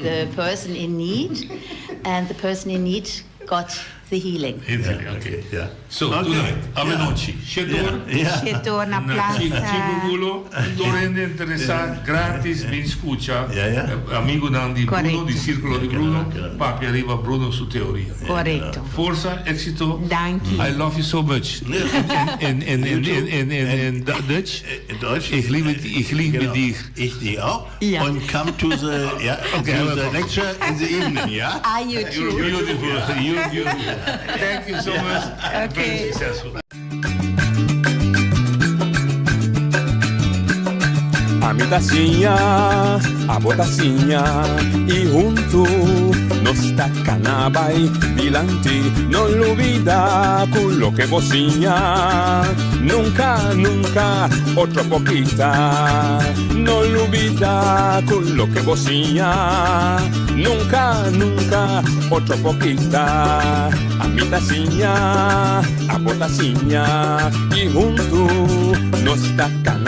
the person in need, and the person in need got the healing. Okay, yeah. So, Okay. tonight, alle Yeah. noci, Shedor, Yeah. Shedor na plaza. Chico Torrente interessat, gratis, ben scuccia, Yeah. amico di Bruno, Corretto. di Circolo di Bruno, papi arriva Bruno su teoria. Corretto. Forza, exito. Danke. I love you so much. In Dutch? In Deutsch? Ich liebe dich. Ich dich auch. Ja. Und come to the, to the lecture in the evening, yeah? Are you too? Beautiful. You. Thank you so much. Very successful. Amitacinha, a botacinha e junto nos tacanabay bilante, no olvida con lo que vocinha. Nunca, otra poquita, no olvida con lo que vocinha. Nunca, otra poquita. Amitacinha, a botacinha e junto nos tacanabay.